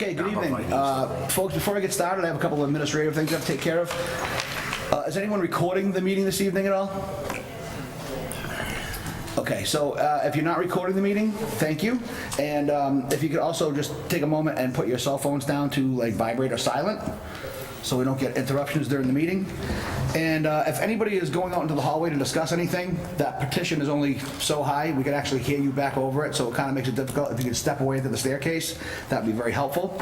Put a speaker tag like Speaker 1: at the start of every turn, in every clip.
Speaker 1: Okay, good evening. Folks, before I get started, I have a couple of administrative things I have to take care of. Is anyone recording the meeting this evening at all? Okay, so if you're not recording the meeting, thank you. And if you could also just take a moment and put your cell phones down to like vibrate or silent, so we don't get interruptions during the meeting. And if anybody is going out into the hallway to discuss anything, that petition is only so high, we can actually hear you back over it, so it kind of makes it difficult. If you could step away to the staircase, that'd be very helpful.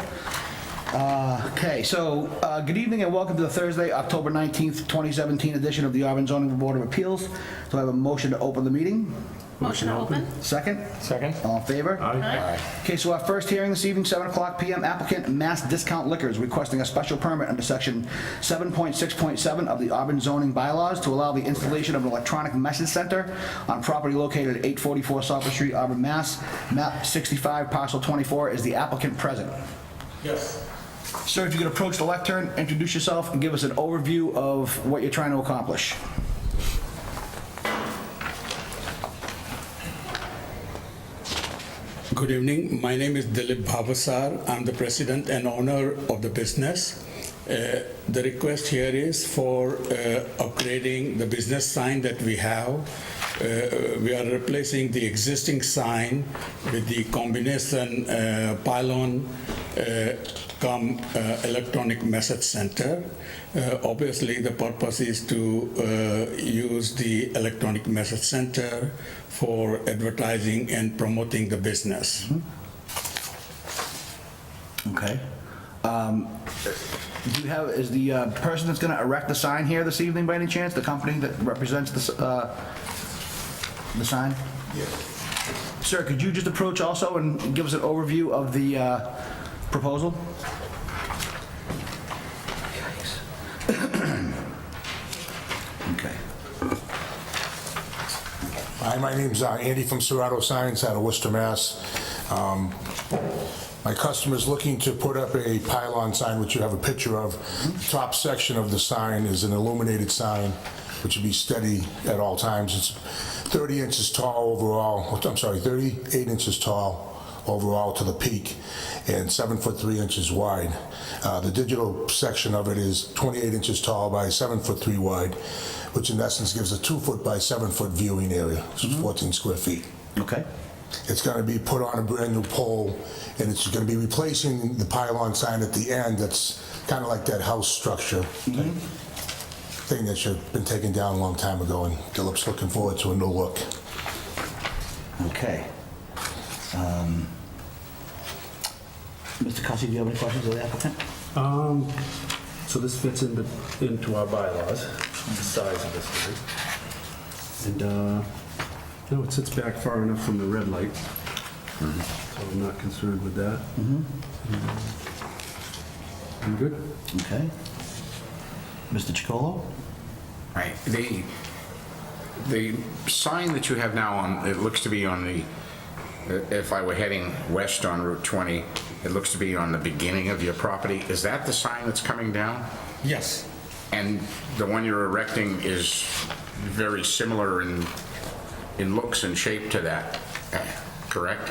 Speaker 1: Okay, so good evening and welcome to the Thursday, October 19th, 2017 edition of the Auburn Zoning Board of Appeals. So I have a motion to open the meeting.
Speaker 2: Motion to open.
Speaker 1: Second?
Speaker 3: Second.
Speaker 1: All in favor?
Speaker 3: Aye.
Speaker 1: Okay, so our first hearing this evening, 7 o'clock p.m. Applicant Mass Discount Liquors requesting a special permit under section 7.6.7 of the Auburn zoning bylaws to allow the installation of an electronic message center on property located at 844 South Street, Auburn, Mass. Map 65, parcel 24. Is the applicant present?
Speaker 3: Yes.
Speaker 1: Sir, if you could approach the lectern, introduce yourself, and give us an overview of what you're trying to accomplish.
Speaker 4: Good evening. My name is Dilip Bhavasar. I'm the president and owner of the business. The request here is for upgrading the business sign that we have. We are replacing the existing sign with the combination pylon come electronic message center. Obviously, the purpose is to use the electronic message center for advertising and promoting the business.
Speaker 1: Okay. Do you have, is the person that's going to erect the sign here this evening by any chance, the company that represents the sign?
Speaker 4: Yes.
Speaker 1: Sir, could you just approach also and give us an overview of the proposal? Okay.
Speaker 5: Hi, my name's Andy from Serato Signs out of Worcester, Mass. My customer's looking to put up a pylon sign, which you have a picture of. The top section of the sign is an illuminated sign, which will be steady at all times. It's 30 inches tall overall, I'm sorry, 38 inches tall overall to the peak, and 7 foot 3 inches wide. The digital section of it is 28 inches tall by 7 foot 3 wide, which in essence gives a 2 foot by 7 foot viewing area, which is 14 square feet.
Speaker 1: Okay.
Speaker 5: It's going to be put on a brand new pole, and it's going to be replacing the pylon sign at the end that's kind of like that house structure thing that should have been taken down a long time ago, and Dilip's looking forward to a new look.
Speaker 1: Okay. Mr. Cussy, do you have any questions of the applicant?
Speaker 3: So this fits into our bylaws, the size of this thing. And, no, it sits back far enough from the red light. So I'm not concerned with that. I'm good.
Speaker 1: Okay. Mr. Chicolo?
Speaker 2: Right. The sign that you have now on, it looks to be on the, if I were heading west on Route 20, it looks to be on the beginning of your property. Is that the sign that's coming down?
Speaker 4: Yes.
Speaker 2: And the one you're erecting is very similar in looks and shape to that, correct?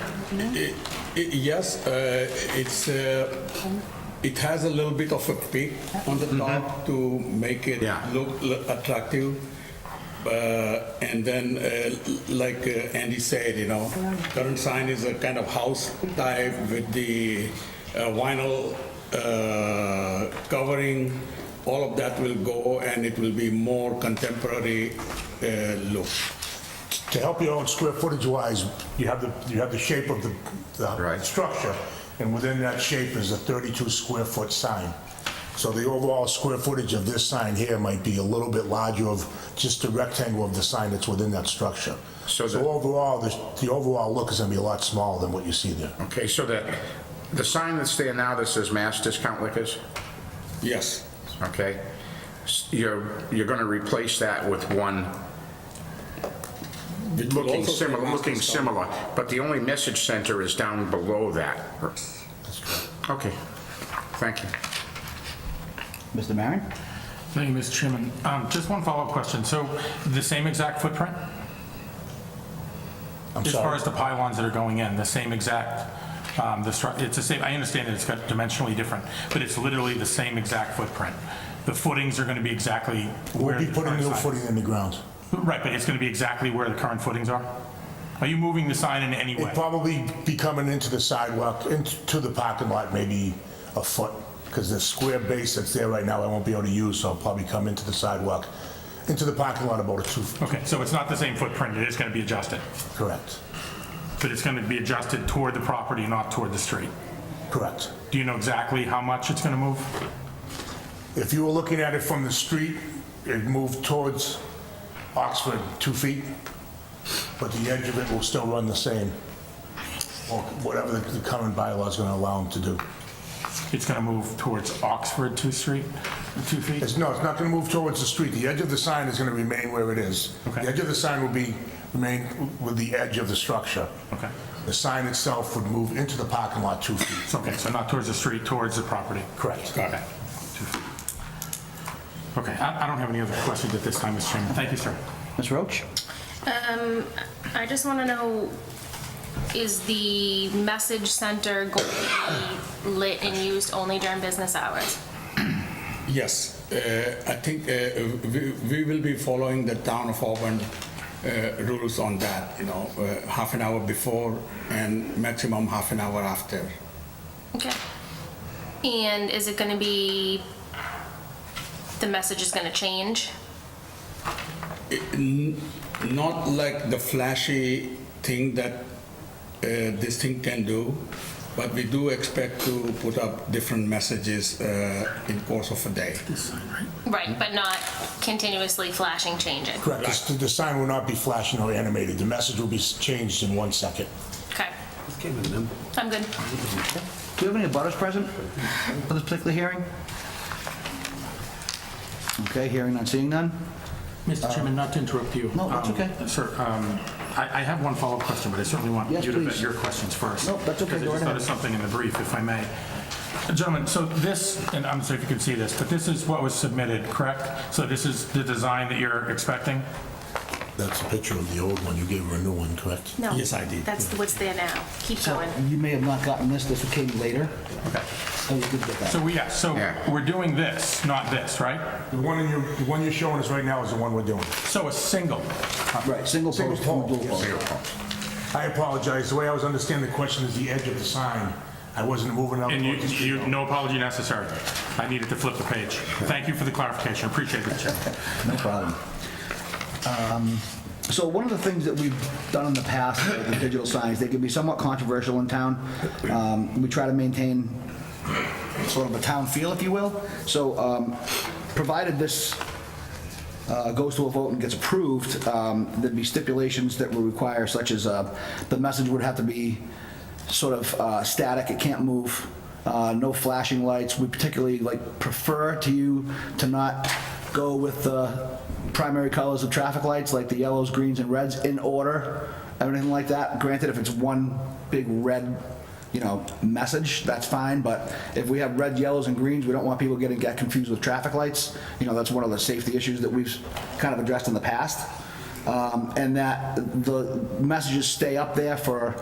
Speaker 4: Yes, it has a little bit of a peak on the top to make it look attractive. And then, like Andy said, you know, current sign is a kind of house type with the vinyl covering. All of that will go, and it will be more contemporary look.
Speaker 5: To help you out square footage wise, you have the shape of the
Speaker 2: Right.
Speaker 5: structure, and within that shape is a 32 square foot sign. So the overall square footage of this sign here might be a little bit larger of just the rectangle of the sign that's within that structure.
Speaker 2: So
Speaker 5: Overall, the overall look is going to be a lot smaller than what you see there.
Speaker 2: Okay, so the sign that's there now that says Mass Discount Liquors,
Speaker 4: Yes.
Speaker 2: okay, you're going to replace that with one
Speaker 4: Which will
Speaker 2: looking
Speaker 4: also say Master Stone.
Speaker 2: similar, but the only message center is down below that. Okay, thank you.
Speaker 1: Mr. Maron?
Speaker 6: Thank you, Mr. Chairman. Just one follow-up question. So the same exact footprint?
Speaker 5: I'm
Speaker 6: As far
Speaker 5: sorry.
Speaker 6: as the pylons that are going in, the same exact It's the same, I understand that it's got dimensionally different, but it's literally the same exact footprint. The footings are going to be exactly where
Speaker 5: We'll be
Speaker 6: the
Speaker 5: putting
Speaker 6: current
Speaker 5: new
Speaker 6: sign-
Speaker 5: footing in the ground.
Speaker 6: Right, but it's going to be exactly where the current footings are? Are you moving the sign in any way?
Speaker 5: It'd probably be coming into the sidewalk, into the parking lot, maybe a foot, because the square base that's there right now, I won't be able to use, so I'll probably come into the sidewalk, into the parking lot about a 2 foot.
Speaker 6: Okay, so it's not the same footprint, it is going to be adjusted,
Speaker 5: Correct.
Speaker 6: but it's going to be adjusted toward the property, not toward the street.
Speaker 5: Correct.
Speaker 6: Do you know exactly how much it's going to move?
Speaker 5: If you were looking at it from the street, it moved towards Oxford 2 feet, but the edge of it will still run the same, or whatever the current bylaw is going to allow them to do.
Speaker 6: It's going to move towards Oxford 2 Street, 2 feet?
Speaker 5: It's not going to move towards the street. The edge of the sign is going to remain where it is.
Speaker 6: Okay.
Speaker 5: The edge of the sign will remain with the edge of the structure.
Speaker 6: Okay.
Speaker 5: The sign itself would move into the parking lot 2 feet.
Speaker 6: Okay, so not towards the street, towards the property?
Speaker 5: Correct.
Speaker 6: Okay. 2 feet. Okay, I don't have any other questions at this time, Mr. Chairman. Thank you, sir.
Speaker 1: Ms. Roach?
Speaker 7: I just want to know, is the message center going to be lit and used only during business hours?
Speaker 4: Yes, I think we will be following the town of Auburn rules on that, half an hour before and maximum half an hour after.
Speaker 7: Okay. And is it going to be, the message is going to change?
Speaker 4: Not like the flashy thing that this thing can do, but we do expect to put up different messages in course of a day.
Speaker 7: Right, but not continuously flashing, changing?
Speaker 5: Correct. The sign will not be flashing or animated. The message will be changed in 1 second.
Speaker 7: Okay. I'm good.
Speaker 1: Do we have any butters present for this particular hearing? Okay, hearing none, seeing none?
Speaker 6: Mr. Chairman, not to interrupt you.
Speaker 1: No, that's okay.
Speaker 6: Sir, I have one follow-up question, but I certainly want
Speaker 1: Yes,
Speaker 6: you to vet
Speaker 1: please.
Speaker 6: your questions first.
Speaker 1: No, that's okay,
Speaker 6: Because
Speaker 1: go
Speaker 6: I
Speaker 1: right
Speaker 6: just
Speaker 1: ahead.
Speaker 6: noticed something in the brief, if I may. Gentlemen, so this, and I'm sorry if you can see this, but this is what was submitted, correct? So this is the design that you're expecting?
Speaker 5: That's a picture of the old one. You gave her a new one, correct?
Speaker 7: No.
Speaker 4: Yes, I did.
Speaker 7: That's what's there now. Keep
Speaker 1: So
Speaker 7: going.
Speaker 1: you may have not gotten this came later.
Speaker 6: Okay.
Speaker 1: Oh, you did get that.
Speaker 6: So
Speaker 2: Yeah.
Speaker 6: we're doing this, not this, right?
Speaker 5: The one you're showing us right now is the one we're doing.
Speaker 6: So a single.
Speaker 1: Right, single
Speaker 5: Single
Speaker 1: post,
Speaker 5: pole,
Speaker 1: dual
Speaker 5: yes.
Speaker 1: post.
Speaker 2: Single post.
Speaker 5: I apologize. The way I was understanding the question is the edge of the sign. I wasn't moving up.
Speaker 6: And
Speaker 5: towards the street.
Speaker 6: no apology necessary. I needed to flip the page. Thank you for the clarification. Appreciate it, Chair.
Speaker 1: No problem. So one of the things that we've done in the past with the digital signs, they can be somewhat controversial in town. We try to maintain sort of a town feel, if you will. So provided this goes to a vote and gets approved, there'd be stipulations that will require, such as the message would have to be sort of static, it can't move, no flashing lights. We particularly prefer to not go with the primary colors of traffic lights, like the yellows, greens, and reds in order, everything like that. Granted, if it's one big red, message, that's fine, but if we have red, yellows, and greens, we don't want people get confused with traffic lights. That's one of the safety issues that we've kind of addressed in the past. And that the messages stay up there for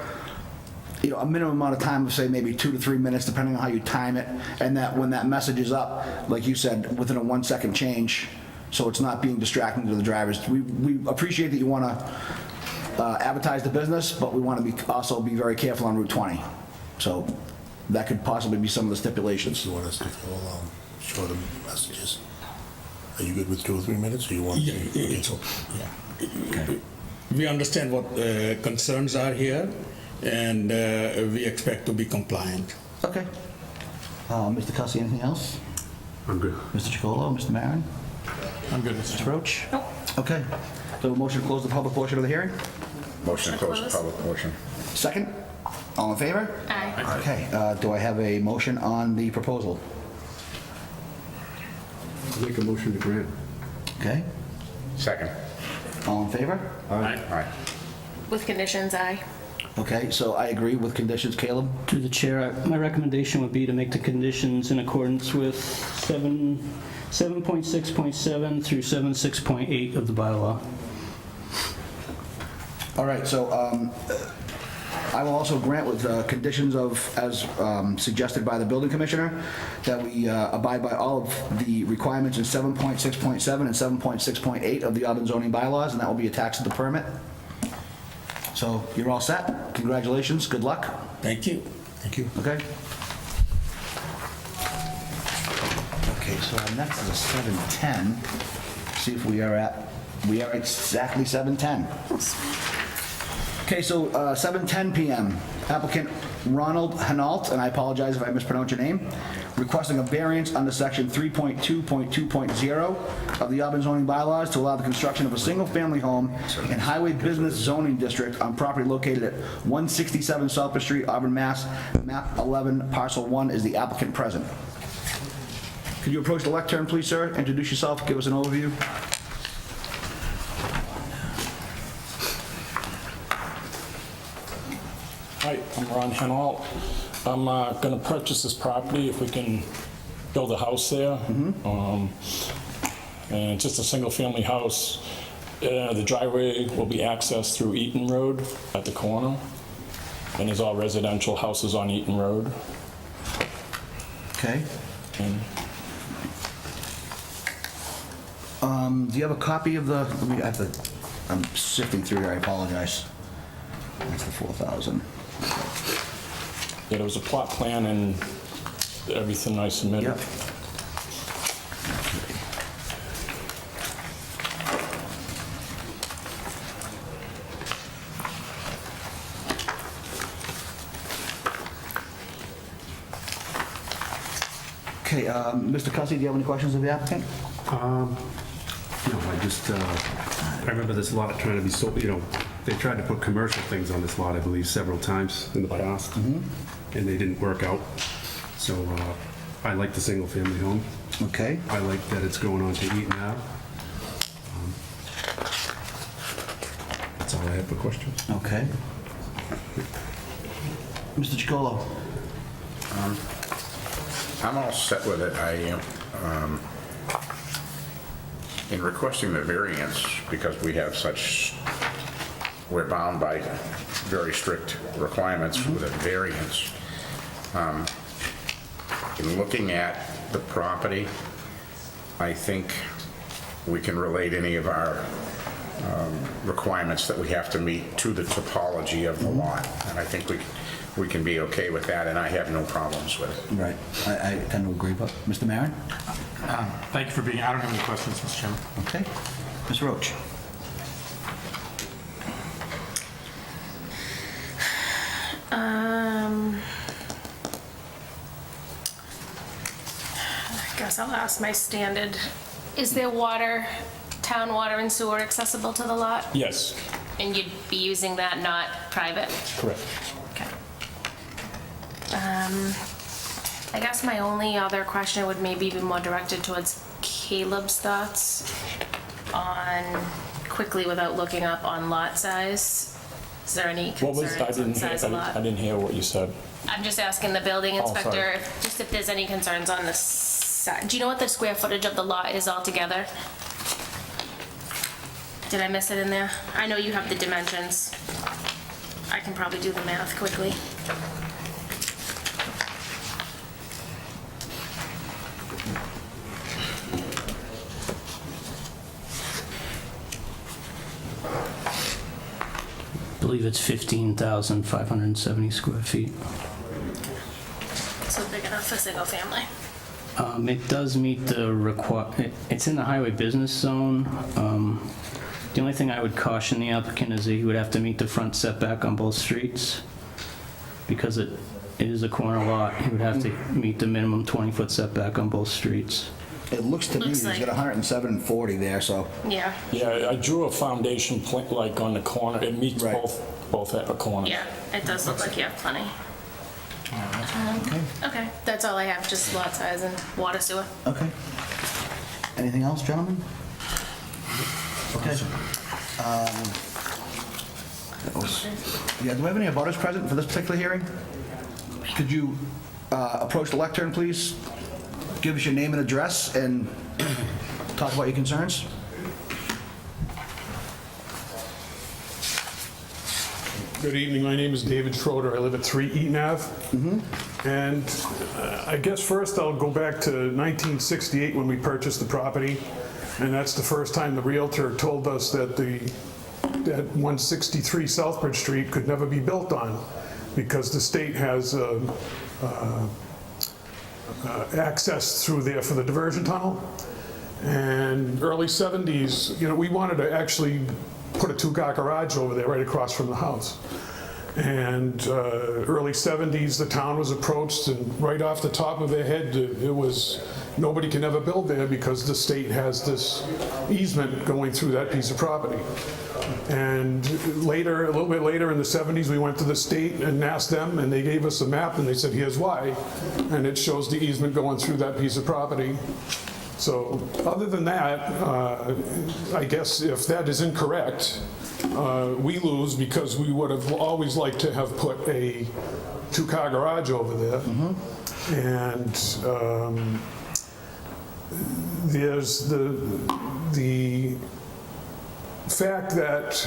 Speaker 1: a minimum amount of time of, say, maybe 2 to 3 minutes, depending on how you time it, and that when that message is up, like you said, within a 1 second change, so it's not being distracting to the drivers. We appreciate that you want to advertise the business, but we want to also be very careful on Route 20. So that could possibly be some of the stipulations.
Speaker 5: You want us to go along, show them messages? Are you good with 2 or 3 minutes, or you want?
Speaker 4: Yeah, it's okay. We understand what concerns are here, and we expect to be compliant.
Speaker 1: Okay. Mr. Cussy, anything else?
Speaker 3: I'm good.
Speaker 1: Mr. Chacolo, Mr. Maron?
Speaker 6: I'm good, Mr.
Speaker 1: Mr.
Speaker 6: Chairman.
Speaker 1: Roach? Okay. So a motion to close the public portion of the hearing?
Speaker 2: Motion to close the public portion.
Speaker 1: Second? All in favor?
Speaker 7: Aye.
Speaker 1: Okay, do I have a motion on the proposal?
Speaker 3: Make a motion to grant.
Speaker 1: Okay,
Speaker 2: Second.
Speaker 1: all in favor?
Speaker 2: All right.
Speaker 7: With conditions, aye.
Speaker 1: Okay, so I agree with conditions. Caleb?
Speaker 8: To the chair, my recommendation would be to make the conditions in accordance with 7.6.7 through 7.6.8 of the bylaw.
Speaker 1: All right, so I will also grant with conditions of, as suggested by the building commissioner, that we abide by all of the requirements in 7.6.7 and 7.6.8 of the Auburn zoning bylaws, and that will be attached to the permit. So you're all set. Congratulations. Good luck.
Speaker 4: Thank you.
Speaker 5: Thank you.
Speaker 1: Okay? Okay, so our next is a 7:10. See if we are exactly 7:10. Okay, so 7:10 PM, applicant Ronald Hinault, and I apologize if I mispronounce your name, requesting a variance under section 3.2.2.0 of the Auburn zoning bylaws to allow the construction of a single-family home in Highway Business Zoning District on property located at 167 Southbridge Street, Auburn, Mass. Map 11, parcel 1 is the applicant present. Could you approach the lectern, please, sir? Introduce yourself, give us an overview.
Speaker 9: Hi, I'm Ron Hinault. I'm going to purchase this property if we can build a house there. And it's just a single-family house. The driveway will be accessed through Eaton Road at the corner. And there's all residential houses on Eaton Road.
Speaker 1: Okay.
Speaker 9: And
Speaker 1: Do you have a copy of the, let me, I'm sifting through here, I apologize. That's the 4,000.
Speaker 9: yeah, there was a plot plan and everything I submitted.
Speaker 1: Yep. Okay, Mr. Cussy, do you have any questions of the applicant?
Speaker 3: No, I remember this lot trying to be sold, they tried to put commercial things on this lot, I believe, several times in the past, and they didn't work out. So I like the single-family home.
Speaker 1: Okay.
Speaker 3: I like that it's going on to Eaton Ave. That's all I have for questions.
Speaker 1: Okay. Mr. Chicolo?
Speaker 2: I'm all set with it. In requesting the variance, because we have we're bound by very strict requirements with a variance. In looking at the property, I think we can relate any of our requirements that we have to meet to the topology of the lot. And I think we can be okay with that, and I have no problems with it.
Speaker 1: Right, I tend to agree, but Mr. Maron?
Speaker 6: Thank you for being, I don't have any questions, Mr. Chairman.
Speaker 1: Okay. Ms. Roach?
Speaker 7: I guess I'll ask my standard. Is there water, town water and sewer accessible to the lot?
Speaker 9: Yes,
Speaker 7: And you'd be using that, not private?
Speaker 9: correct.
Speaker 7: Okay. I guess my only other question would maybe be more directed towards Caleb's thoughts on, quickly without looking up, on lot size. Is there any
Speaker 9: What was,
Speaker 7: concerns on size of
Speaker 9: I
Speaker 7: lot?
Speaker 9: didn't hear what you said.
Speaker 7: I'm just asking the building
Speaker 9: Oh, sorry.
Speaker 7: inspector, just if there's any concerns on the side. Do you know what the square footage of the lot is altogether? Did I miss it in there? I know you have the dimensions. I can probably do the math quickly.
Speaker 8: I believe it's 15,570 square feet.
Speaker 7: So big enough for single family.
Speaker 8: It does meet the it's in the highway business zone. The only thing I would caution the applicant is that he would have to meet the front setback on both streets. Because it is a corner lot, he would have to meet the minimum 20-foot setback on both streets.
Speaker 1: It looks to me
Speaker 7: Looks
Speaker 1: he's
Speaker 7: like-
Speaker 1: got 107 and 40 there, so.
Speaker 7: Yeah,
Speaker 9: Yeah, I drew a foundation point like on the corner. It meets
Speaker 1: Right.
Speaker 9: both at the corner.
Speaker 7: yeah, it does look like you have plenty. Okay, that's all I have, just lot size and water sewer.
Speaker 1: Okay. Anything else, gentlemen? Okay. Yeah, do we have any abutters present for this particular hearing? Could you approach the lectern, please? Give us your name and address and talk about your concerns.
Speaker 10: Good evening, my name is David Schroeder, I live at 3 Eaton Ave. And I guess first I'll go back to 1968 when we purchased the property, and that's the first time the Realtor told us that that 163 Southbridge Street could never be built on, because the state has access through there for the diversion tunnel. And early 70s, you know, we wanted to actually put a two-car garage over there right across from the house. And early 70s, the town was approached, and right off the top of their head, it was, nobody can ever build there because the state has this easement going through that piece of property. And later, a little bit later in the 70s, we went to the state and asked them, and they gave us a map, and they said, here's why. And it shows the easement going through that piece of property. So other than that, I guess if that is incorrect, we lose, because we would have always liked to have put a two-car garage over there. And there's the fact that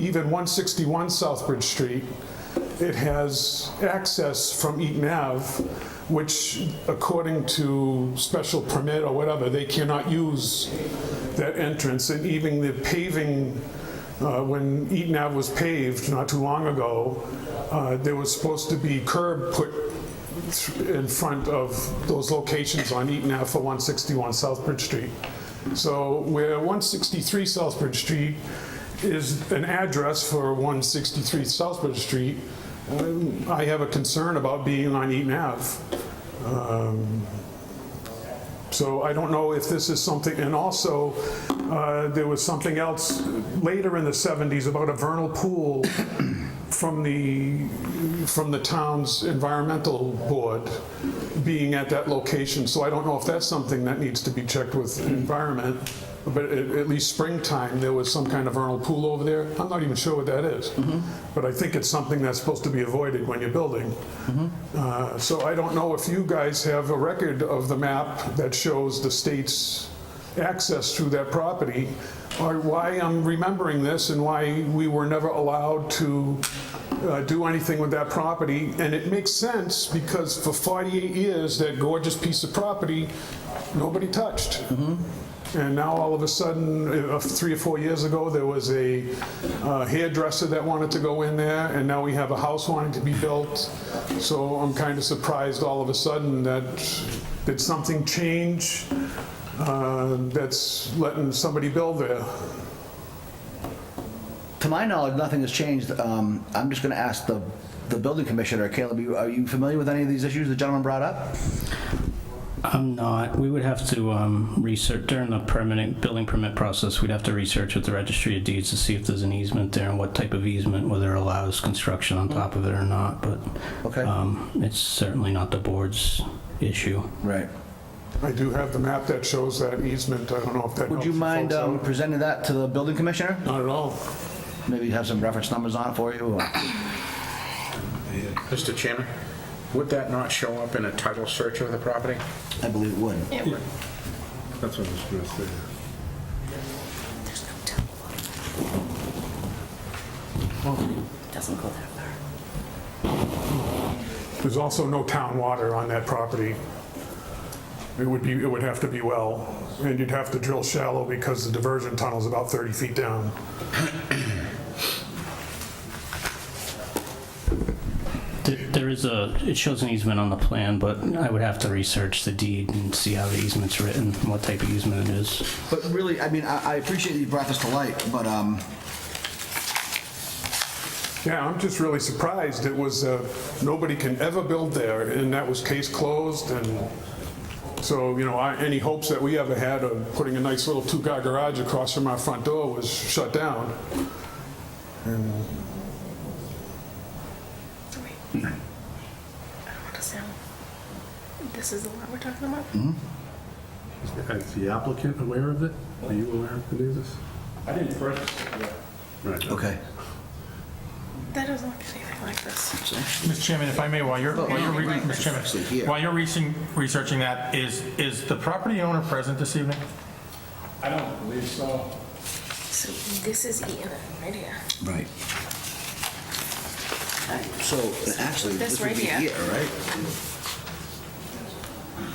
Speaker 10: even 161 Southbridge Street, it has access from Eaton Ave, which according to special permit or whatever, they cannot use that entrance. And even the paving, when Eaton Ave was paved not too long ago, there was supposed to be curb put in front of those locations on Eaton Ave for 161 Southbridge Street. So where 163 Southbridge Street is an address for 163 Southbridge Street, I have a concern about being on Eaton Ave. So I don't know if this is something, and also there was something else later in the 70s about a vernal pool from the town's environmental board being at that location. So I don't know if that's something that needs to be checked with environment. But at least springtime, there was some kind of vernal pool over there. I'm not even sure what that is. But I think it's something that's supposed to be avoided when you're building. So I don't know if you guys have a record of the map that shows the state's access through that property, or why I'm remembering this and why we were never allowed to do anything with that property. And it makes sense because for 48 years, that gorgeous piece of property, nobody touched. And now all of a sudden, 3 or 4 years ago, there was a hairdresser that wanted to go in there, and now we have a house wanting to be built. So I'm kind of surprised all of a sudden that did something change that's letting somebody build there.
Speaker 1: To my knowledge, nothing has changed. I'm just going to ask the building commissioner, Caleb, are you familiar with any of these issues the gentleman brought up?
Speaker 8: I'm not. We would have to research during the building permit process. We'd have to research with the registry of deeds to see if there's an easement there and what type of easement, whether it allows construction on top of it or not. But
Speaker 1: Okay.
Speaker 8: It's certainly not the board's issue.
Speaker 1: Right.
Speaker 10: I do have the map that shows that easement. I don't know if that
Speaker 1: Would
Speaker 10: helps
Speaker 1: you mind
Speaker 10: folks out.
Speaker 1: presenting that to the building commissioner?
Speaker 10: Not at all.
Speaker 1: Maybe have some reference numbers on it for you? Or?
Speaker 2: Mr. Chairman, would that not show up in a title search of the property?
Speaker 1: I believe it would.
Speaker 7: It would.
Speaker 3: That's what I was going to say.
Speaker 7: There's no town. Doesn't go that far.
Speaker 10: There's also no town water on that property. It would have to be well, and you'd have to drill shallow because the diversion tunnel is about 30 feet down.
Speaker 8: It shows an easement on the plan, but I would have to research the deed and see how the easement's written, and what type of easement it is.
Speaker 1: But really, I mean, I appreciate that you brought this to light, but
Speaker 10: Yeah, I'm just really surprised. It was, nobody can ever build there, and that was case closed, and so, you know, any hopes that we ever had of putting a nice little two-car garage across from our front door was shut down. And
Speaker 7: Wait. I don't want to sound. This is the one we're talking about?
Speaker 3: Is the applicant aware of it? Are you aware of any of this?
Speaker 6: I didn't purchase it yet.
Speaker 3: Right.
Speaker 1: okay.
Speaker 7: That doesn't look anything like this.
Speaker 6: Mr. Chairman, if I may, while you're Mr. Chairman,
Speaker 1: here.
Speaker 6: while you're researching that, is the property owner present this evening?
Speaker 9: I don't believe so.
Speaker 7: So this is Eaton right here.
Speaker 1: Right. So actually,
Speaker 7: This
Speaker 1: this would
Speaker 7: right
Speaker 1: be
Speaker 7: here.
Speaker 1: here, right?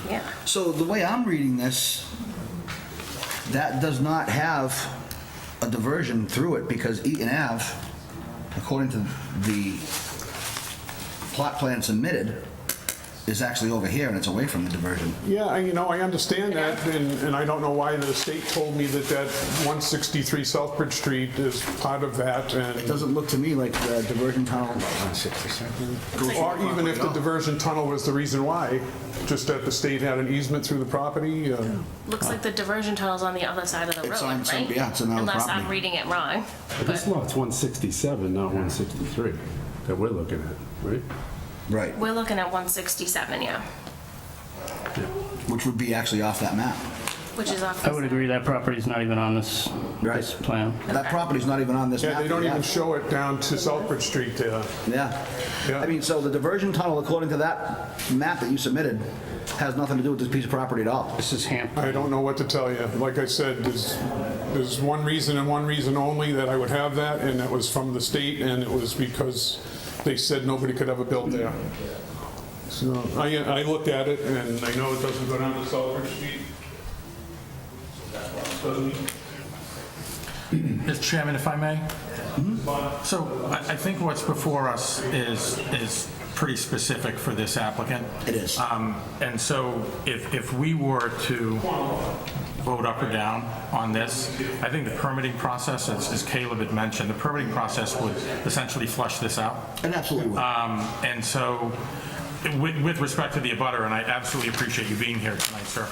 Speaker 7: Yeah.
Speaker 1: So the way I'm reading this, that does not have a diversion through it because Eaton Ave, according to the plot plan submitted, is actually over here and it's away from the diversion.
Speaker 10: Yeah, I understand that, and I don't know why the state told me that 163 Southbridge Street is part of that,
Speaker 1: It
Speaker 10: and,
Speaker 1: doesn't look to me like the diversion tunnel.
Speaker 10: or even if the diversion tunnel was the reason why, just that the state had an easement through the property.
Speaker 7: Looks like the diversion tunnel's on the other side of the road,
Speaker 1: It's on some-
Speaker 7: right?
Speaker 1: yeah, it's another
Speaker 7: Unless I'm
Speaker 1: property.
Speaker 7: reading it wrong.
Speaker 3: But this lot's 167, not 163, that we're looking at, right?
Speaker 1: Right,
Speaker 7: We're looking at 167, yeah,
Speaker 1: which would be actually off that map.
Speaker 7: which is off.
Speaker 8: I would agree that property's not even on this
Speaker 1: Right.
Speaker 8: plan.
Speaker 1: That property's not even on this map.
Speaker 10: Yeah, they don't
Speaker 1: yet.
Speaker 10: even show it down to Southbridge Street there.
Speaker 1: Yeah.
Speaker 10: Yeah.
Speaker 1: I mean, so the diversion tunnel, according to that map that you submitted, has nothing to do with this piece of property at all.
Speaker 8: This is Hampton.
Speaker 10: I don't know what to tell you. Like I said, there's one reason and one reason only that I would have that, and that was from the state, and it was because they said nobody could ever build there. So I looked at it, and I know it doesn't go down to Southbridge Street. Doesn't it?
Speaker 6: Mr. Chairman, if I may? So I think what's before us is pretty specific for this applicant.
Speaker 1: It is.
Speaker 6: And so if we were to vote up or down on this, I think the permitting process, as Caleb had mentioned, the permitting process would essentially flush this out.
Speaker 1: And absolutely would.
Speaker 6: And so, with respect to the abutter, and I absolutely appreciate you being here tonight, sir,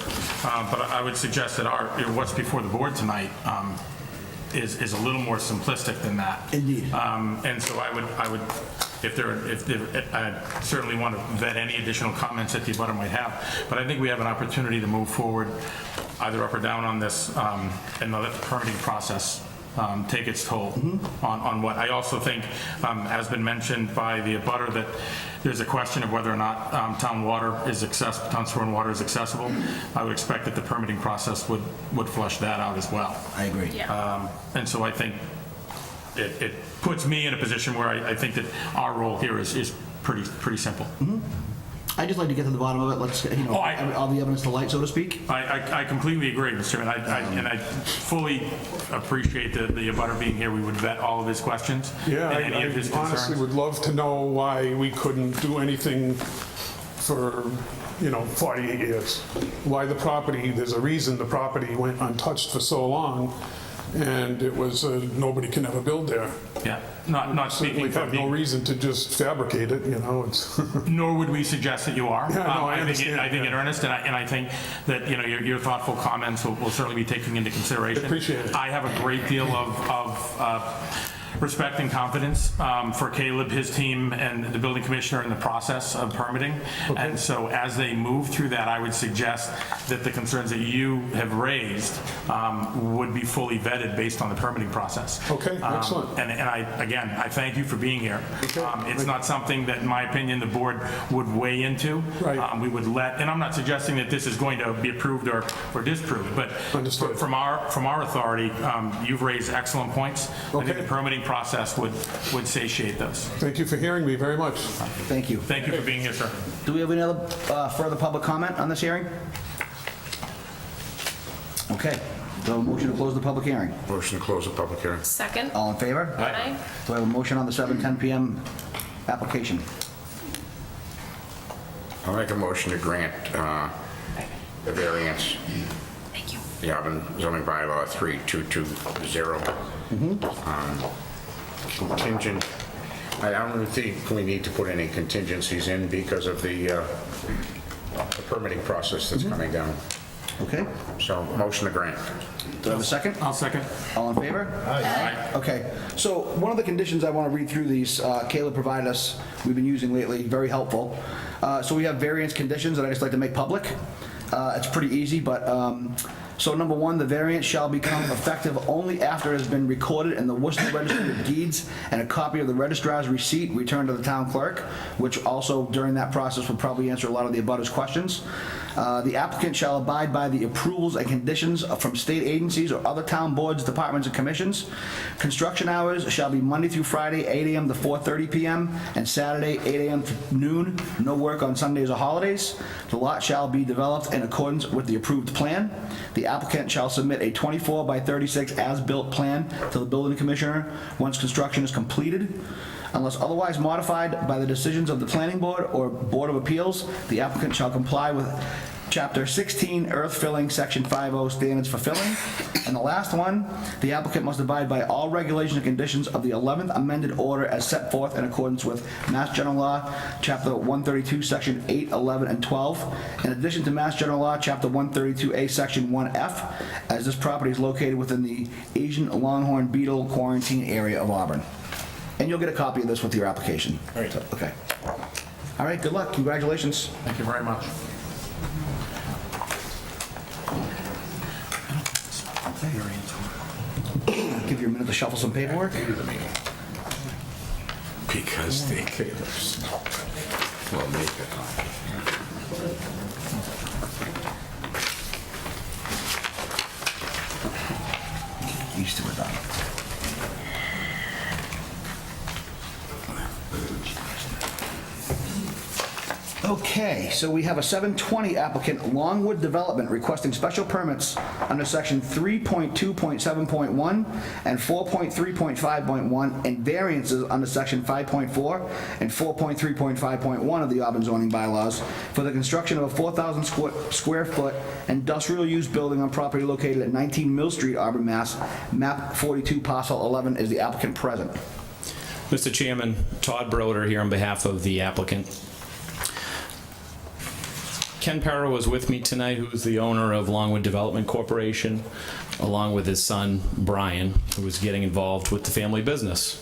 Speaker 6: but I would suggest that what's before the board tonight is a little more simplistic than that.
Speaker 1: Indeed.
Speaker 6: And so I would, I certainly want to vet any additional comments that the abutter might have, but I think we have an opportunity to move forward either up or down on this, and let the permitting process take its toll on what I also think has been mentioned by the abutter, that there's a question of whether or not town sewer and water is accessible. I would expect that the permitting process would flush that out as well.
Speaker 1: I agree.
Speaker 7: Yeah.
Speaker 6: And so I think it puts me in a position where I think that our role here is pretty simple.
Speaker 1: I'd just like to get to the bottom of it. Let's, all the evidence to light, so to speak.
Speaker 6: I completely agree, Mr. Chairman, and I fully appreciate the abutter being here. We would vet all of his questions
Speaker 10: Yeah,
Speaker 6: and any of his
Speaker 10: I honestly
Speaker 6: concerns.
Speaker 10: would love to know why we couldn't do anything for, 48 years. Why the property, there's a reason the property went untouched for so long, and it was, nobody can ever build there.
Speaker 6: Yeah, not
Speaker 10: Certainly
Speaker 6: speaking for
Speaker 10: have no
Speaker 6: me,
Speaker 10: reason to just fabricate it, it's.
Speaker 6: nor would we suggest that you are.
Speaker 10: Yeah, no, I
Speaker 6: think
Speaker 10: understand,
Speaker 6: I think in
Speaker 10: yeah.
Speaker 6: earnest, and I think that, your thoughtful comments will certainly be taken into consideration.
Speaker 10: Appreciate it.
Speaker 6: I have a great deal of respect and confidence for Caleb, his team, and the building commissioner in the process of permitting. And so as they move through that, I would suggest that the concerns that you have raised would be fully vetted based on the permitting process.
Speaker 10: Okay, excellent.
Speaker 6: And I thank you for being here. It's not something that, in my opinion, the board would weigh into.
Speaker 10: Right.
Speaker 6: We would and I'm not suggesting that this is going to be approved or disproved, but
Speaker 10: Understood.
Speaker 6: from our authority, you've raised excellent points. I think
Speaker 10: Okay.
Speaker 6: the permitting process would satiate those.
Speaker 10: Thank you for hearing me very much.
Speaker 1: Thank you.
Speaker 6: Thank you for being here, sir.
Speaker 1: Do we have any other further public comment on this hearing? Okay. Do I have a motion to close the public hearing?
Speaker 2: Motion to close the public hearing.
Speaker 7: Second?
Speaker 1: All in favor?
Speaker 7: Aye.
Speaker 1: Do I have a motion on the 7:10 PM application?
Speaker 2: I'll make a motion to grant the variance,
Speaker 7: Thank you.
Speaker 2: the Auburn zoning bylaw 3220. Contingent, I don't think we need to put any contingencies in because of the permitting process that's coming down.
Speaker 1: Okay.
Speaker 2: So, motion to grant.
Speaker 1: Do I have a second?
Speaker 6: I'll second.
Speaker 1: All in favor?
Speaker 7: Aye.
Speaker 1: Okay, so one of the conditions I want to read through these, Caleb provided us, we've been using lately, very helpful. So we have variance conditions that I just like to make public. It's pretty easy, but, so number one, the variance shall become effective only after it has been recorded in the Worcester Registry of Deeds and a copy of the registrar's receipt returned to the town clerk, which also during that process would probably answer a lot of the abutters' questions. The applicant shall abide by the approvals and conditions from state agencies or other town boards, departments, and commissions. Construction hours shall be Monday through Friday, 8 a.m. to 4:30 p.m., and Saturday, 8 a.m. to noon. No work on Sundays or holidays. The lot shall be developed in accordance with the approved plan. The applicant shall submit a 24 by 36 as-built plan to the building commissioner once construction is completed. Unless otherwise modified by the decisions of the planning board or board of appeals, the applicant shall comply with Chapter 16, earth filling, Section 50 standards for filling. And the last one, the applicant must abide by all regulations and conditions of the 11th amended order as set forth in accordance with Mass General Law, Chapter 132, Section 8, 11, and 12. In addition to Mass General Law, Chapter 132A, Section 1F, as this property is located within the Asian longhorn beetle quarantine area of Auburn. And you'll get a copy of this with your application.
Speaker 6: All right.
Speaker 1: Okay. All right, good luck. Congratulations.
Speaker 6: Thank you very much.
Speaker 1: Give you a minute to shuffle some paperwork.
Speaker 2: Because they could have, well, make it.
Speaker 1: Used to it, Don. Okay, so we have a 720 applicant, Longwood Development, requesting special permits under section 3.2.7.1 and 4.3.5.1 and variances under section 5.4 and 4.3.5.1 of the Auburn zoning bylaws for the construction of a 4,000 square foot industrial use building on property located at 19 Mill Street, Auburn, Mass. Map 42, parcel 11. Is the applicant present?
Speaker 11: Mr. Chairman, Todd Broder here on behalf of the applicant. Ken Perro is with me tonight, who's the owner of Longwood Development Corporation, along with his son, Brian, who is getting involved with the family business.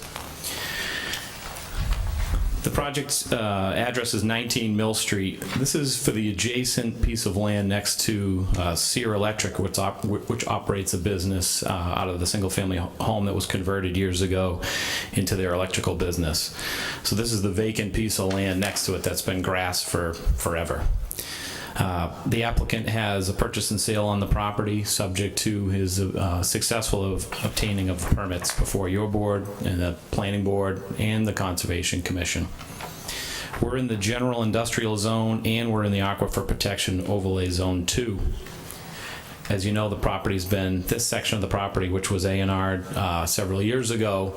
Speaker 11: The project's address is 19 Mill Street. This is for the adjacent piece of land next to Sear Electric, which operates a business out of the single-family home that was converted years ago into their electrical business. So this is the vacant piece of land next to it that's been grass for forever. The applicant has a purchase and sale on the property subject to his successful obtaining of permits before your board and the planning board and the Conservation Commission. We're in the general industrial zone and we're in the Aquifer Protection Overlay Zone 2. As you know, the property's been, this section of the property, which was A&R'd several years ago,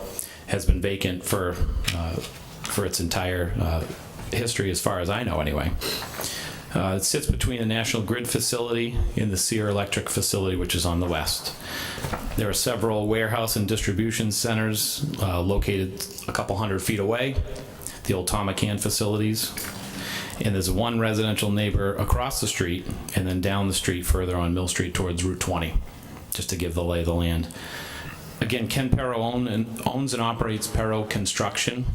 Speaker 11: has been vacant for its entire history, as far as I know anyway. It sits between the National Grid facility and the Sear Electric facility, which is on the west. There are several warehouse and distribution centers located a couple hundred feet away, the old Tomacan facilities. And there's one residential neighbor across the street and then down the street further on Mill Street towards Route 20, just to give the lay of the land. Again, Ken Perro owns and operates Perro Construction.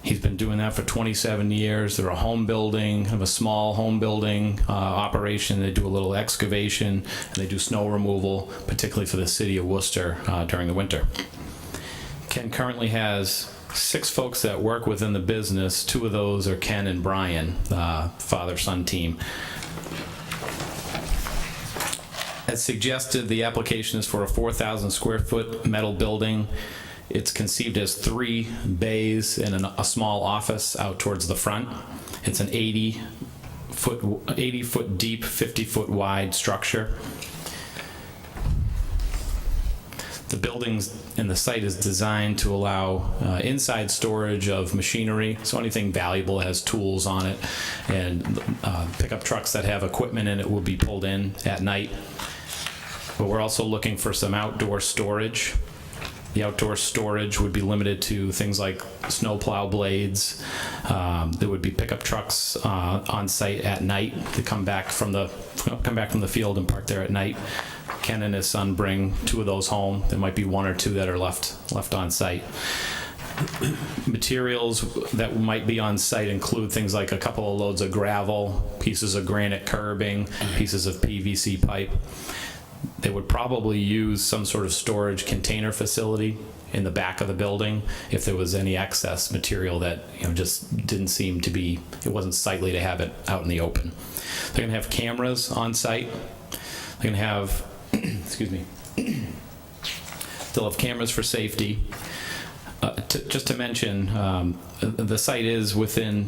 Speaker 11: He's been doing that for 27 years. They're a home building, kind of a small home building operation. They do a little excavation, and they do snow removal, particularly for the city of Worcester during the winter. Ken currently has 6 folks that work within the business. 2 of those are Ken and Brian, father-son team. As suggested, the application is for a 4,000 square foot metal building. It's conceived as 3 bays and a small office out towards the front. It's an 80 foot deep, 50 foot wide structure. The buildings and the site is designed to allow inside storage of machinery, so anything valuable has tools on it, and pickup trucks that have equipment in it will be pulled in at night. But we're also looking for some outdoor storage. The outdoor storage would be limited to things like snowplow blades. There would be pickup trucks on site at night that come back from the field and park there at night. Ken and his son bring 2 of those home. There might be 1 or 2 that are left on site. Materials that might be on site include things like a couple of loads of gravel, pieces of granite curbing, pieces of PVC pipe. They would probably use some sort of storage container facility in the back of the building if there was any excess material that, you know, just didn't seem to be, it wasn't sightly to have it out in the open. They're gonna have cameras on site. They're gonna have, excuse me, they'll have cameras for safety. Just to mention, the site is within,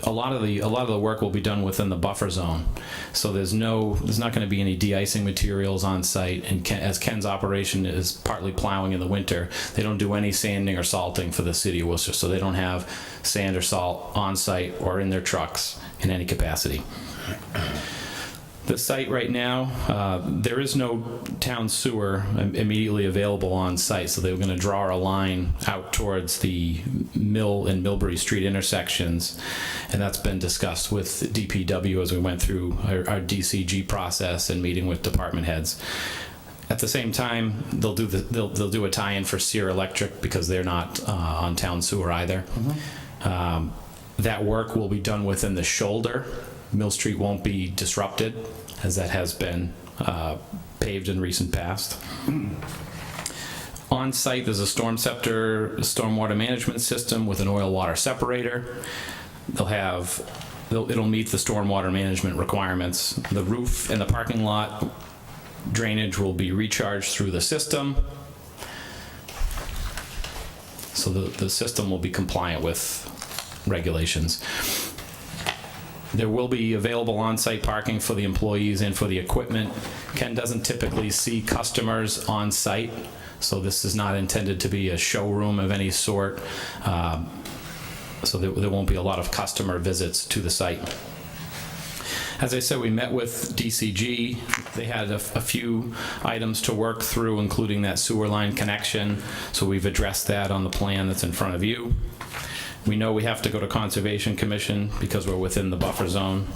Speaker 11: a lot of the work will be done within the buffer zone. So there's not going to be any de-icing materials on site. And as Ken's operation is partly plowing in the winter, they don't do any sanding or salting for the city of Worcester. So they don't have sand or salt on site or in their trucks in any capacity. The site right now, there is no town sewer immediately available on site, so they were going to draw a line out towards the Mill and Millbury Street intersections, and that's been discussed with DPW as we went through our DCG process and meeting with department heads. At the same time, they'll do a tie-in for Sear Electric because they're not on town sewer either. That work will be done within the shoulder. Mill Street won't be disrupted, as that has been paved in recent past. On site, there's a storm scepter stormwater management system with an oil water separator. It'll meet the stormwater management requirements. The roof and the parking lot drainage will be recharged through the system. So the system will be compliant with regulations. There will be available on-site parking for the employees and for the equipment. Ken doesn't typically see customers on site, so this is not intended to be a showroom of any sort. So there won't be a lot of customer visits to the site. As I said, we met with DCG. They had a few items to work through, including that sewer line connection. So we've addressed that on the plan that's in front of you. We know we have to go to Conservation Commission because we're within the buffer zone.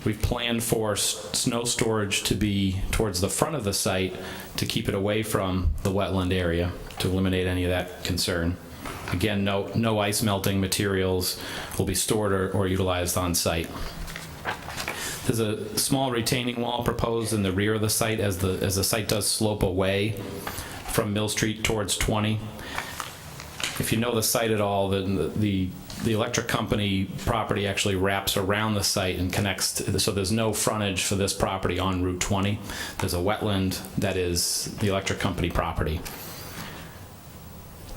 Speaker 11: We've planned for snow storage to be towards the front of the site to keep it away from the wetland area to eliminate any of that concern. Again, no ice melting materials will be stored or utilized on site. There's a small retaining wall proposed in the rear of the site as the site does slope away from Mill Street towards 20. If you know the site at all, then the electric company property actually wraps around the site and connects, so there's no frontage for this property on Route 20. There's a wetland that is the electric company property.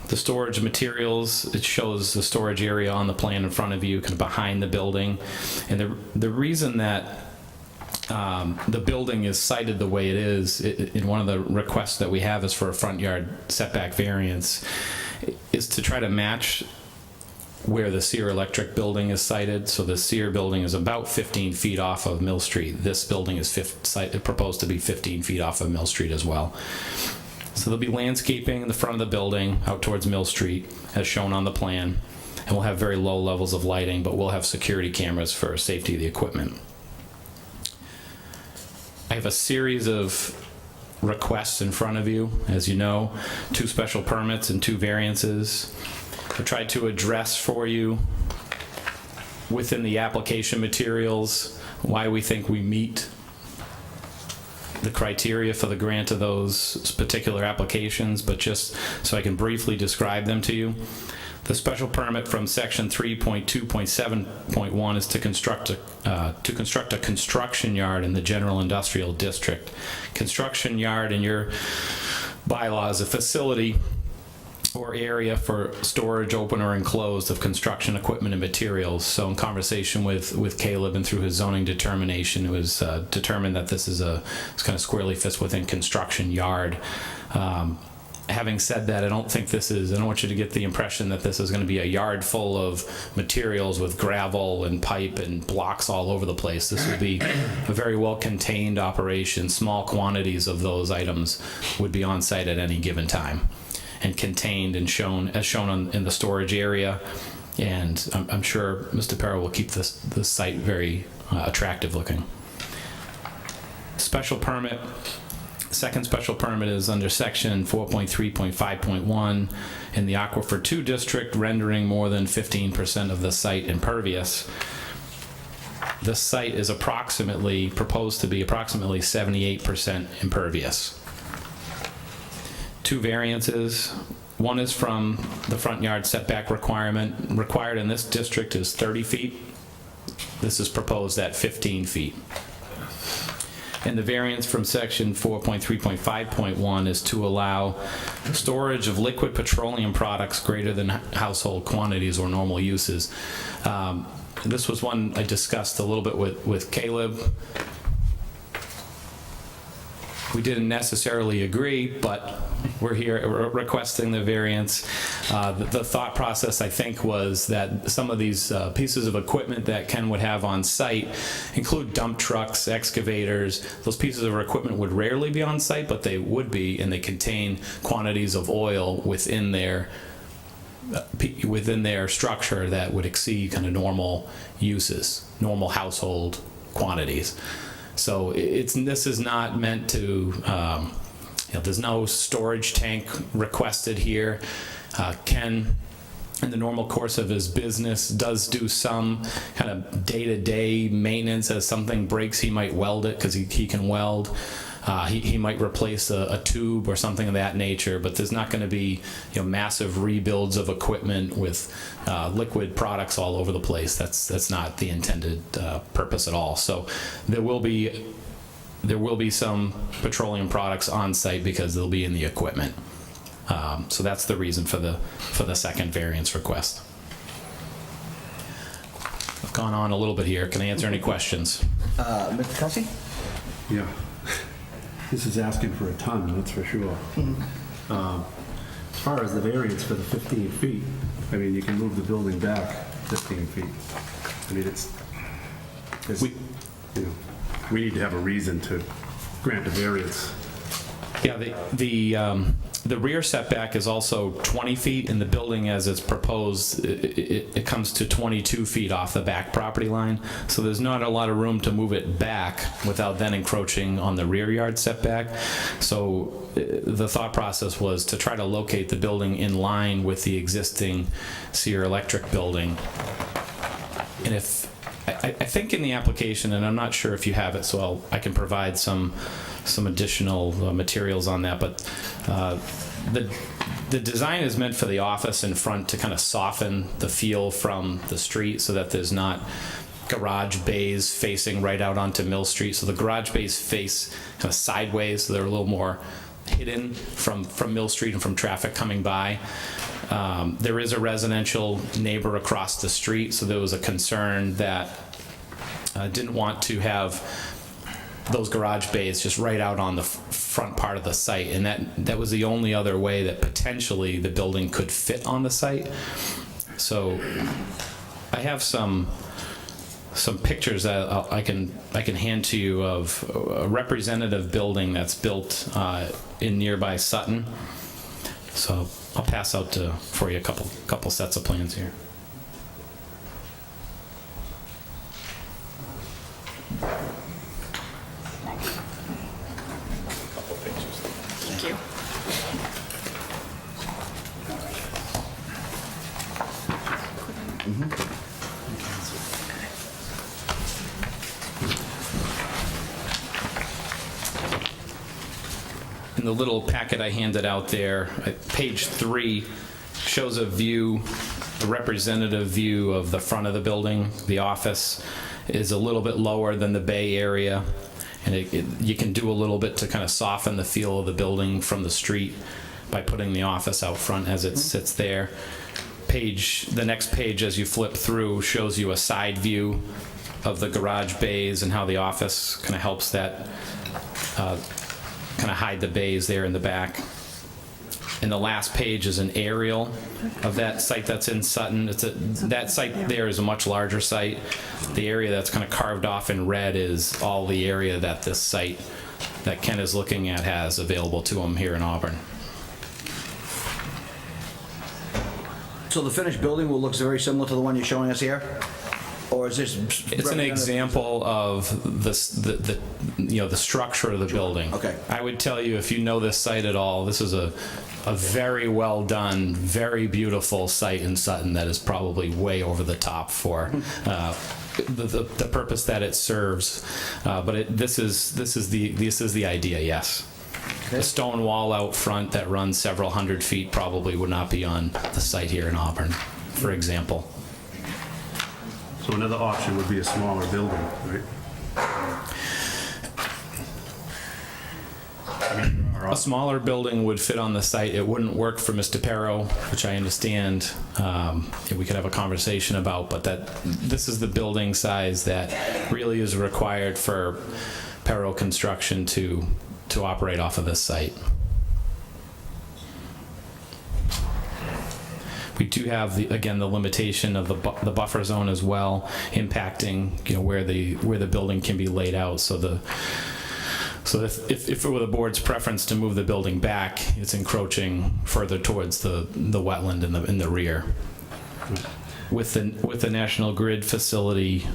Speaker 11: The storage materials, it shows the storage area on the plan in front of you, kind of behind the building. And the reason that the building is sited the way it is, in one of the requests that we have is for a front yard setback variance, is to try to match where the Sear Electric building is sited. So the Sear building is about 15 feet off of Mill Street. This building is proposed to be 15 feet off of Mill Street as well. So there'll be landscaping in the front of the building out towards Mill Street, as shown on the plan. And we'll have very low levels of lighting, but we'll have security cameras for safety of the equipment. I have a series of requests in front of you, as you know, 2 special permits and 2 variances. I tried to address for you within the application materials why we think we meet the criteria for the grant of those particular applications, but just so I can briefly describe them to you. The special permit from section 3.2.7.1 is to construct a construction yard in the general industrial district. Construction yard in your bylaws, a facility or area for storage, open or enclosed, of construction equipment and materials. So in conversation with Caleb and through his zoning determination, it was determined that this is it's kind of squarely fits within construction yard. Having said that, I don't want you to get the impression that this is going to be a yard full of materials with gravel and pipe and blocks all over the place. This will be a very well contained operation. Small quantities of those items would be on site at any given time and contained and shown in the storage area. And I'm sure Mr. Perro will keep this site very attractive looking. Special permit. Second special permit is under section 4.3.5.1 in the Aquifer 2 district, rendering more than 15% of the site impervious. the site is proposed to be approximately 78% impervious. Two variances. One is from the front yard setback requirement. Required in this district is 30 feet. This is proposed at 15 feet. And the variance from section 4.3.5.1 is to allow storage of liquid petroleum products greater than household quantities or normal uses. This was one I discussed a little bit with Caleb. We didn't necessarily agree, but we're here requesting the variance. The thought process, I think, was that some of these pieces of equipment that Ken would have on site include dump trucks, excavators. Those pieces of equipment would rarely be on site, but they would be, and they contain quantities of oil within their structure that would exceed kind of normal uses, normal household quantities. So this is not meant to, there's no storage tank requested here. Ken, in the normal course of his business, does do some kind of day-to-day maintenance. As something breaks, he might weld it because he can weld. He might replace a tube or something of that nature, but there's not going to be massive rebuilds of equipment with liquid products all over the place. That's not the intended purpose at all. So there will be some petroleum products on site because they'll be in the equipment. So that's the reason for the second variance request. I've gone on a little bit here. Can I answer any questions?
Speaker 1: Mr. Kelsey?
Speaker 3: Yeah. This is asking for a ton, that's for sure. As far as the variance for the 15 feet, I mean, you can move the building back 15 feet. I mean, we need to have a reason to grant a variance.
Speaker 11: Yeah, the rear setback is also 20 feet, and the building as it's proposed, it comes to 22 feet off the back property line. So there's not a lot of room to move it back without then encroaching on the rear yard setback. So the thought process was to try to locate the building in line with the existing Sierra Electric building. And I think in the application, and I'm not sure if you have it, so I can provide some additional materials on that, but the design is meant for the office in front to kind of soften the feel from the street so that there's not garage bays facing right out onto Mill Street. So the garage bays face kind of sideways, so they're a little more hidden from Mill Street and from traffic coming by. There is a residential neighbor across the street, so there was a concern that didn't want to have those garage bays just right out on the front part of the site, and that was the only other way that potentially the building could fit on the site. So I have some pictures that I can hand to you of a representative building that's built in nearby Sutton. So I'll pass out for you a couple sets of plans here.
Speaker 7: Thank you.
Speaker 11: In the little packet I handed out there, page 3 shows a representative view of the front of the building. The office is a little bit lower than the bay area, and you can do a little bit to kind of soften the feel of the building from the street by putting the office out front as it sits there. The next page, as you flip through, shows you a side view of the garage bays and how the office kind of helps that kind of hide the bays there in the back. And the last page is an aerial of that site that's in Sutton. That site there is a much larger site. The area that's kind of carved off in red is all the area that this site that Ken is looking at has available to him here in Auburn.
Speaker 1: So the finished building will look very similar to the one you're showing us here? Or is this?
Speaker 11: It's an example of the structure of the building.
Speaker 1: Okay.
Speaker 11: I would tell you, if you know this site at all, this is a very well done, very beautiful site in Sutton that is probably way over the top for the purpose that it serves. But this is the idea. Yes. The stone wall out front that runs several hundred feet probably would not be on the site here in Auburn, for example.
Speaker 3: So another option would be a smaller building, right?
Speaker 11: A smaller building would fit on the site. It wouldn't work for Mr. Perro, which I understand we could have a conversation about, but this is the building size that really is required for Perro Construction to operate off of this site. We do have the limitation of the buffer zone as well, impacting where the building can be laid out. So if it were the board's preference to move the building back, it's encroaching further towards the wetland in the rear. With the National Grid facility,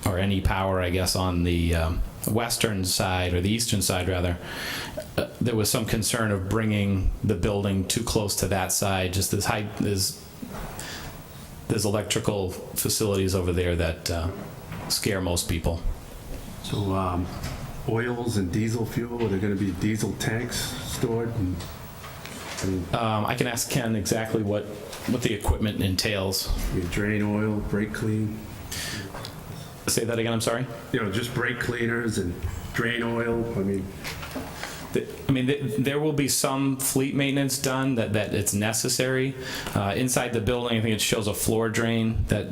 Speaker 11: or any power, I guess, on the western side, or the eastern side rather, there was some concern of bringing the building too close to that side. Just there's electrical facilities over there that scare most people.
Speaker 3: So oils and diesel fuel, are there going to be diesel tanks stored?
Speaker 11: I can ask Ken exactly what the equipment entails.
Speaker 3: Drain oil, brake clean?
Speaker 11: Say that again, I'm sorry?
Speaker 3: Just brake cleaners and drain oil,
Speaker 11: there will be some fleet maintenance done that it's necessary. Inside the building, I think it shows a floor drain that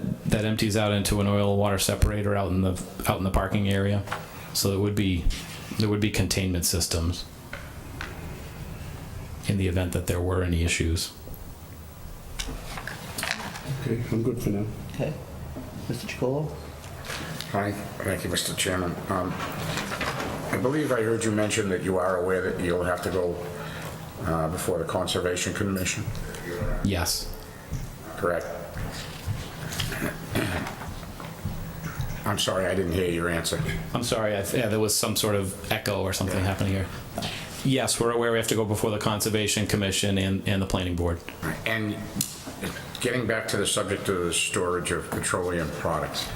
Speaker 11: empties out into an oil water separator out in the parking area. So there would be containment systems in the event that there were any issues.
Speaker 3: Okay, I'm good for now.
Speaker 1: Okay. Mr. Chicolo?
Speaker 2: Hi, thank you, Mr. Chairman. I believe I heard you mention that you are aware that you'll have to go before the Conservation Commission,
Speaker 11: Yes.
Speaker 2: correct? I'm sorry, I didn't hear your answer.
Speaker 11: I'm sorry, there was some sort of echo or something happening here. Yes, we're aware we have to go before the Conservation Commission and the Planning Board.
Speaker 2: And getting back to the subject of the storage of petroleum products,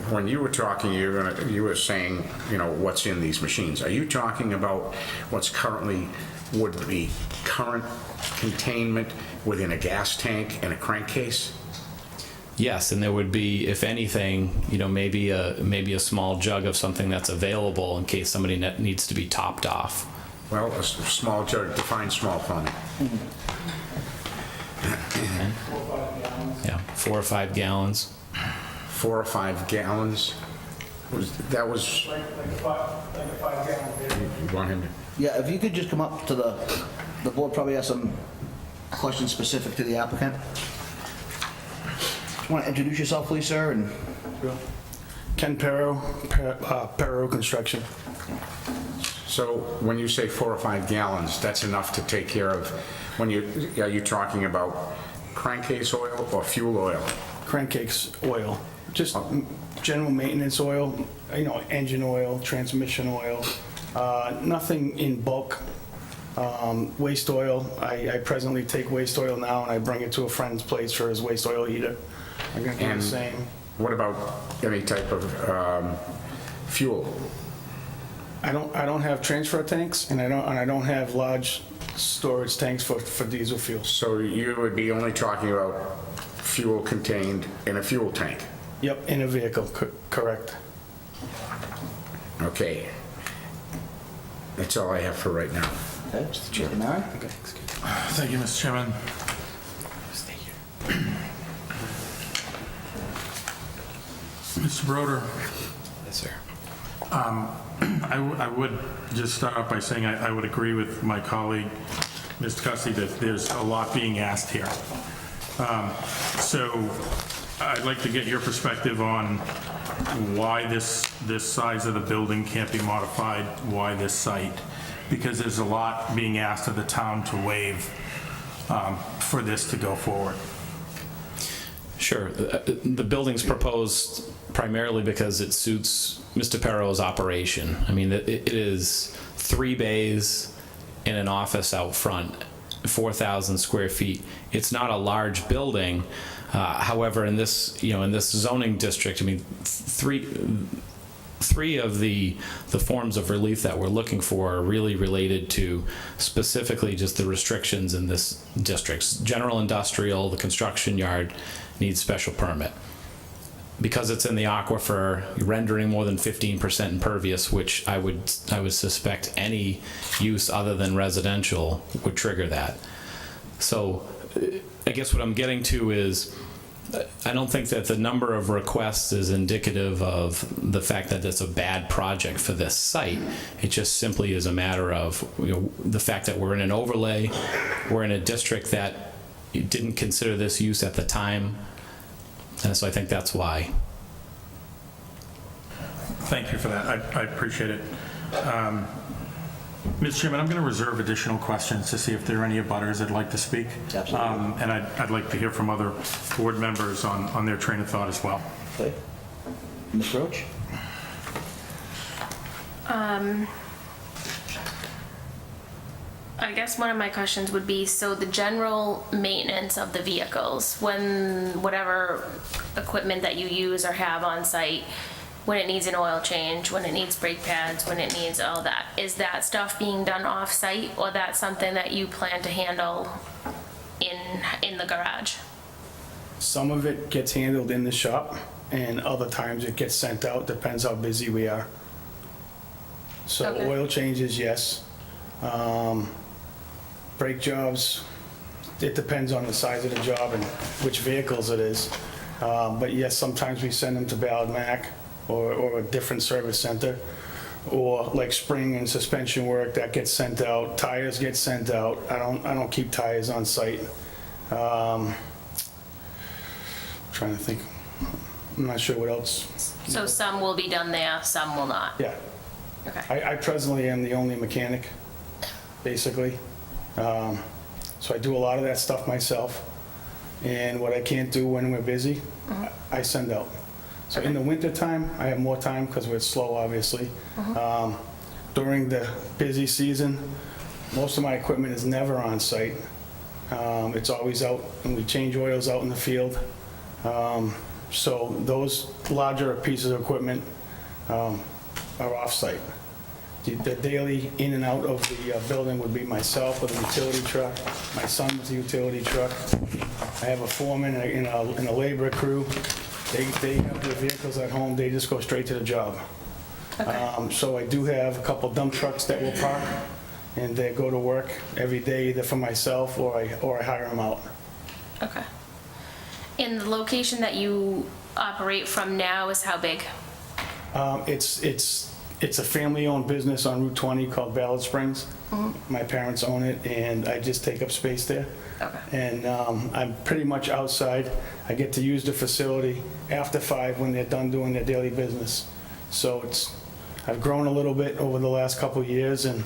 Speaker 2: when you were talking, you were saying, what's in these machines. Are you talking about what's would be current containment within a gas tank and a crankcase?
Speaker 11: Yes, and there would be, if anything, maybe a small jug of something that's available in case somebody needs to be topped off.
Speaker 2: Well, a small jug, define small for me.
Speaker 11: Yeah, 4 or 5 gallons.
Speaker 2: 4 or 5 gallons? That was...
Speaker 10: Like a 5 gallon.
Speaker 2: You want him to...
Speaker 1: Yeah, if you could just come up to the board probably has some questions specific to the applicant. Want to introduce yourself, please, sir? And
Speaker 12: Ken Perro, Perro Construction.
Speaker 2: So when you say 4 or 5 gallons, that's enough to take care of, are you talking about crankcase oil or fuel oil?
Speaker 12: Crankcase oil, just general maintenance oil, engine oil, transmission oil, nothing in bulk. Waste oil, I presently take waste oil now and I bring it to a friend's place for his waste oil heater. I'm gonna do the same.
Speaker 2: What about any type of fuel?
Speaker 12: I don't have transfer tanks and I don't have large storage tanks for diesel fuel.
Speaker 2: So you would be only talking about fuel contained in a fuel tank?
Speaker 12: Yep, in a vehicle, correct.
Speaker 2: Okay. That's all I have for right now.
Speaker 1: okay, Mr. Chairman. All right.
Speaker 12: Okay.
Speaker 6: Thank you, Mr. Chairman. Mr. Broder,
Speaker 11: Yes, sir.
Speaker 6: I would just start off by saying I would agree with my colleague, Mr. Cussy, that there's a lot being asked here. So I'd like to get your perspective on why this size of the building can't be modified, why this site, because there's a lot being asked of the town to waive for this to go forward.
Speaker 11: Sure. The building's proposed primarily because it suits Mr. Perro's operation. I mean, it is 3 bays and an office out front, 4,000 square feet. It's not a large building. However, in this, in this zoning district, I mean, three of the forms of relief that we're looking for are really related to specifically just the restrictions in this district. General industrial, the construction yard needs special permit. Because it's in the aquifer, rendering more than 15% impervious, which I would suspect any use other than residential would trigger that. So I guess what I'm getting to is, I don't think that the number of requests is indicative of the fact that it's a bad project for this site. It just simply is a matter of the fact that we're in an overlay, we're in a district that didn't consider this use at the time, and so I think that's why.
Speaker 6: Thank you for that. I appreciate it. Mr. Chairman, I'm going to reserve additional questions to see if there are any abutters that'd like to speak.
Speaker 1: Absolutely.
Speaker 6: And I'd like to hear from other board members on their train of thought as well.
Speaker 1: Okay. Ms. Roach?
Speaker 7: I guess one of my questions would be, so the general maintenance of the vehicles, when whatever equipment that you use or have on site, when it needs an oil change, when it needs brake pads, when it needs all that, is that stuff being done off-site, or that's something that you plan to handle in the garage?
Speaker 12: Some of it gets handled in the shop, and other times it gets sent out, depends how busy we are. So
Speaker 7: Okay.
Speaker 12: oil changes, yes. Brake jobs, it depends on the size of the job and which vehicles it is. But yes, sometimes we send them to Ballard Mac or a different service center. Or like spring and suspension work, that gets sent out. Tires get sent out. I don't keep tires on site. Trying to think. I'm not sure what else.
Speaker 7: So some will be done there, some will not?
Speaker 12: Yeah.
Speaker 7: Okay.
Speaker 12: I presently am the only mechanic, basically. So I do a lot of that stuff myself. And what I can't do when we're busy, I send out. So in the wintertime, I have more time because we're slow, obviously. During the busy season, most of my equipment is never on site. It's always out, and we change oils out in the field. So those larger pieces of equipment are off-site. The daily in and out of the building would be myself with a utility truck, my son with a utility truck. I have a foreman and a labor crew. They have their vehicles at home, they just go straight to the job. So I do have a couple dump trucks that will park, and they go to work every day, either for myself or I hire them out.
Speaker 7: Okay. And the location that you operate from now is how big?
Speaker 12: It's a family-owned business on Route 20 called Ballard Springs. My parents own it, and I just take up space there.
Speaker 7: Okay.
Speaker 12: And I'm pretty much outside. I get to use the facility after 5 when they're done doing their daily business. So I've grown a little bit over the last couple of years, and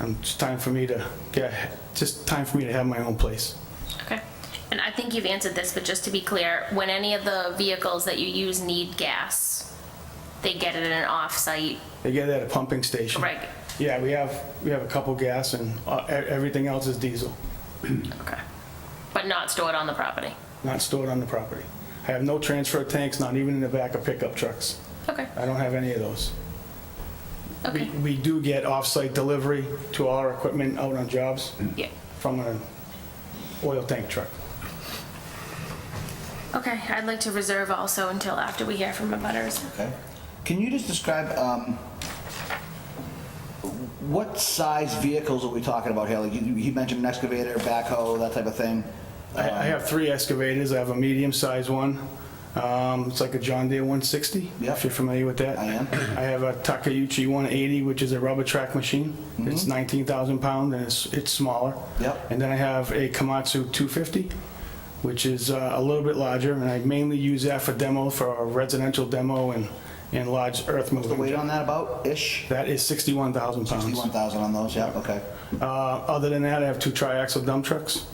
Speaker 12: it's time for me to have my own place.
Speaker 7: Okay. And I think you've answered this, but just to be clear, when any of the vehicles that you use need gas, they get it in an off-site?
Speaker 12: They get it at a pumping station.
Speaker 7: Right.
Speaker 12: Yeah, we have a couple gas, and everything else is diesel.
Speaker 7: Okay. But not stored on the property?
Speaker 12: Not stored on the property. I have no transfer tanks, not even in the back of pickup trucks.
Speaker 7: Okay.
Speaker 12: I don't have any of those.
Speaker 7: Okay.
Speaker 12: We do get off-site delivery to all our equipment out on jobs
Speaker 7: Yeah.
Speaker 12: from an oil tank truck.
Speaker 7: Okay, I'd like to reserve also until after we hear from abutters.
Speaker 1: Okay. Can you just describe what size vehicles are we talking about here? Like he mentioned an excavator, backhoe, that type of thing.
Speaker 12: I have 3 excavators. I have a medium-sized one. It's like a John Deere 160,
Speaker 1: Yep.
Speaker 12: if you're familiar with that.
Speaker 1: I am.
Speaker 12: I have a Takeuchi 180, which is a rubber track machine. It's 19,000 pounds, and it's smaller.
Speaker 1: Yep.
Speaker 12: And then I have a Komatsu 250, which is a little bit larger, and I mainly use that for demo, for a residential demo and large earth
Speaker 1: What's the
Speaker 12: moving.
Speaker 1: weight on that about-ish?
Speaker 12: That is 61,000 pounds.
Speaker 1: 61,000 on those, yeah, okay.
Speaker 12: Other than that, I have 2 triaxle dump trucks,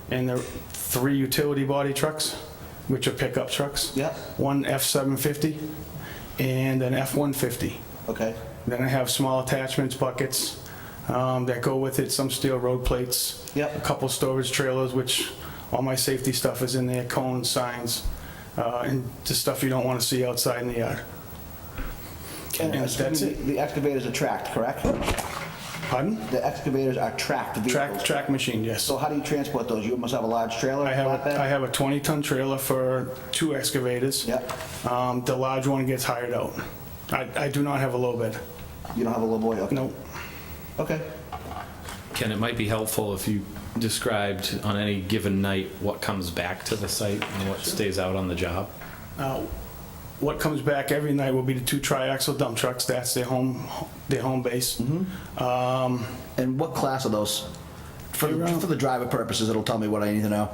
Speaker 12: and there are 3 utility body trucks. which are pickup trucks.
Speaker 1: Yep.
Speaker 12: One F-750 and an F-150.
Speaker 1: Okay.
Speaker 12: Then I have small attachments, buckets that go with it, some steel road plates.
Speaker 1: Yep.
Speaker 12: A couple storage trailers, which all my safety stuff is in there, cones, signs, and just stuff you don't want to see outside in the yard.
Speaker 1: And
Speaker 12: that's it.
Speaker 1: The excavators are tracked, correct?
Speaker 12: Pardon?
Speaker 1: The excavators are tracked vehicles.
Speaker 12: Track machine, yes.
Speaker 1: So how do you transport those? You must have a large trailer?
Speaker 12: I have a 20-ton trailer for 2 excavators.
Speaker 1: Yep.
Speaker 12: The large one gets hired out. I do not have a low bed.
Speaker 1: You don't have a little boy? Okay.
Speaker 12: No.
Speaker 1: Okay.
Speaker 11: Ken, it might be helpful if you described on any given night what comes back to the site and what stays out on the job.
Speaker 12: What comes back every night will be the 2 triaxle dump trucks. That's their home base.
Speaker 1: And what class are those? For the driver purposes, it'll tell me what I need to know.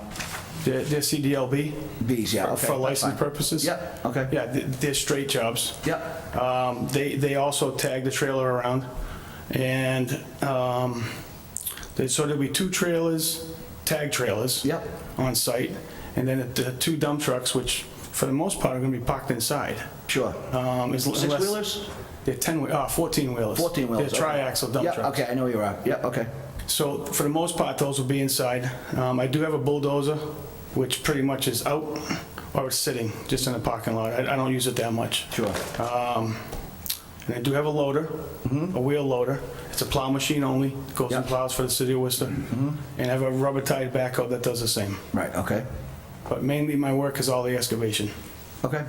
Speaker 12: They're CDLB.
Speaker 1: Bs, yeah, okay.
Speaker 12: For
Speaker 1: that's
Speaker 12: license
Speaker 1: fine.
Speaker 12: purposes.
Speaker 1: Yep, okay.
Speaker 12: Yeah, they're straight jobs.
Speaker 1: Yep.
Speaker 12: They also tag the trailer around, and so there'll be 2 trailers, tag trailers.
Speaker 1: Yep.
Speaker 12: On site, and then the 2 dump trucks, which for the most part are going to be parked inside.
Speaker 1: Sure. Six-wheelers?
Speaker 12: They're 14-wheelers.
Speaker 1: 14-wheelers.
Speaker 12: They're triaxle dump
Speaker 1: Yep,
Speaker 12: trucks.
Speaker 1: okay, I know where you are. Yep, okay.
Speaker 12: So for the most part, those will be inside. I do have a bulldozer, which pretty much is out or it's sitting just in the parking lot. I don't use it that much.
Speaker 1: Sure.
Speaker 12: And I do have a loader, a wheel loader. It's a plow machine only, goes and plows for the city of Worcester. And I have a rubber-tied backhoe that does the same.
Speaker 1: Right, okay.
Speaker 12: But mainly my work is all the excavation.
Speaker 1: Okay.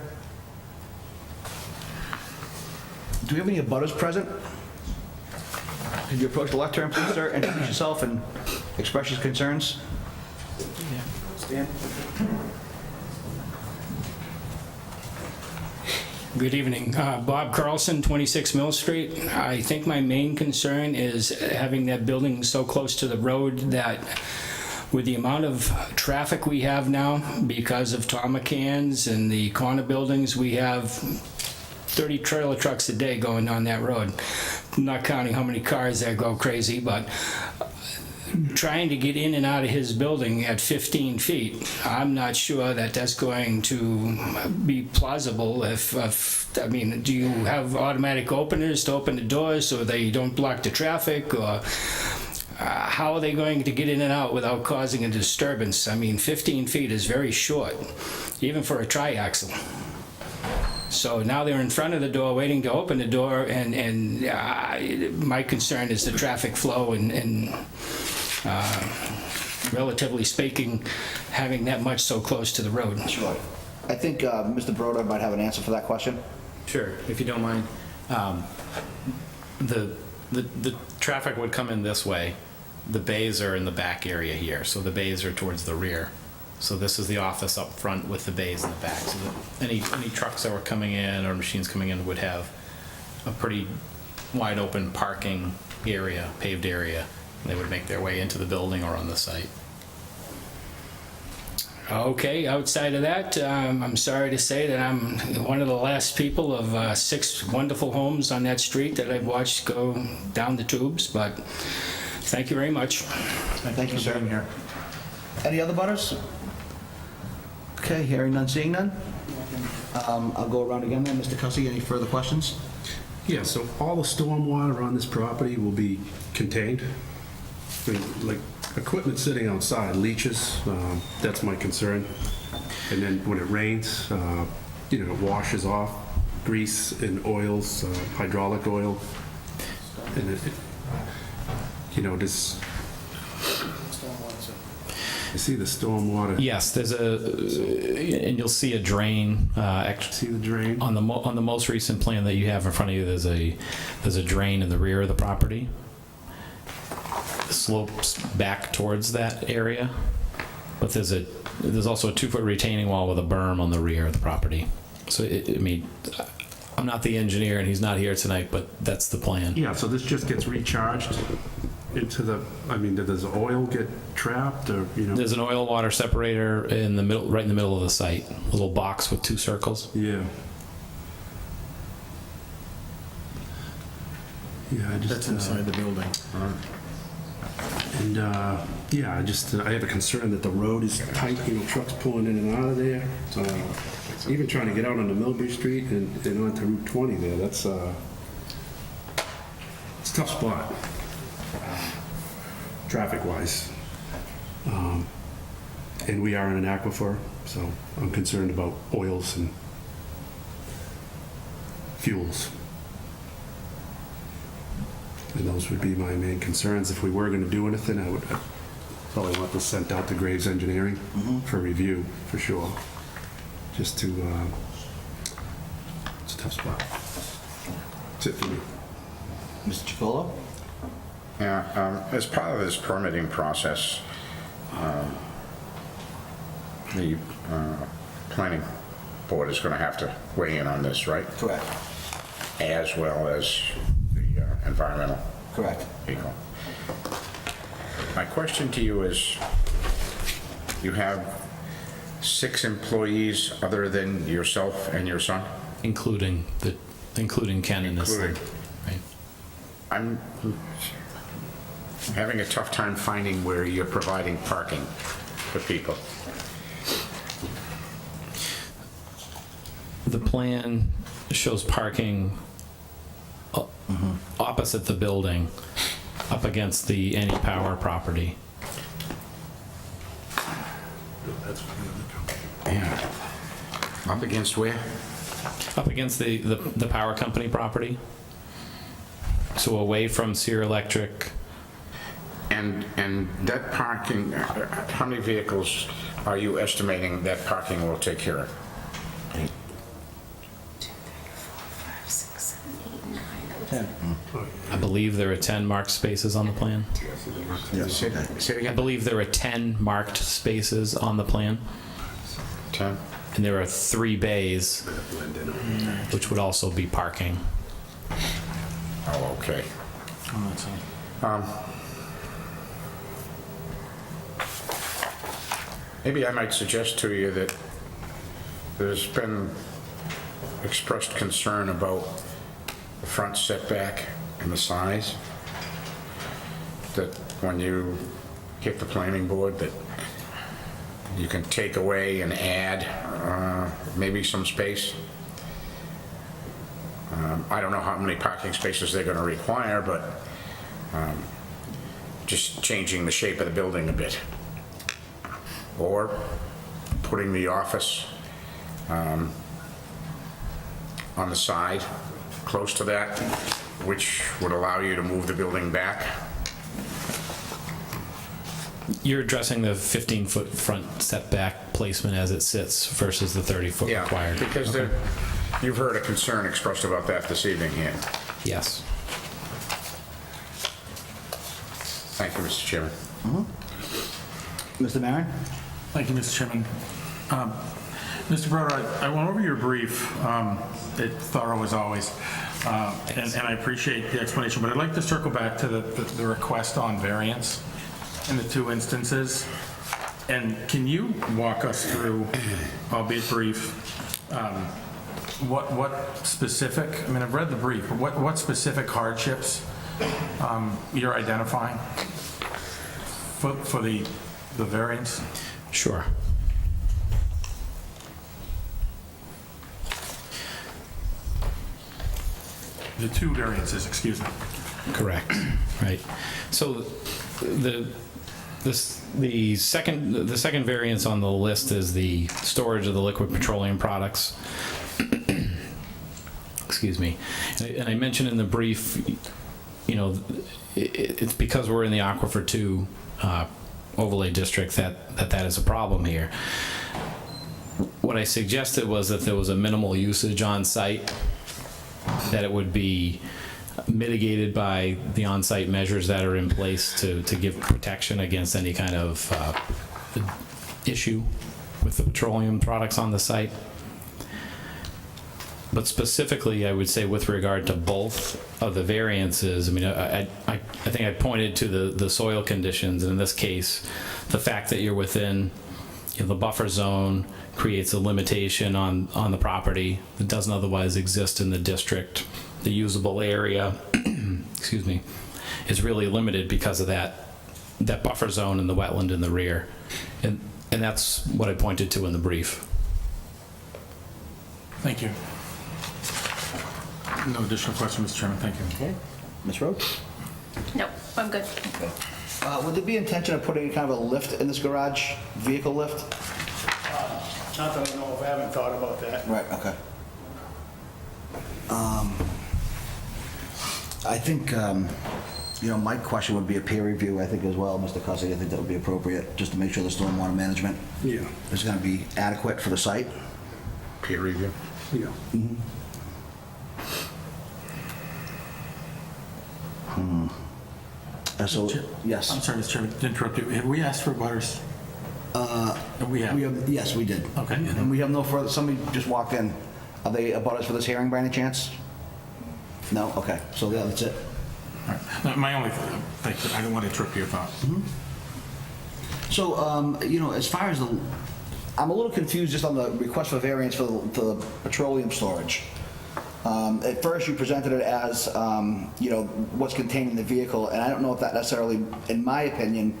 Speaker 1: Do we have any abutters present? Could you approach the lectern, please, sir, introduce yourself and express your concerns? Stan?
Speaker 13: Good evening. Bob Carlson, 26 Mill Street. I think my main concern is having that building so close to the road that with the amount of traffic we have now because of Tomacans and the corner buildings, we have 30 trailer trucks a day going on that road. Not counting how many cars that go crazy, but trying to get in and out of his building at 15 feet, I'm not sure that that's going to be plausible. I mean, do you have automatic openers to open the doors so they don't block the traffic, or how are they going to get in and out without causing a disturbance? I mean, 15 feet is very short, even for a triaxle. So now they're in front of the door waiting to open the door, and my concern is the traffic flow and relatively speaking, having that much so close to the road.
Speaker 1: Sure. I think Mr. Broder might have an answer for that question.
Speaker 11: Sure, if you don't mind. The traffic would come in this way. The bays are in the back area here, so the bays are towards the rear. So this is the office up front with the bays in the back. So that any trucks that were coming in or machines coming in would have a pretty wide open parking area, paved area. They would make their way into the building or on the site.
Speaker 13: Okay, outside of that, I'm sorry to say that I'm one of the last people of 6 wonderful homes on that street that I've watched go down the tubes, but thank you very much.
Speaker 1: Thank you, sir. Here. Any other butters? Okay, hearing none, seeing none. I'll go around again then. Mr. Cussy, any further questions?
Speaker 3: Yeah, so all the stormwater on this property will be contained? I mean, like, equipment sitting outside, leaches, that's my concern. And then when it rains, it washes off grease and oils, hydraulic oil. And you see the stormwater.
Speaker 11: Yes, there's and you'll see a drain.
Speaker 3: See the drain?
Speaker 11: On the most recent plan that you have in front of you, there's a drain in the rear of the property. It slopes back towards that area, but there's also a 2-foot retaining wall with a berm on the rear of the property. So I'm not the engineer and he's not here tonight, but that's the plan.
Speaker 3: Yeah, so this just gets recharged into does the oil get trapped or,
Speaker 11: There's an oil water separator in the middle, right in the middle of the site. A little box with 2 circles.
Speaker 3: Yeah. Yeah,
Speaker 12: That's inside the building.
Speaker 3: And Yeah, I have a concern that the road is tight, trucks pulling in and out of there. Even trying to get out onto Millbury Street and onto Route 20 there, it's a tough spot, traffic-wise. And we are in an aquifer, so I'm concerned about oils and fuels. And those would be my main concerns. If we were going to do anything, I would probably want this sent out to Graves Engineering for review, for sure. Just to, it's a tough spot. That's it for me.
Speaker 1: Mr. Chacolo?
Speaker 2: Yeah, as part of this permitting process, the planning board is going to have to weigh in on this, right?
Speaker 1: Correct.
Speaker 2: As well as the environmental
Speaker 1: Correct.
Speaker 2: people. My question to you is, you have 6 employees other than yourself and your son?
Speaker 11: Including Ken and his son.
Speaker 2: Including.
Speaker 11: Right.
Speaker 2: I'm having a tough time finding where you're providing parking for people.
Speaker 11: The plan shows parking opposite the building, up against the Any Power property.
Speaker 2: Yeah. Up against where?
Speaker 11: Up against the power company property. So away from Sear Electric.
Speaker 2: And that parking, how many vehicles are you estimating that parking will take care of?
Speaker 1: 10.
Speaker 11: I believe there are 10 marked spaces on the plan.
Speaker 2: Say it
Speaker 11: I
Speaker 2: again?
Speaker 11: believe there are 10 marked spaces on the plan,
Speaker 2: 10?
Speaker 11: and there are 3 bays, which would also be parking.
Speaker 2: Oh, okay. Maybe I might suggest to you that there's been expressed concern about the front setback and the size, that when you hit the planning board, that you can take away and add maybe some space. I don't know how many parking spaces they're going to require, but just changing the shape of the building a bit. Or putting the office on the side, close to that, which would allow you to move the building back.
Speaker 11: You're addressing the 15-foot front setback placement as it sits versus the 30-foot
Speaker 2: Yeah,
Speaker 11: required.
Speaker 2: because
Speaker 11: Okay.
Speaker 2: you've heard a concern expressed about that this evening here.
Speaker 11: Yes.
Speaker 2: Thank you, Mr. Chairman.
Speaker 1: Mr. Maron?
Speaker 6: Thank you, Mr. Chairman. Mr. Broder, I went over your brief. It's thorough as always, and I appreciate the explanation, but I'd like to circle back to the request on variance in the 2 instances. And can you walk us through, albeit brief, what specific, I mean, I've read the brief, but what specific hardships you're identifying for the variance?
Speaker 11: Sure.
Speaker 6: The 2 variances, excuse me.
Speaker 11: Correct. Right. So the second variance on the list is the storage of the liquid petroleum products. Excuse me. And I mentioned in the brief, it's because we're in the Aquifer 2 overlay district that is a problem here. What I suggested was that there was a minimal usage on site, that it would be mitigated by the on-site measures that are in place to give protection against any kind of issue with the petroleum products on the site. But specifically, I would say with regard to both of the variances, I mean, I think I pointed to the soil conditions, and in this case, the fact that you're within the buffer zone creates a limitation on the property that doesn't otherwise exist in the district. The usable area, excuse me, is really limited because of that that buffer zone and the wetland in the rear. And that's what I pointed to in the brief.
Speaker 6: Thank you. No additional questions, Mr. Chairman, thank you.
Speaker 1: Okay. Ms. Rhodes?
Speaker 7: Nope, I'm good.
Speaker 1: Would there be intention of putting kind of a lift in this garage, vehicle lift?
Speaker 12: Not that I know of, I haven't thought about that.
Speaker 1: Right, okay. I think, my question would be a peer review, I think, as well, Mr. Cussy. I think that would be appropriate, just to make sure the stormwater management is going to be adequate for the site.
Speaker 2: Peer review?
Speaker 10: Yeah.
Speaker 1: So, yes.
Speaker 6: I'm sorry, Mr. Chairman, to interrupt you. Have we asked for butters? We have.
Speaker 1: Yes, we did.
Speaker 6: Okay.
Speaker 1: And we have no further, somebody just walked in. Are they abutters for this hearing by any chance? No? Okay, so yeah, that's it.
Speaker 6: All right. My only, thank you, I don't want to interrupt your thought.
Speaker 1: So, as far as I'm a little confused just on the request for variance for the petroleum storage. At first, you presented it as, what's contained in the vehicle, and I don't know if that necessarily, in my opinion,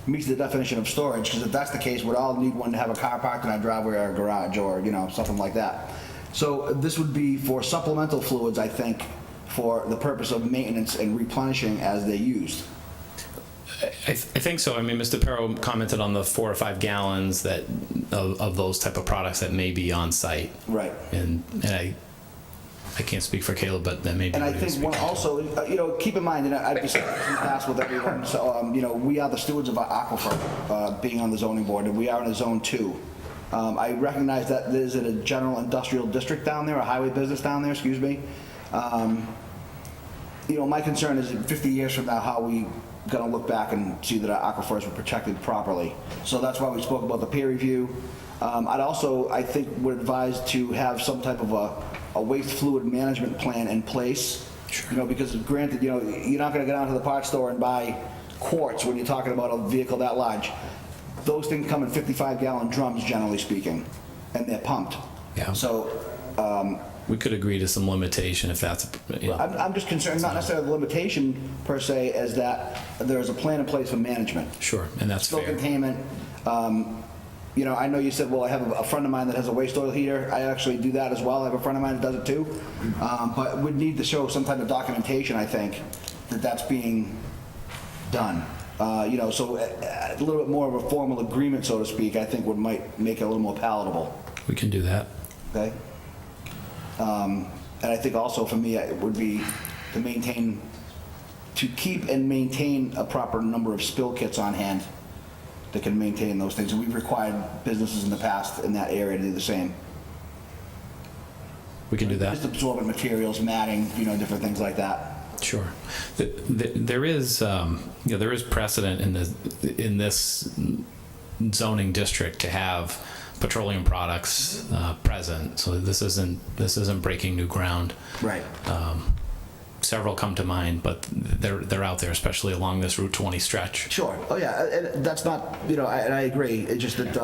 Speaker 1: meets the definition of storage, because if that's the case, we'd all need one to have a car parked in our driveway or a garage, or, something like that. So this would be for supplemental fluids, I think, for the purpose of maintenance and replenishing as they're used.
Speaker 11: I think so. I mean, Mr. Perro commented on the 4 or 5 gallons that of those type of products that may be on site.
Speaker 1: Right.
Speaker 11: And I can't speak for Caleb, but that may be.
Speaker 1: And I
Speaker 11: what he was
Speaker 1: think one
Speaker 11: speaking to.
Speaker 1: also, keep in mind, and I've discussed this in the past with everyone, so, we are the stewards of our aquifer, being on the zoning board, and we are in a zone 2. I recognize that there's a general industrial district down there, a highway business down there, excuse me. My concern is in 50 years from now, how we gonna look back and see that our aquifers were protected properly. So that's why we spoke about the peer review. I'd also, I think, would advise to have some type of a waste fluid management plan in place. Sure. Because granted, you're not gonna go down to the parts store and buy quarts when you're talking about a vehicle that large. Those things come in 55-gallon drums, generally speaking, and they're pumped.
Speaker 11: Yeah.
Speaker 1: So,
Speaker 11: we could agree to some limitation if that's.
Speaker 1: I'm just concerned, not necessarily the limitation per se, as that there's a plan in place for management.
Speaker 11: Sure, and that's
Speaker 1: Spill
Speaker 11: fair.
Speaker 1: containment. I know you said, well, I have a friend of mine that has a waste oil heater. I actually do that as well. I have a friend of mine that does it too. But we'd need to show some type of documentation, I think, that that's being done. So a little bit more of a formal agreement, so to speak, I think might make it a little more palatable.
Speaker 11: We can do that.
Speaker 1: Okay? And I think also for me, it would be to keep and maintain a proper number of spill kits on hand that can maintain those things. And we've required businesses in the past in that area to do the same.
Speaker 11: We can do that.
Speaker 1: Just absorbent materials, matting, different things like that.
Speaker 11: Sure. There is precedent in this zoning district to have petroleum products present. So this isn't breaking new ground.
Speaker 1: Right.
Speaker 11: Several come to mind, but they're out there, especially along this Route 20 stretch.
Speaker 1: Sure. Oh yeah, and that's not, and I agree. It's just that,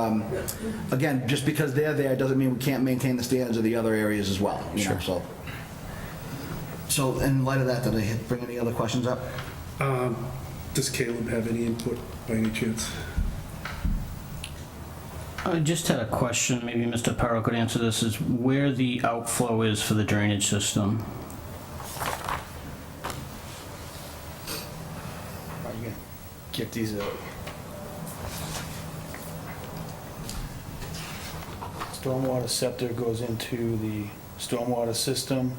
Speaker 1: again, just because they're there doesn't mean we can't maintain the standards of the other areas as well.
Speaker 11: Sure.
Speaker 1: So in light of that, did I bring any other questions up?
Speaker 3: Does Caleb have any input by any chance?
Speaker 8: I just had a question, maybe Mr. Perro could answer this, is where the outflow is for the drainage system.
Speaker 12: I'm gonna get these out. Stormwater scepter goes into the stormwater system,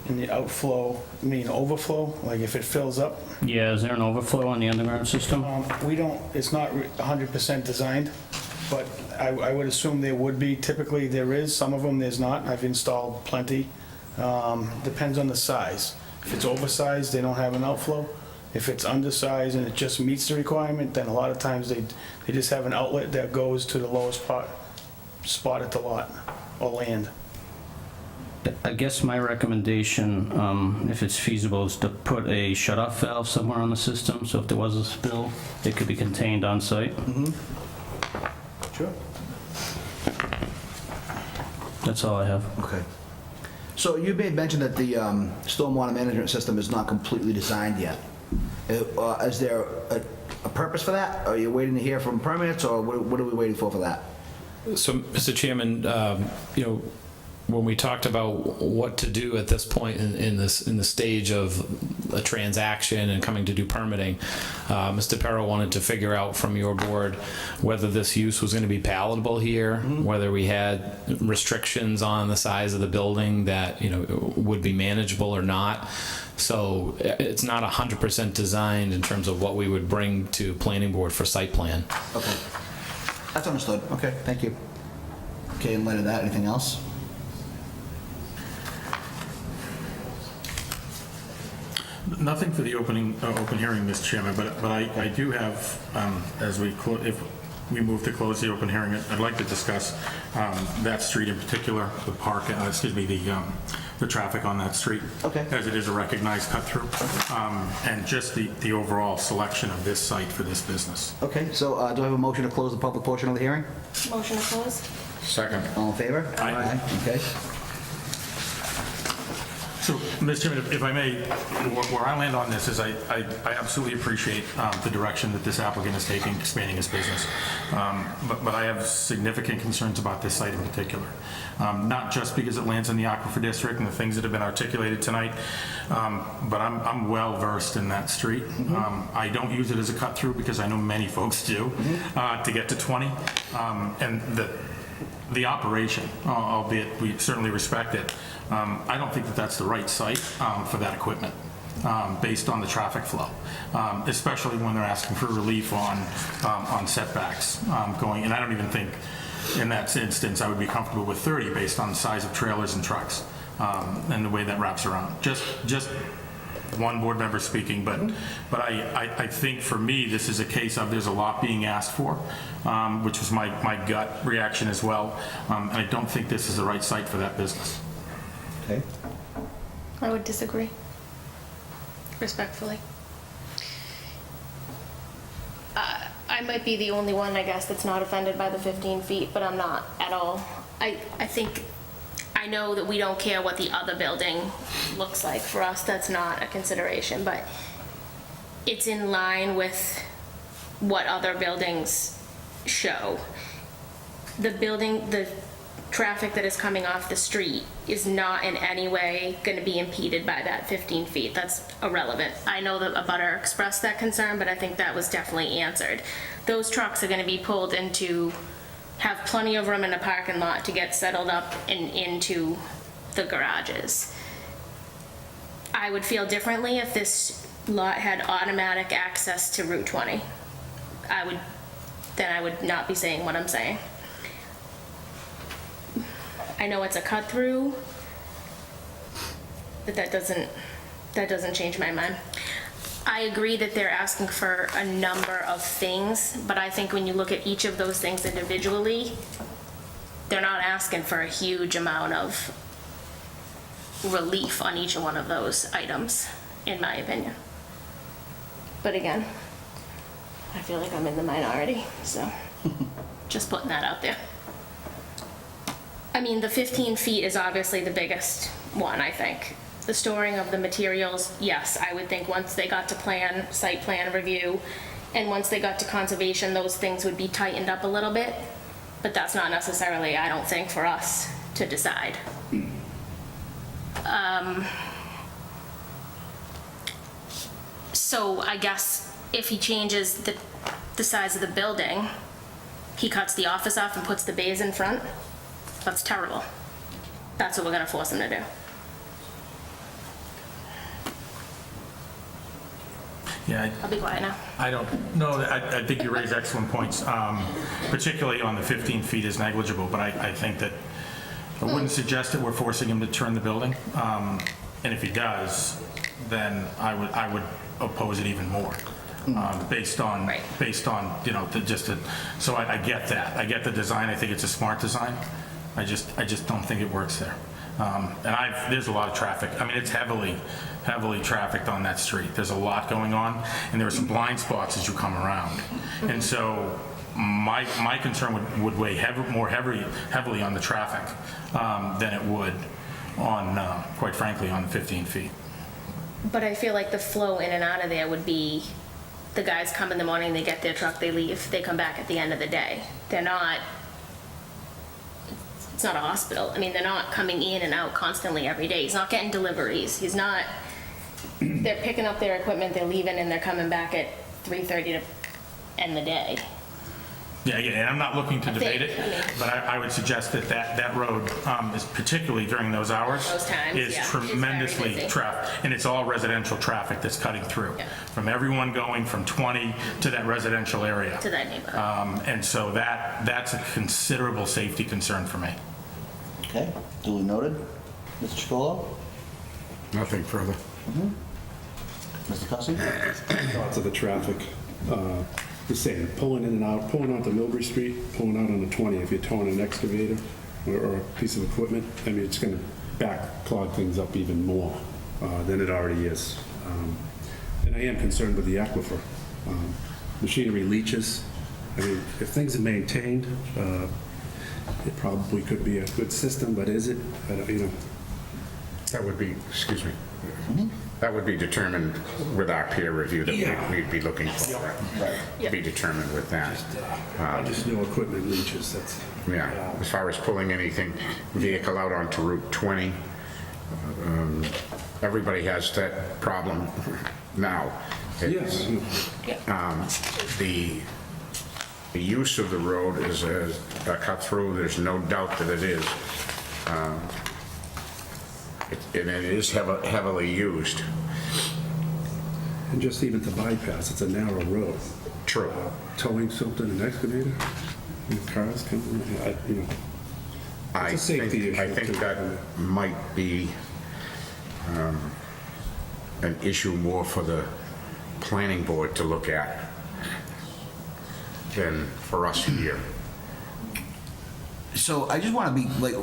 Speaker 12: and the outflow, overflow, like if it fills up.
Speaker 8: Yeah, is there an overflow on the underground system?
Speaker 12: It's not 100% designed, but I would assume there would be. Typically there is, some of them there's not. I've installed plenty. Depends on the size. If it's oversized, they don't have an outflow. If it's undersized and it just meets the requirement, then a lot of times they just have an outlet that goes to the lowest spot at the lot or land.
Speaker 8: I guess my recommendation, if it's feasible, is to put a shut-off valve somewhere on the system, so if there was a spill, it could be contained on site.
Speaker 12: Sure.
Speaker 8: That's all I have.
Speaker 1: Okay. So you made mention that the stormwater management system is not completely designed yet. Is there a purpose for that? Are you waiting to hear from permits, or what are we waiting for that?
Speaker 11: So, Mr. Chairman, you know, when we talked about what to do at this point in the stage of a transaction and coming to do permitting, Mr. Perro wanted to figure out from your board whether this use was going to be palatable here, whether we had restrictions on the size of the building that, you know, would be manageable or not. So it's not 100% designed in terms of what we would bring to planning board for site plan.
Speaker 1: Okay. That's understood. Okay, thank you. Okay, in light of that, anything else?
Speaker 6: Nothing for the open hearing, Mr. Chairman, but I do have, as if we move to close the open hearing, I'd like to discuss that street in particular, the park, the traffic on that street.
Speaker 1: Okay.
Speaker 6: As it is a recognized cut-through, and just the overall selection of this site for this business.
Speaker 1: Okay, so do I have a motion to close the public portion of the hearing?
Speaker 7: Motion to close?
Speaker 2: Second.
Speaker 1: All in favor?
Speaker 6: Aye.
Speaker 1: Okay.
Speaker 6: So, Mr. Chairman, if I may, where I land on this is I absolutely appreciate the direction that this applicant is taking, expanding his business. But I have significant concerns about this site in particular. Not just because it lands in the Aquifer District and the things that have been articulated tonight, but I'm well versed in that street. I don't use it as a cut through because I know many folks do to get to 20. And the operation, albeit we certainly respect it, I don't think that that's the right site for that equipment based on the traffic flow, especially when they're asking for relief on setbacks going. And I don't even think in that instance I would be comfortable with 30 based on the size of trailers and trucks and the way that wraps around. Just one board member speaking, but I think for me this is a case of there's a lot being asked for, which was my gut reaction as well, and I don't think this is the right site for that business.
Speaker 1: Okay.
Speaker 7: I would disagree, respectfully. I might be the only one, I guess, that's not offended by the 15 feet, but I'm not at all. I think, I know that we don't care what the other building looks like. For us, that's not a consideration, but it's in line with what other buildings show. The traffic that is coming off the street is not in any way going to be impeded by that 15 feet. That's irrelevant. I know that a butter expressed that concern, but I think that was definitely answered. Those trucks are going to be pulled into, have plenty of room in the parking lot to get settled up and into the garages. I would feel differently if this lot had automatic access to Route 20. Then I would not be saying what I'm saying. I know it's a cut through, but that doesn't change my mind. I agree that they're asking for a number of things, but I think when you look at each of those things individually, they're not asking for a huge amount of relief on each one of those items, in my opinion. But again, I feel like I'm in the minority, so just putting that out there. I mean, the 15 feet is obviously the biggest one, I think. The storing of the materials, yes, I would think once they got to site plan review, and once they got to conservation, those things would be tightened up a little bit. But that's not necessarily, I don't think, for us to decide. So I guess if he changes the size of the building, he cuts the office off and puts the bays in front, that's terrible. That's what we're gonna force him to do.
Speaker 6: Yeah,
Speaker 7: I'll be quiet now.
Speaker 6: I don't know. I think you raise excellent points, particularly on the 15 feet is negligible, but I think that I wouldn't suggest that we're forcing him to turn the building. And if he does, then I would oppose it even more. Based on, you know, so I get that. I get the design. I think it's a smart design. I just don't think it works there. And there's a lot of traffic. I mean, it's heavily trafficked on that street. There's a lot going on, and there are some blind spots as you come around. And so my concern would weigh more heavily on the traffic than it would on, quite frankly, on the 15 feet.
Speaker 7: But I feel like the flow in and out of there would be the guys come in the morning, they get their truck, they leave, they come back at the end of the day. They're not, it's not a hospital. I mean, they're not coming in and out constantly every day. He's not getting deliveries. He's not, they're picking up their equipment, they're leaving, and they're coming back at 3:30 to end the day.
Speaker 6: Yeah, and I'm not looking to debate it, but I would suggest that that road is particularly during those hours.
Speaker 7: Those times,
Speaker 6: is
Speaker 7: yeah, it's
Speaker 6: tremendously
Speaker 7: very busy.
Speaker 6: traffic, and it's all residential traffic that's cutting through.
Speaker 7: Yeah.
Speaker 6: From everyone going from 20 to that residential area.
Speaker 7: To that neighborhood.
Speaker 6: And so that's a considerable safety concern for me.
Speaker 1: Okay, duly noted. Mr. Chacolo?
Speaker 2: Nothing further.
Speaker 1: Mr. Cussy?
Speaker 3: Lots of the traffic, the same, pulling in and out, pulling onto Millbury Street, pulling out on the 20. If you're towing an excavator or a piece of equipment, I mean, it's going to clog things up even more than it already is. And I am concerned with the aquifer. Machinery leaches. I mean, if things are maintained, it probably could be a good system, but is it? You know.
Speaker 2: That would be, excuse me, that would be determined with our peer review that we'd be looking for. Right. Be determined with that.
Speaker 3: I just know equipment leaches, that's...
Speaker 2: Yeah, as far as pulling anything, vehicle out onto Route 20, everybody has that problem now.
Speaker 3: Yes.
Speaker 2: The use of the road is a cut through, there's no doubt that it is. And it is heavily used.
Speaker 3: And just even to bypass, it's a narrow road.
Speaker 2: True.
Speaker 3: Towing something, an excavator, and cars coming, you know.
Speaker 2: I
Speaker 3: It's a safety issue.
Speaker 2: think that might be an issue more for the planning board to look at than for us here.
Speaker 1: So I just want to be, like,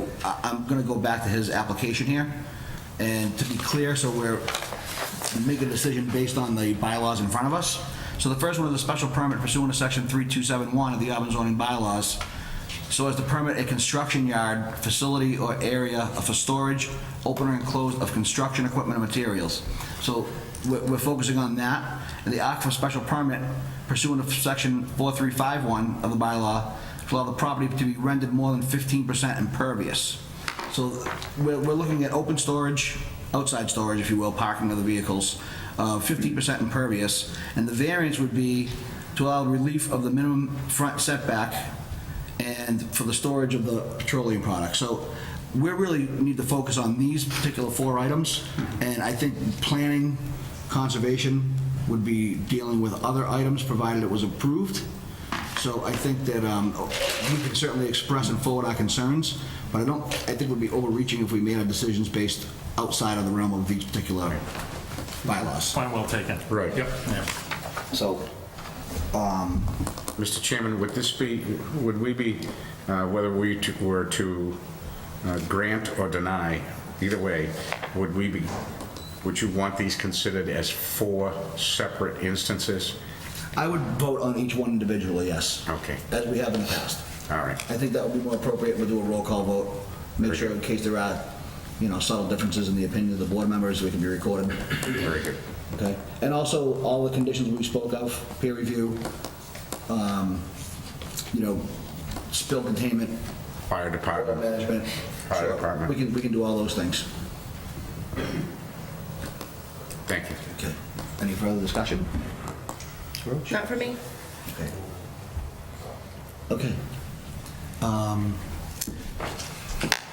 Speaker 1: I'm going to go back to his application here, and to be clear, so we're making a decision based on the bylaws in front of us. So the first one is a special permit pursuant to section 3271 of the Auburn zoning bylaws, so as to permit a construction yard, facility, or area for storage, open or enclosed, of construction equipment and materials. So we're focusing on that, and the act for special permit pursuant to section 4351 of the bylaw to allow the property to be rendered more than 15% impervious. So we're looking at open storage, outside storage, if you will, parking of the vehicles, 50% impervious, and the variance would be to allow relief of the minimum front setback and for the storage of the petroleum products. So we really need to focus on these particular 4 items, and I think planning, conservation would be dealing with other items provided it was approved. So I think that we can certainly express and forward our concerns, but I think it would be overreaching if we made our decisions based outside of the realm of these particular bylaws.
Speaker 6: Point well taken.
Speaker 2: Right.
Speaker 6: Yep. Yeah.
Speaker 1: So,
Speaker 2: Mr. Chairman, would we be, whether we were to grant or deny, either way, would you want these considered as 4 separate instances?
Speaker 1: I would vote on each one individually, yes.
Speaker 2: Okay.
Speaker 1: As we have in the past.
Speaker 2: All right.
Speaker 1: I think that would be more appropriate. We'll do a roll call vote. Make sure in case there are, subtle differences in the opinion of the board members, we can be recorded.
Speaker 2: Very good.
Speaker 1: Okay. And also, all the conditions we spoke of, peer review, spill containment,
Speaker 2: Fire department.
Speaker 1: management.
Speaker 2: Fire
Speaker 1: So
Speaker 2: department.
Speaker 1: We can do all those things.
Speaker 2: Thank you.
Speaker 1: Okay. Any further discussion?
Speaker 7: Not for me.
Speaker 1: Okay. Okay.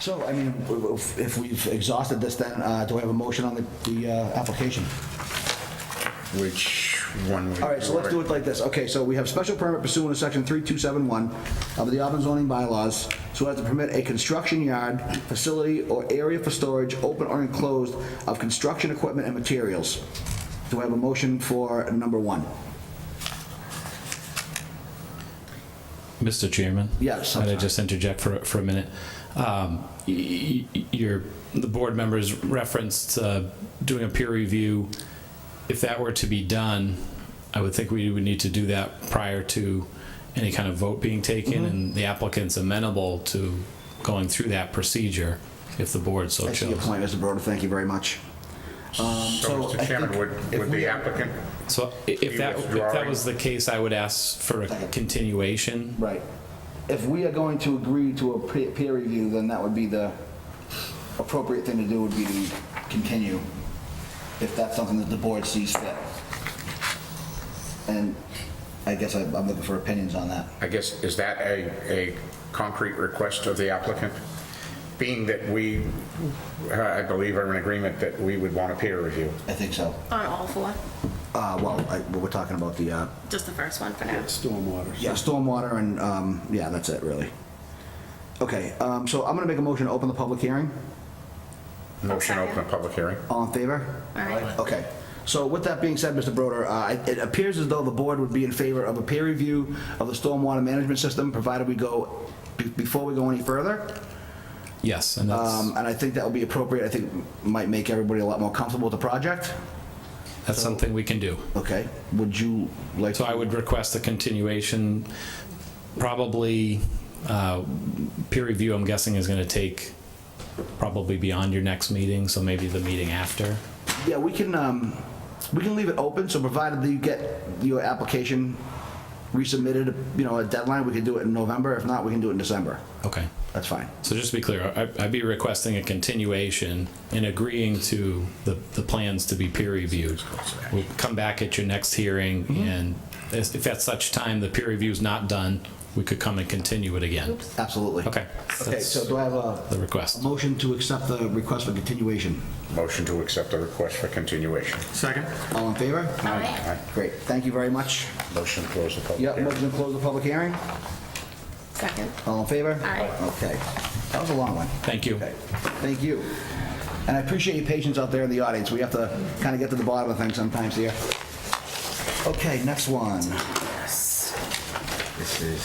Speaker 1: So, I mean, if we've exhausted this, then do I have a motion on the application?
Speaker 2: Which one?
Speaker 1: All right, so let's do it like this. Okay, so we have special permit pursuant to section 3271 of the Auburn zoning bylaws, so as to permit a construction yard, facility, or area for storage, open or enclosed, of construction equipment and materials. Do I have a motion for number 1?
Speaker 11: Mr. Chairman?
Speaker 1: Yes, I'm
Speaker 11: Can I
Speaker 1: sorry.
Speaker 11: just interject for a minute? The board members referenced doing a peer review. If that were to be done, I would think we would need to do that prior to any kind of vote being taken, and the applicant's amenable to going through that procedure if the board so
Speaker 1: I see your
Speaker 11: chose.
Speaker 1: point, Mr. Broder. Thank you very much.
Speaker 2: So,
Speaker 1: So I
Speaker 2: Mr. Chairman,
Speaker 1: think if
Speaker 2: would
Speaker 1: we
Speaker 2: the
Speaker 1: have-
Speaker 2: applicant,
Speaker 11: So if that
Speaker 2: withdrawing?
Speaker 11: was the case, I would ask for a continuation.
Speaker 1: Right. If we are going to agree to a peer review, then that would be the appropriate thing to do, would be to continue, if that's something that the board sees fit. And I guess I'm looking for opinions on that.
Speaker 2: I guess, is that a concrete request of the applicant? Being that we, I believe, are in agreement that we would want a peer review.
Speaker 1: I think so.
Speaker 7: On all four?
Speaker 1: We're talking about the,
Speaker 7: Just the first one for now?
Speaker 3: Stormwater.
Speaker 1: yeah, stormwater and, yeah, that's it, really. Okay, so I'm gonna make a motion to open the public hearing.
Speaker 2: Motion to open a public hearing.
Speaker 1: All in favor?
Speaker 7: All right.
Speaker 1: Okay. So with that being said, Mr. Broder, it appears as though the board would be in favor of a peer review of the stormwater management system, provided we go, before we go any further.
Speaker 11: Yes, and that's,
Speaker 1: And I think that would be appropriate. I think might make everybody a lot more comfortable with the project.
Speaker 11: that's something we can do.
Speaker 1: Okay. Would you like?
Speaker 11: So I would request a continuation, probably, peer review, I'm guessing, is going to take probably beyond your next meeting, so maybe the meeting after.
Speaker 1: Yeah, we can leave it open, so provided that you get your application resubmitted, a deadline, we could do it in November. If not, we can do it in December.
Speaker 11: Okay.
Speaker 1: That's fine.
Speaker 11: So just to be clear, I'd be requesting a continuation and agreeing to the plans to be peer reviewed. We'll come back at your next hearing, and if at such time the peer review is not done, we could come and continue it again.
Speaker 1: Absolutely.
Speaker 11: Okay.
Speaker 1: Okay, so do I have
Speaker 11: The
Speaker 1: a
Speaker 11: request.
Speaker 1: motion to accept the request for continuation?
Speaker 2: Motion to accept the request for continuation.
Speaker 6: Second?
Speaker 1: All in favor?
Speaker 7: Aye.
Speaker 1: Great, thank you very much.
Speaker 2: Motion to close the public
Speaker 1: Yeah,
Speaker 2: hearing.
Speaker 1: motion to close the public hearing.
Speaker 7: Second.
Speaker 1: All in favor?
Speaker 7: Aye.
Speaker 1: Okay, that was a long one.
Speaker 11: Thank you.
Speaker 1: Okay, thank you. And I appreciate your patience out there in the audience. We have to kind of get to the bottom of things sometimes here. Okay, next one. This is...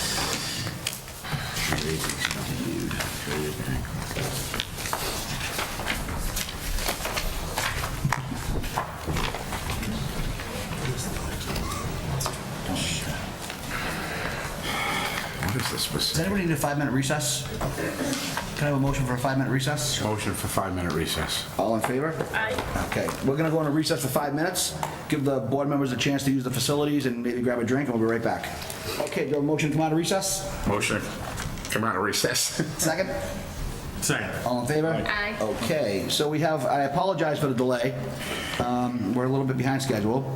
Speaker 2: What is this?
Speaker 1: Does anybody need a 5-minute recess? Can I have a motion for a 5-minute recess?
Speaker 2: Motion for 5-minute recess.
Speaker 1: All in favor?
Speaker 7: Aye.
Speaker 1: Okay, we're gonna go on a recess for 5 minutes, give the board members a chance to use the facilities and maybe grab a drink, and we'll be right back. Okay, do you have a motion to come out of recess?
Speaker 2: Motion to come out of recess.
Speaker 1: Second?
Speaker 6: Second.
Speaker 1: All in favor?
Speaker 7: Aye.
Speaker 1: Okay, so we have, I apologize for the delay. We're a little bit behind schedule.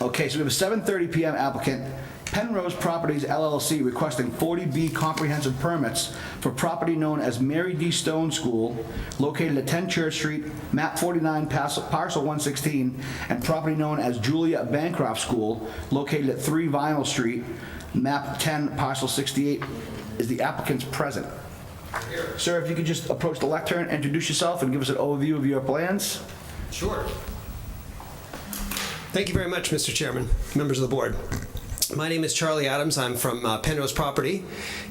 Speaker 1: Okay, so we have a 7:30 PM applicant, Penrose Properties LLC, requesting 40B comprehensive permits for property known as Mary D. Stone School, located at 10 Church Street, map 49, parcel 116, and property known as Julia Bancroft School, located at 3 Vinyl Street, map 10, parcel 68. Is the applicant present? Sir, if you could just approach the lectern, introduce yourself, and give us an overview of your plans.
Speaker 14: Sure. Thank you very much, Mr. Chairman, members of the board. My name is Charlie Adams. I'm from Penrose Property,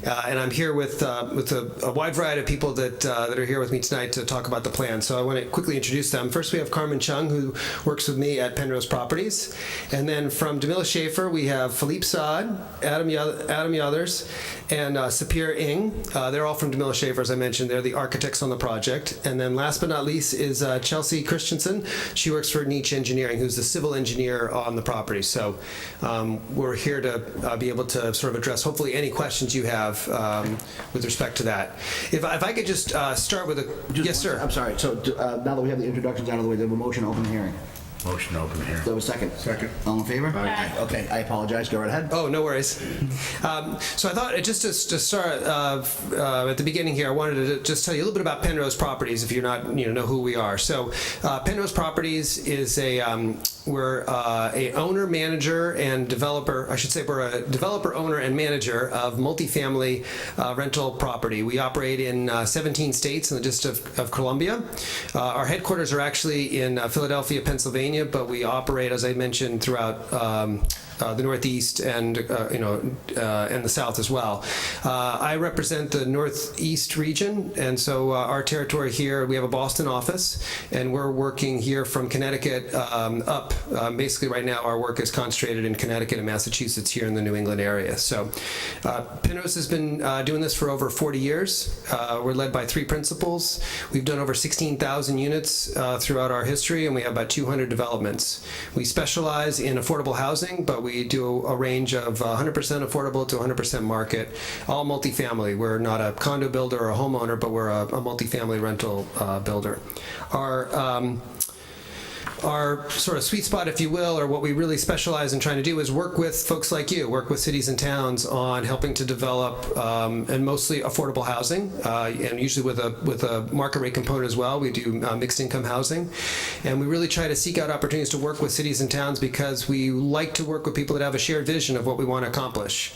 Speaker 14: and I'm here with a wide variety of people that are here with me tonight to talk about the plan. So I want to quickly introduce them. First, we have Carmen Chung, who works with me at Penrose Properties, and then from DeMille Schaefer, we have Philippe Saad, Adam Yothers, and Sapir Ing. They're all from DeMille Schaefer, as I mentioned. They're the architects on the project. And then last but not least is Chelsea Christensen. She works for Niche Engineering, who's the civil engineer on the property. So we're here to be able to sort of address hopefully any questions you have with respect to that. If I could just start with a... Yes, sir.
Speaker 1: I'm sorry, so now that we have the introductions out of the way, do we have a motion to open the hearing?
Speaker 2: Motion to open hearing.
Speaker 1: Do we have a second? Second. All in favor?
Speaker 7: Aye.
Speaker 1: Okay, I apologize, go right ahead.
Speaker 14: Oh, no worries. So I thought just to start at the beginning here, I wanted to just tell you a little bit about Penrose Properties, if you're not know who we are. So Penrose Properties is we're a owner, manager, and developer. I should say we're a developer, owner, and manager of multifamily rental property. We operate in 17 states in the District of Columbia. Our headquarters are actually in Philadelphia, Pennsylvania, but we operate, as I mentioned, throughout the Northeast and and the South as well. I represent the Northeast region, and so our territory here, we have a Boston office, and we're working here from Connecticut up. Basically, right now, our work is concentrated in Connecticut and Massachusetts here in the New England area. So Penrose has been doing this for over 40 years. We're led by 3 principals. We've done over 16,000 units throughout our history, and we have about 200 developments. We specialize in affordable housing, but we do a range of 100% affordable to 100% market, all multifamily. We're not a condo builder or a homeowner, but we're a multifamily rental builder. Our sort of sweet spot, if you will, or what we really specialize in trying to do is work with folks like you, work with cities and towns on helping to develop and mostly affordable housing, and usually with a market rate component as well. We do mixed income housing, and we really try to seek out opportunities to work with cities and towns because we like to work with people that have a shared vision of what we want to accomplish.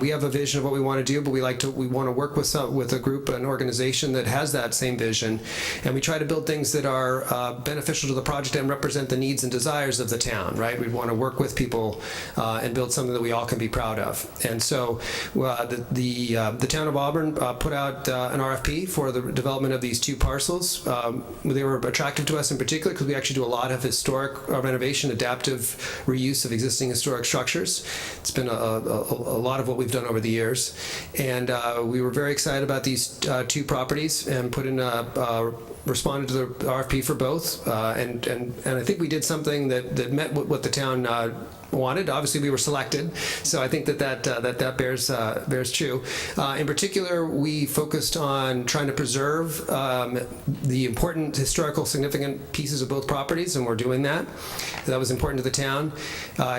Speaker 14: We have a vision of what we want to do, but we want to work with a group, an organization that has that same vision, and we try to build things that are beneficial to the project and represent the needs and desires of the town, right? We want to work with people and build something that we all can be proud of. And so the town of Auburn put out an RFP for the development of these 2 parcels. They were attractive to us in particular because we actually do a lot of historic renovation, adaptive reuse of existing historic structures. It's been a lot of what we've done over the years. And we were very excited about these 2 properties and put in responded to the RFP for both, and I think we did something that met what the town wanted. Obviously, we were selected, so I think that bears true. In particular, we focused on trying to preserve the important historical significant pieces of both properties, and we're doing that. That was important to the town.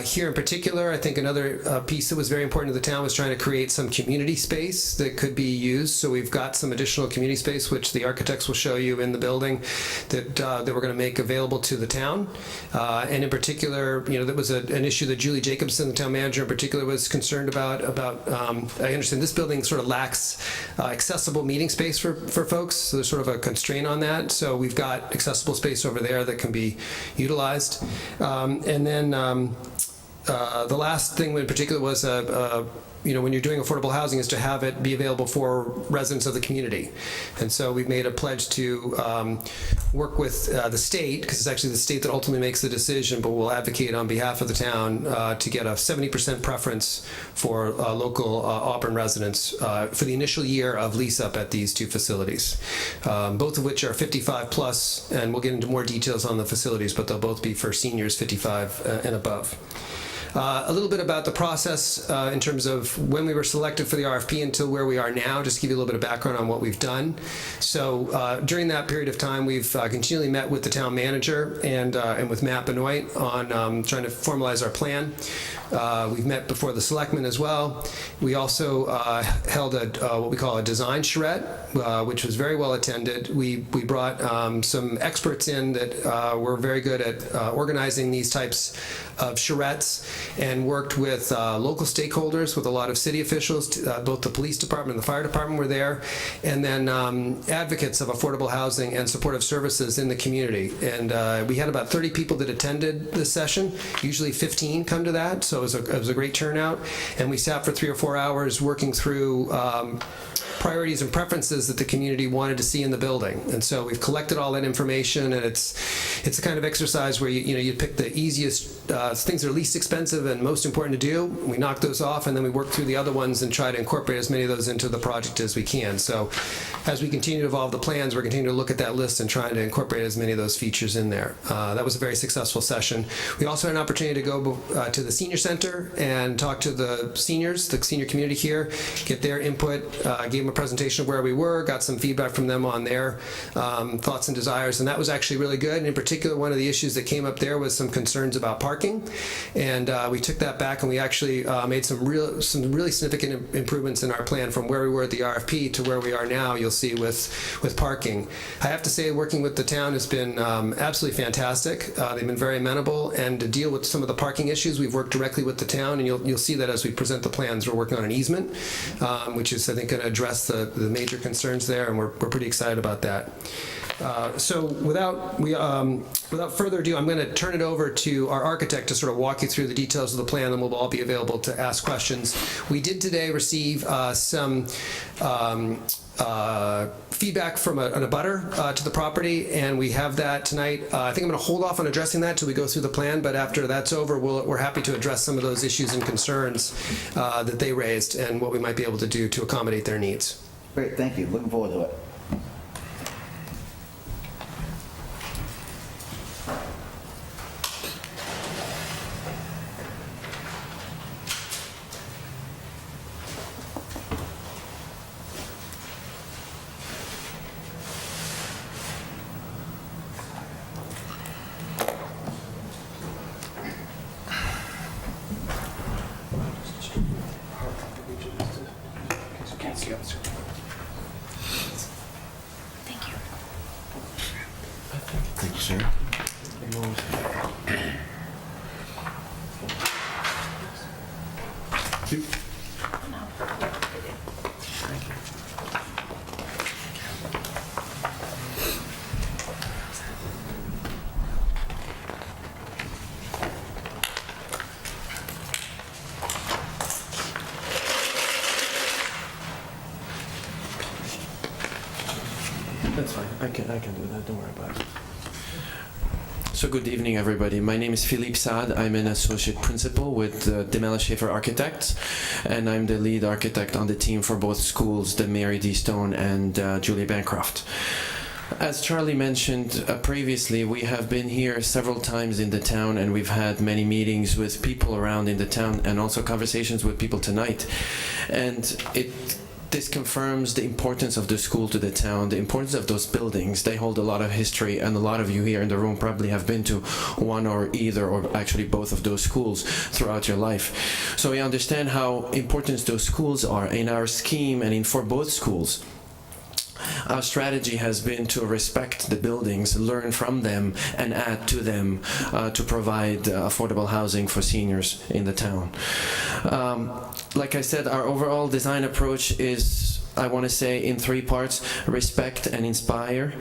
Speaker 14: Here in particular, I think another piece that was very important to the town was trying to create some community space that could be used. So we've got some additional community space, which the architects will show you in the building, that we're going to make available to the town. And in particular, that was an issue that Julie Jacobson, the town manager in particular, was concerned about. I understand this building sort of lacks accessible meeting space for folks, so there's sort of a constraint on that. So we've got accessible space over there that can be utilized. And then the last thing in particular was when you're doing affordable housing is to have it be available for residents of the community. And so we've made a pledge to work with the state, because it's actually the state that ultimately makes the decision, but we'll advocate on behalf of the town to get a 70% preference for local Auburn residents for the initial year of lease up at these 2 facilities, both of which are 55 plus, and we'll get into more details on the facilities, but they'll both be for seniors 55 and above. A little bit about the process in terms of when we were selected for the RFP until where we are now, just to give you a little bit of background on what we've done. So during that period of time, we've continually met with the town manager and with Matt Benoit on trying to formalize our plan. We've met before the selectmen as well. We also held what we call a design charrette, which was very well attended. We brought some experts in that were very good at organizing these types of charrettes, and worked with local stakeholders, with a lot of city officials, both the police department and the fire department were there, and then advocates of affordable housing and supportive services in the community. And we had about 30 people that attended this session. Usually 15 come to that, so it was a great turnout. And we sat for 3 or 4 hours working through priorities and preferences that the community wanted to see in the building. And so we've collected all that information, and it's a kind of exercise where you pick the easiest things that are least expensive and most important to do. We knock those off, and then we work through the other ones and try to incorporate as many of those into the project as we can. So as we continue to evolve the plans, we're continuing to look at that list and trying to incorporate as many of those features in there. That was a very successful session. We also had an opportunity to go to the senior center and talk to the seniors, the senior community here, get their input, gave them a presentation of where we were, got some feedback from them on their thoughts and desires, and that was actually really good. And in particular, one of the issues that came up there was some concerns about parking, and we took that back, and we actually made some really significant improvements in our plan from where we were at the RFP to where we are now. You'll see with parking. I have to say, working with the town has been absolutely fantastic. They've been very amenable, and to deal with some of the parking issues, we've worked directly with the town, and you'll see that as we present the plans. We're working on an easement, which is, I think, going to address the major concerns there, and we're pretty excited about that. So without further ado, I'm going to turn it over to our architect to sort of walk you through the details of the plan, and we'll all be available to ask questions. We did today receive some feedback from an abutter to the property, and we have that tonight. I think I'm going to hold off on addressing that till we go through the plan, but after that's over, we're happy to address some of those issues and concerns that they raised and what we might be able to do to accommodate their needs.
Speaker 1: Great, thank you. Looking forward to it.
Speaker 7: Thank you.
Speaker 2: Thank you, sir.
Speaker 15: That's fine. I can do that. Don't worry about it. So good evening, everybody. My name is Philippe Saad. I'm an associate principal with Demela Schaefer Architects, and I'm the lead architect on the team for both schools, the Mary D. Stone and Julia Bancroft. As Charlie mentioned previously, we have been here several times in the town, and we've had many meetings with people around in the town and also conversations with people tonight. And this confirms the importance of the school to the town, the importance of those buildings. They hold a lot of history, and a lot of you here in the room probably have been to one or either, or actually both of those schools throughout your life. So we understand how important those schools are in our scheme and for both schools. Our strategy has been to respect the buildings, learn from them, and add to them to provide affordable housing for seniors in the town. Like I said, our overall design approach is, I want to say, in three parts: respect and inspire.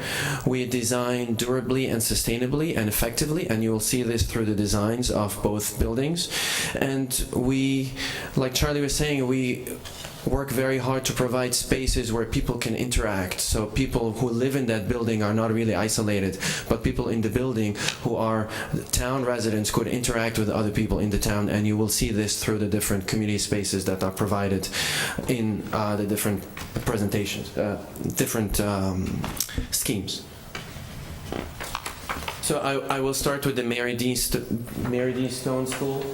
Speaker 15: We design durably and sustainably and effectively, and you will see this through the designs of both buildings. And we, like Charlie was saying, we work very hard to provide spaces where people can interact. So people who live in that building are not really isolated, but people in the building who are town residents could interact with other people in the town, and you will see this through the different community spaces that are provided in the different presentations, different schemes. So I will start with the Mary D. Stone School.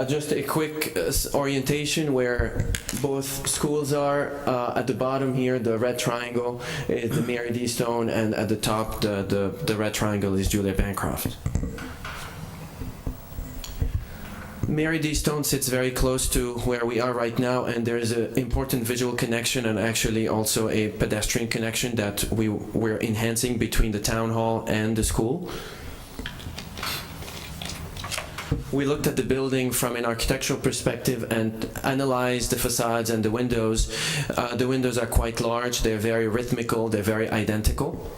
Speaker 15: Just a quick orientation where both schools are. At the bottom here, the red triangle is the Mary D. Stone, and at the top, the red triangle is Julia Bancroft. Mary D. Stone sits very close to where we are right now, and there is an important visual connection and actually also a pedestrian connection that we're enhancing between the town hall and the school. We looked at the building from an architectural perspective and analyzed the facades and the windows. The windows are quite large, they're very rhythmical, they're very identical.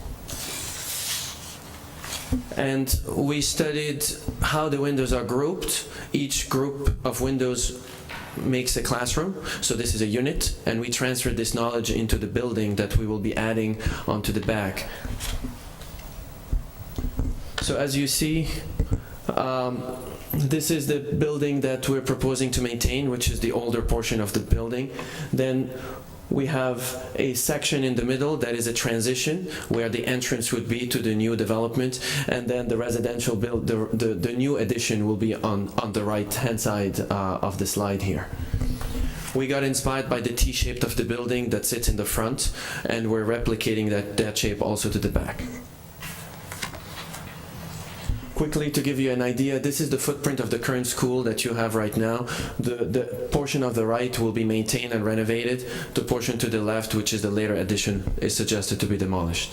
Speaker 15: And we studied how the windows are grouped. Each group of windows makes a classroom, so this is a unit, and we transferred this knowledge into the building that we will be adding onto the back. So as you see, this is the building that we're proposing to maintain, which is the older portion of the building. Then we have a section in the middle that is a transition where the entrance would be to the new development, and then the residential the new addition will be on the right hand side of the slide here. We got inspired by the T-shape of the building that sits in the front, and we're replicating that shape also to the back. Quickly, to give you an idea, this is the footprint of the current school that you have right now. The portion of the right will be maintained and renovated. The portion to the left, which is the later addition, is suggested to be demolished.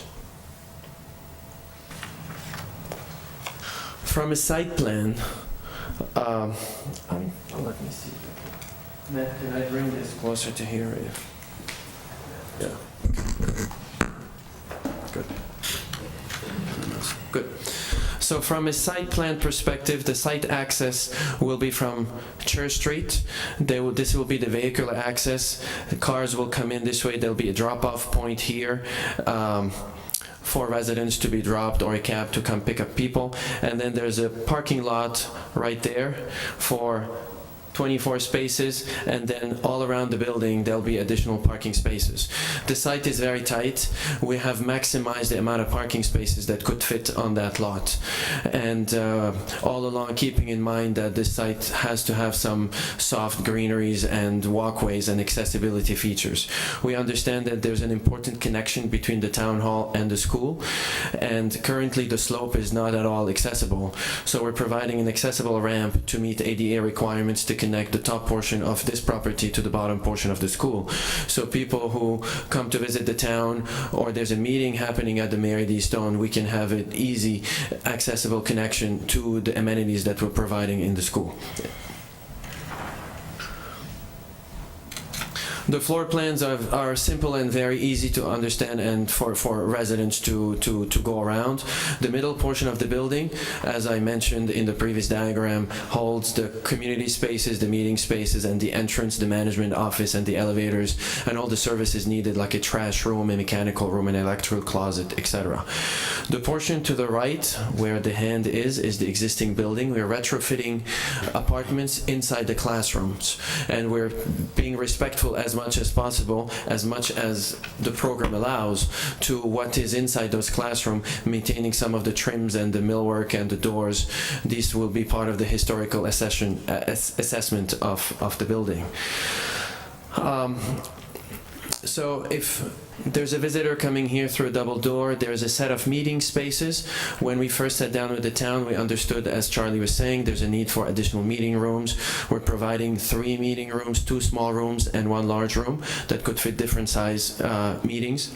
Speaker 15: From a site plan, let me see. Matt, can I bring this closer to here? Yeah. Good. Good. So from a site plan perspective, the site access will be from Church Street. This will be the vehicular access. The cars will come in this way. There'll be a drop-off point here for residents to be dropped or a cab to come pick up people. And then there's a parking lot right there for 24 spaces, and then all around the building there'll be additional parking spaces. The site is very tight. We have maximized the amount of parking spaces that could fit on that lot, and all along keeping in mind that this site has to have some soft greeneries and walkways and accessibility features. We understand that there's an important connection between the town hall and the school, and currently the slope is not at all accessible, so we're providing an accessible ramp to meet ADA requirements to connect the top portion of this property to the bottom portion of the school. So people who come to visit the town, or there's a meeting happening at the Mary D. Stone, we can have an easy, accessible connection to the amenities that we're providing in the school. The floor plans are simple and very easy to understand, and for residents to go around. The middle portion of the building, as I mentioned in the previous diagram, holds the community spaces, the meeting spaces, and the entrance, the management office, and the elevators, and all the services needed, like a trash room, a mechanical room, an electrical closet, etc. The portion to the right, where the hand is the existing building. We're retrofitting apartments inside the classrooms, and we're being respectful as much as possible, as much as the program allows, to what is inside those classrooms, maintaining some of the trims and the millwork and the doors. These will be part of the historical assessment of the building. So if there's a visitor coming here through a double door, there's a set of meeting spaces. When we first sat down with the town, we understood, as Charlie was saying, there's a need for additional meeting rooms. We're providing 3 meeting rooms, 2 small rooms, and 1 large room that could fit different size meetings.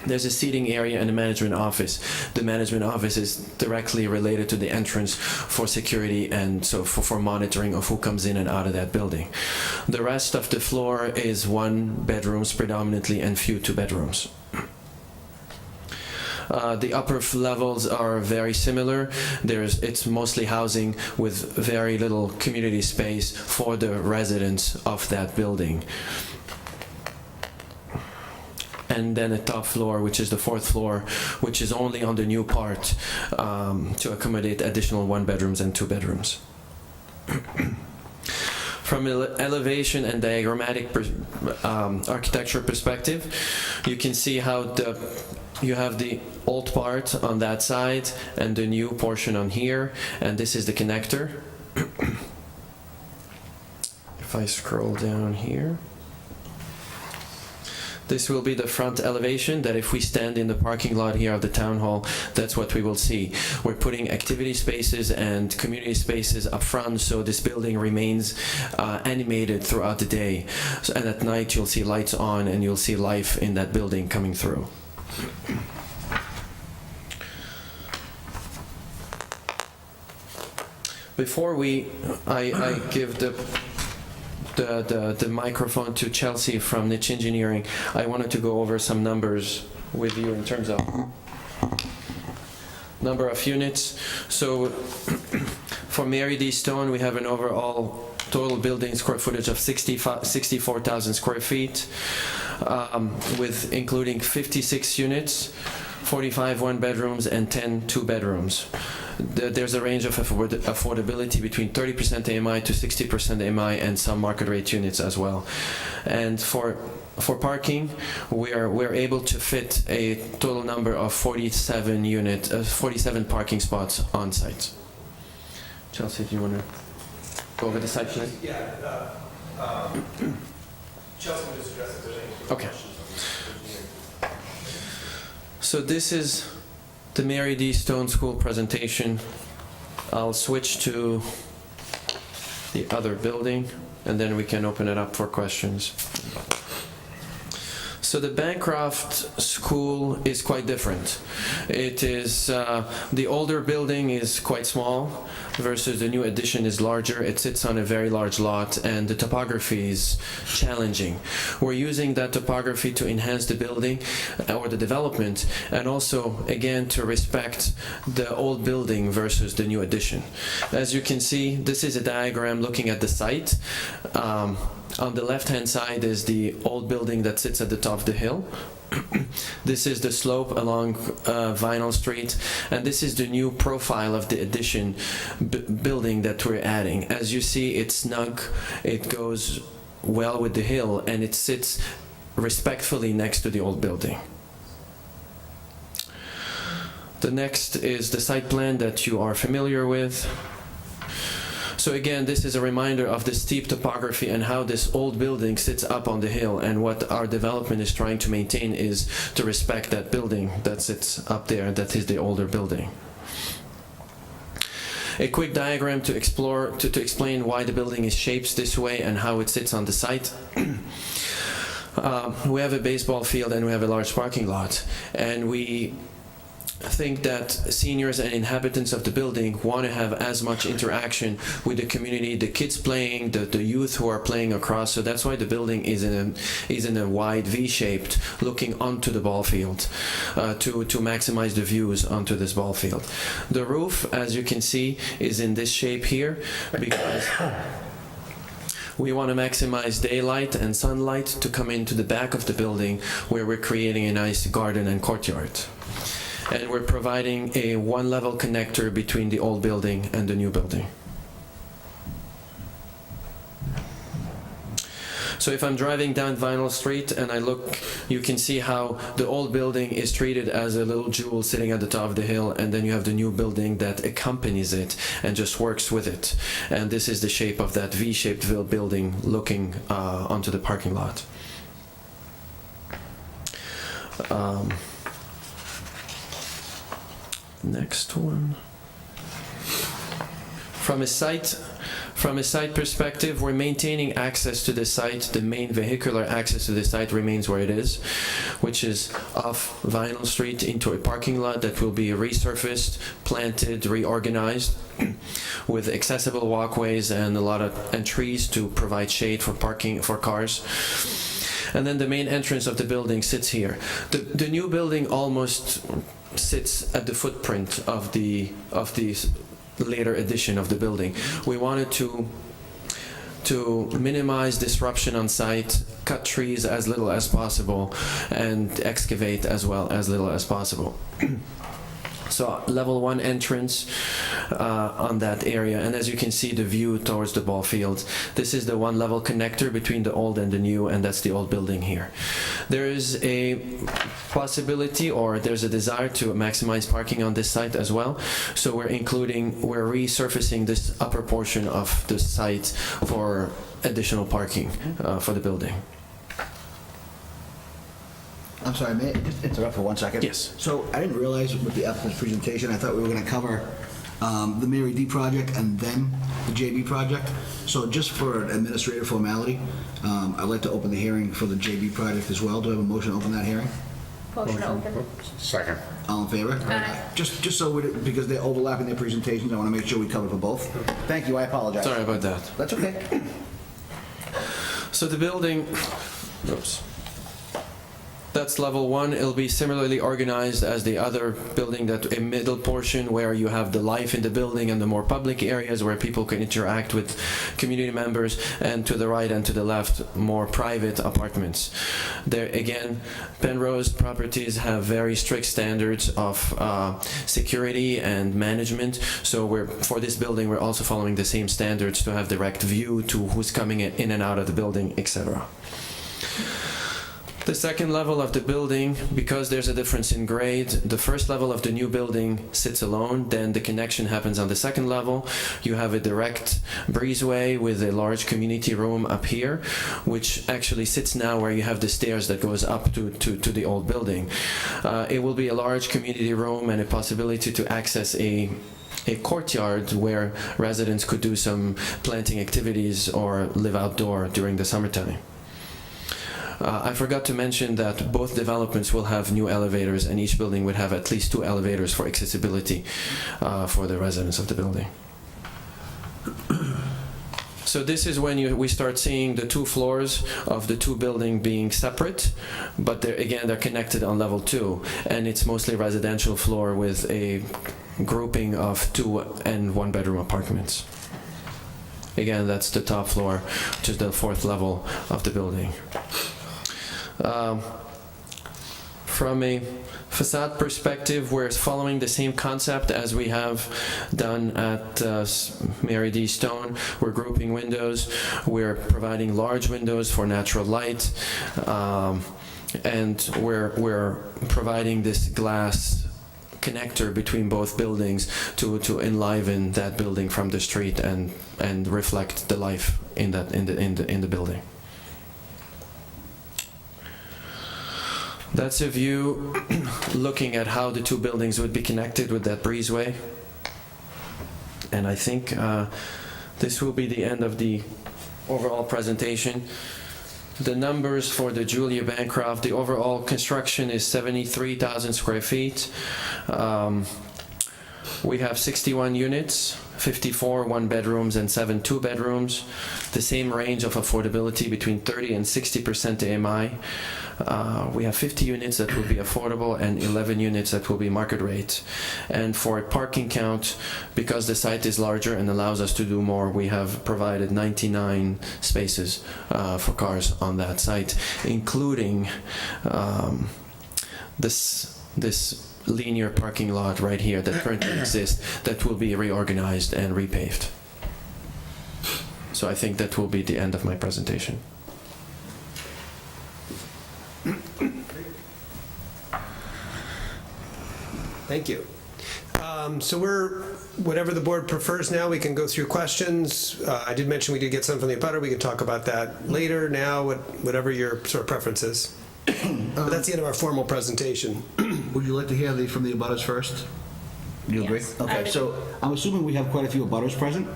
Speaker 15: There's a seating area and a management office. The management office is directly related to the entrance for security and so for monitoring of who comes in and out of that building. The rest of the floor is 1 bedrooms predominantly and few 2 bedrooms. The upper levels are very similar. It's mostly housing with very little community space for the residents of that building. And then a top floor, which is the 4th floor, which is only on the new part to accommodate additional 1 bedrooms and 2 bedrooms. From an elevation and diagrammatic architecture perspective, you can see how you have the old part on that side and the new portion on here, and this is the connector. If I scroll down here, this will be the front elevation that if we stand in the parking lot here of the town hall, that's what we will see. We're putting activity spaces and community spaces up front, so this building remains animated throughout the day. And at night you'll see lights on and you'll see life in that building coming through. Before I give the microphone to Chelsea from Niche Engineering, I wanted to go over some numbers with you in terms of number of units. So for Mary D. Stone, we have an overall total building square footage of 64,000 square feet, with including 56 units, 45 1-bedrooms, and 10 2-bedrooms. There's a range of affordability between 30% AMI to 60% AMI and some market rate units as well. And for parking, we're able to fit a total number of 47 parking spots on site. Chelsea, do you want to go over the site plan?
Speaker 14: Yeah. Chelsea will just address if there's any questions.
Speaker 15: Okay. So this is the Mary D. Stone School presentation. I'll switch to the other building and then we can open it up for questions. So the Bancroft School is quite different. It is, the older building is quite small versus the new addition is larger. It sits on a very large lot and the topography is challenging. We're using that topography to enhance the building or the development, and also, again, to respect the old building versus the new addition. As you can see, this is a diagram looking at the site. On the left-hand side is the old building that sits at the top of the hill. This is the slope along Vinyl Street, and this is the new profile of the addition building that we're adding. As you see, it's snug, it goes well with the hill, and it sits respectfully next to the old building. The next is the site plan that you are familiar with. So again, this is a reminder of the steep topography and how this old building sits up on the hill, and what our development is trying to maintain is to respect that building that sits up there, that is the older building. A quick diagram to explore, to explain why the building is shaped this way and how it sits on the site. We have a baseball field and we have a large parking lot, and we think that seniors and inhabitants of the building want to have as much interaction with the community, the kids playing, the youth who are playing across. So that's why the building is in a wide V-shaped, looking onto the ball field, to maximize the views onto this ball field. The roof, as you can see, is in this shape here because we want to maximize daylight and sunlight to come into the back of the building, where we're creating a nice garden and courtyard. And we're providing a one-level connector between the old building and the new building. So if I'm driving down Vinyl Street and I look, you can see how the old building is treated as a little jewel sitting at the top of the hill, and then you have the new building that accompanies it and just works with it. And this is the shape of that V-shaped building looking onto the parking lot. Next one. From a site perspective, we're maintaining access to the site. The main vehicular access to the site remains where it is, which is off Vinyl Street into a parking lot that will be resurfaced, planted, reorganized, with accessible walkways and trees to provide shade for parking for cars. And then the main entrance of the building sits here. The new building almost sits at the footprint of the later addition of the building. We wanted to minimize disruption on site, cut trees as little as possible, and excavate as little as possible. So level 1 entrance on that area, and as you can see, the view towards the ball field. This is the one-level connector between the old and the new, and that's the old building here. There is a possibility, or there's a desire to maximize parking on this site as well. So we're resurfacing this upper portion of the site for additional parking for the building.
Speaker 1: I'm sorry, may I just interrupt for 1 second?
Speaker 15: Yes.
Speaker 1: So I didn't realize with the applicant's presentation, I thought we were going to cover the Mary D project and then the JB project. So just for an administrative formality, I'd like to open the hearing for the JB project as well. Do I have a motion to open that hearing?
Speaker 7: Motion to open.
Speaker 2: Second.
Speaker 1: All in favor?
Speaker 7: Aye.
Speaker 1: Just so, because they're overlapping their presentations, I want to make sure we cover for both. Thank you, I apologize.
Speaker 15: Sorry about that.
Speaker 1: That's okay.
Speaker 15: So the building, oops. That's level 1. It'll be similarly organized as the other building, that a middle portion where you have the life in the building and the more public areas where people can interact with community members, and to the right and to the left, more private apartments. There again, Penrose Properties have very strict standards of security and management. So for this building, we're also following the same standards to have direct view to who's coming in and out of the building, etc. The second level of the building, because there's a difference in grade, the first level of the new building sits alone, then the connection happens on the second level. You have a direct breezeway with a large community room up here, which actually sits now where you have the stairs that goes up to the old building. It will be a large community room and a possibility to access a courtyard where residents could do some planting activities or live outdoor during the summertime. I forgot to mention that both developments will have new elevators, and each building would have at least 2 elevators for accessibility for the residents of the building. So this is when we start seeing the 2 floors of the 2 buildings being separate, but they're connected on level 2, and it's mostly residential floor with a grouping of 2 and 1 bedroom apartments. Again, that's the top floor, which is the 4th level of the building. From a facade perspective, we're following the same concept as we have done at Mary D. Stone. We're grouping windows. We're providing large windows for natural light, and we're providing this glass connector between both buildings to enliven that building from the street and reflect the life in the building. That's a view looking at how the 2 buildings would be connected with that breezeway. And I think this will be the end of the overall presentation. The numbers for the Julia Bancroft, the overall construction is 73,000 square feet. We have 61 units, 54 1-bedrooms and 7 2-bedrooms. The same range of affordability between 30 and 60% AMI. We have 50 units that will be affordable and 11 units that will be market rate. And for a parking count, because the site is larger and allows us to do more, we have provided 99 spaces for cars on that site, including this linear parking lot right here that currently exists that will be reorganized and repaved. So I think that will be the end of my presentation.
Speaker 14: Thank you. So whatever the board prefers now, we can go through questions. I did mention we did get some from the abutter. We can talk about that later, now, whatever your sort of preference is. But that's the end of our formal presentation.
Speaker 1: Would you like to hear from the abutters first? Do you agree?
Speaker 7: Yes.
Speaker 1: Okay, so I'm assuming we have quite a few abutters present.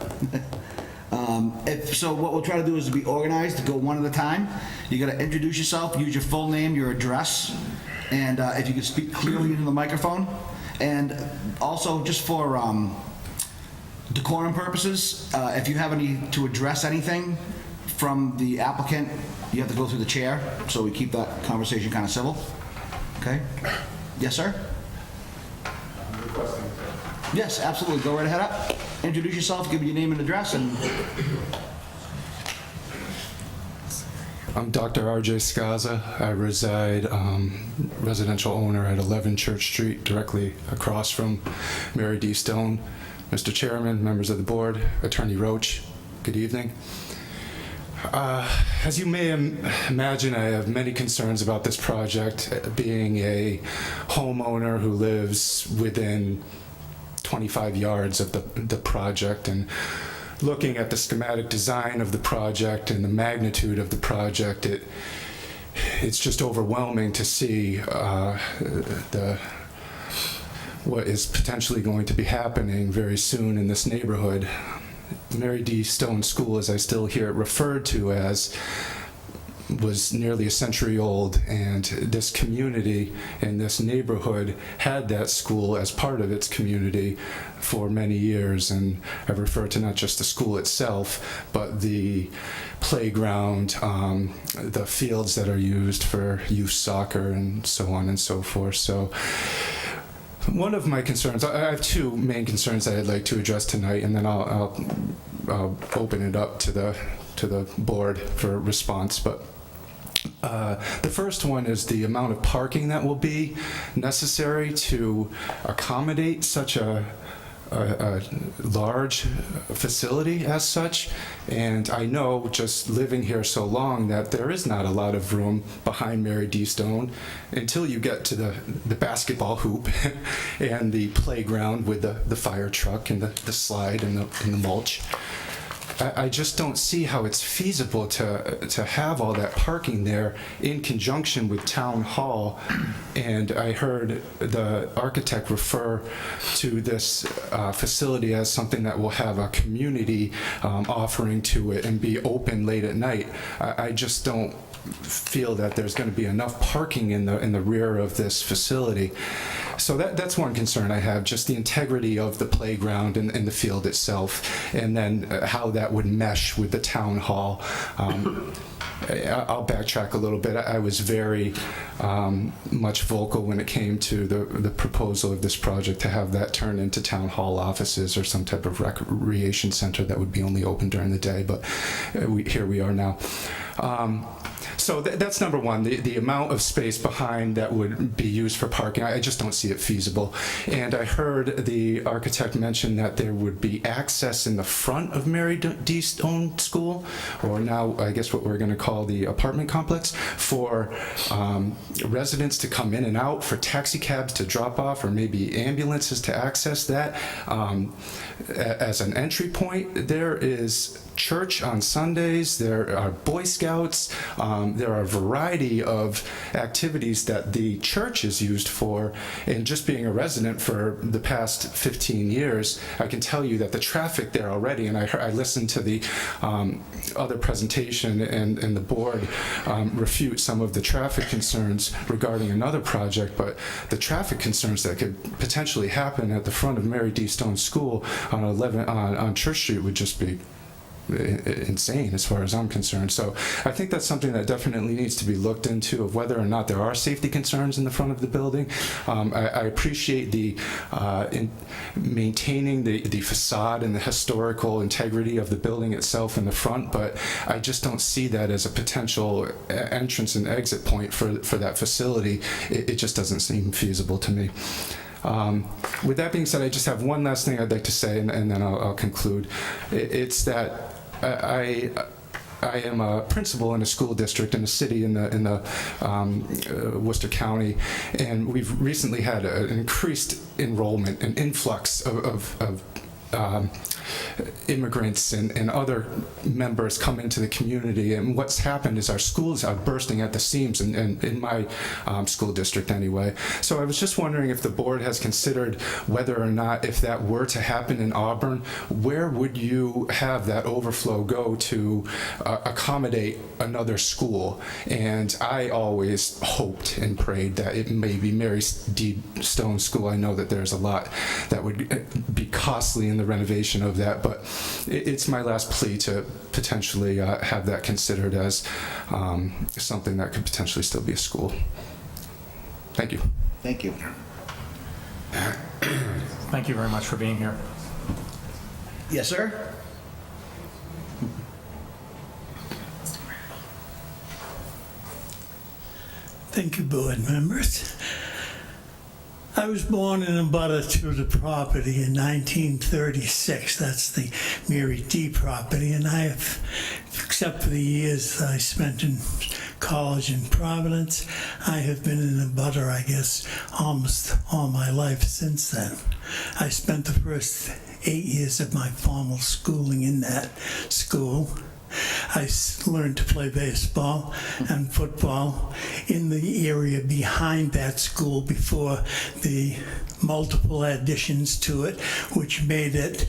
Speaker 1: So what we'll try to do is to be organized, go one at a time. You got to introduce yourself, use your full name, your address, and if you could speak clearly into the microphone. And also, just for decorum purposes, if you have to address anything from the applicant, you have to go through the chair, so we keep that conversation kind of civil. Okay? Yes, sir? Yes, absolutely. Go right ahead up. Introduce yourself, give me your name and address, and...
Speaker 16: I'm Dr. RJ Skaza. I reside, residential owner at 11 Church Street, directly across from Mary D. Stone. Mr. Chairman, members of the board, Attorney Roach, good evening. As you may imagine, I have many concerns about this project. Being a homeowner who lives within 25 yards of the project, and looking at the schematic design of the project and the magnitude of the project, it's just overwhelming to see what is potentially going to be happening very soon in this neighborhood. Mary D. Stone School, as I still hear it referred to as, was nearly a century old, and this community and this neighborhood had that school as part of its community for many years. And I refer to not just the school itself, but the playground, the fields that are used for youth soccer and so on and so forth. So one of my concerns, I have 2 main concerns that I'd like to address tonight, and then I'll open it up to the board for response. But the first one is the amount of parking that will be necessary to accommodate such a large facility as such. And I know, just living here so long, that there is not a lot of room behind Mary D. Stone until you get to the basketball hoop and the playground with the fire truck and the slide and the mulch. I just don't see how it's feasible to have all that parking there in conjunction with Town Hall. And I heard the architect refer to this facility as something that will have a community offering to it and be open late at night. I just don't feel that there's going to be enough parking in the rear of this facility. So that's one concern I have, just the integrity of the playground and the field itself, and then how that would mesh with the town hall. I'll backtrack a little bit. I was very much vocal when it came to the proposal of this project to have that turn into town hall offices or some type of recreation center that would be only open during the day, but here we are now. So that's number one, the amount of space behind that would be used for parking. I just don't see it feasible. And I heard the architect mention that there would be access in the front of Mary D. Stone School, or now I guess what we're going to call the apartment complex, for residents to come in and out, for taxi cabs to drop off, or maybe ambulances to access that. As an entry point, there is church on Sundays, there are Boy Scouts, there are a variety of activities that the church is used for, and just being a resident for the past 15 years, I can tell you that the traffic there already, and I listened to the other presentation and the board refute some of the traffic concerns regarding another project, but the traffic concerns that could potentially happen at the front of Mary D. Stone School on Church Street would just be insane as far as I'm concerned. So I think that's something that definitely needs to be looked into, of whether or not there are safety concerns in the front of the building. I appreciate the in maintaining the facade and the historical integrity of the building itself in the front, but I just don't see that as a potential entrance and exit point for that facility. It just doesn't seem feasible to me. With that being said, I just have one last thing I'd like to say, and then I'll conclude. It's that I am a principal in a school district in a city in the Worcester County, and we've recently had an increased enrollment, an influx of immigrants and other members come into the community, and what's happened is our schools are bursting at the seams, in my school district anyway. So I was just wondering if the board has considered whether or not, if that were to happen in Auburn, where would you have that overflow go to accommodate another school? And I always hoped and prayed that it may be Mary D. Stone School. I know that there's a lot that would be costly in the renovation of that, but it's my last plea to potentially have that considered as something that could potentially still be a school. Thank you.
Speaker 1: Thank you.
Speaker 6: Thank you very much for being here.
Speaker 1: Yes, sir?
Speaker 17: Thank you, board members. I was born in abutter to the property in 1936. That's the Mary D. property, and I have, except for the years I spent in college in Providence, I have been in abutter, I guess, almost all my life since then. I spent the first 8 years of my formal schooling in that school. I learned to play baseball and football in the area behind that school before the multiple additions to it, which made it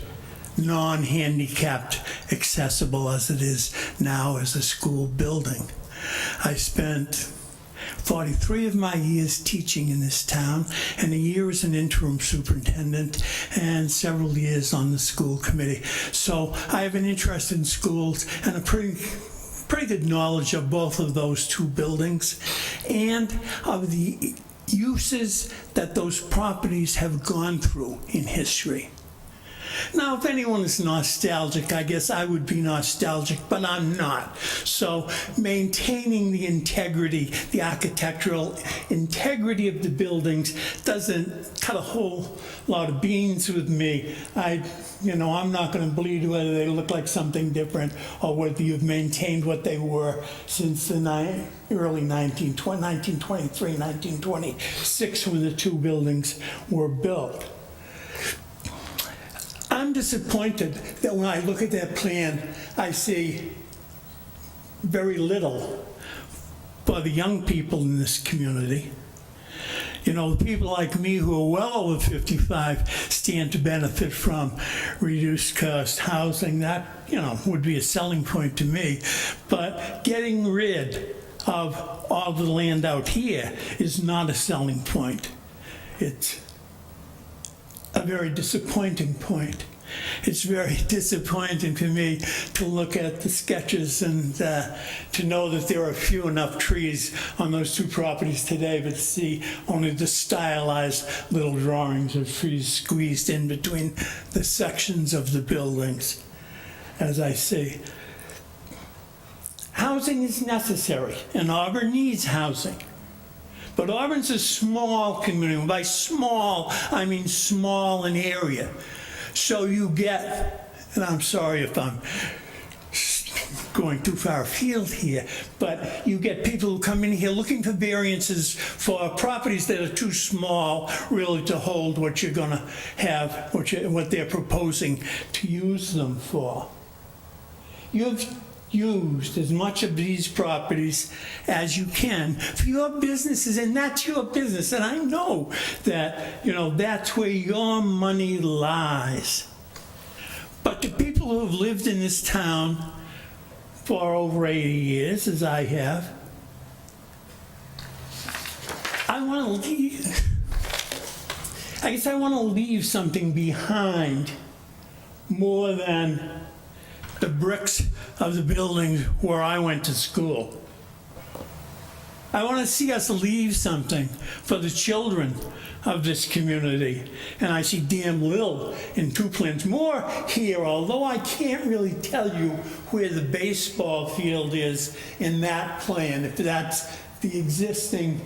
Speaker 17: non-handicapped accessible as it is now as a school building. I spent 43 of my years teaching in this town, and a year as an interim superintendent, and several years on the school committee. So I have an interest in schools and a pretty good knowledge of both of those two buildings and of the uses that those properties have gone through in history. Now, if anyone is nostalgic, I guess I would be nostalgic, but I'm not. So maintaining the integrity, the architectural integrity of the buildings doesn't cut a whole lot of beans with me. I'm not going to bleed whether they look like something different or whether you've maintained what they were since the early 1923, 1926, when the two buildings were built. I'm disappointed that when I look at that plan, I see very little for the young people in this community. People like me who are well over 55 stand to benefit from reduced cost housing. That, would be a selling point to me. But getting rid of all the land out here is not a selling point. It's a very disappointing point. It's very disappointing to me to look at the sketches and to know that there are few enough trees on those two properties today, but to see only the stylized little drawings of trees squeezed in between the sections of the buildings. As I say, housing is necessary, and Auburn needs housing. But Auburn's a small community. By small, I mean small in area. So you get, and I'm sorry if I'm going too far afield here, but you get people who come in here looking for variances for properties that are too small really to hold what you're going to have, what they're proposing to use them for. You've used as much of these properties as you can for your businesses, and that's your business. And I know that, that's where your money lies. But the people who have lived in this town for over 80 years, as I have, I want to leave. I guess I want to leave something behind more than the bricks of the buildings where I went to school. I want to see us leave something for the children of this community. And I see damn little in two plans. More here, although I can't really tell you where the baseball field is in that plan, if that's the existing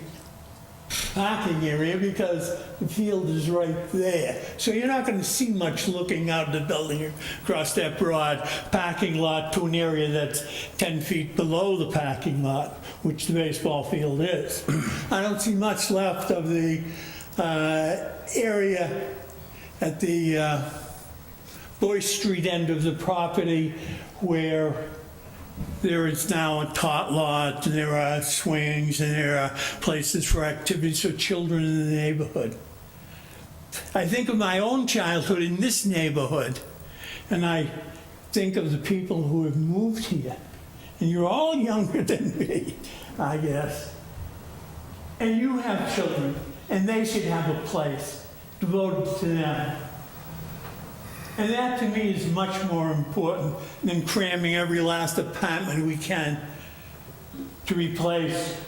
Speaker 17: parking area, because the field is right there. So you're not going to see much looking out the building across that broad parking lot to an area that's 10 feet below the parking lot, which the baseball field is. I don't see much left of the area at the Boyce Street end of the property where there is now a tot lot, and there are swings, and there are places for activities for children in the neighborhood. I think of my own childhood in this neighborhood, and I think of the people who have moved here. And you're all younger than me, I guess. And you have children, and they should have a place devoted to them. And that to me is much more important than cramming every last apartment we can to replace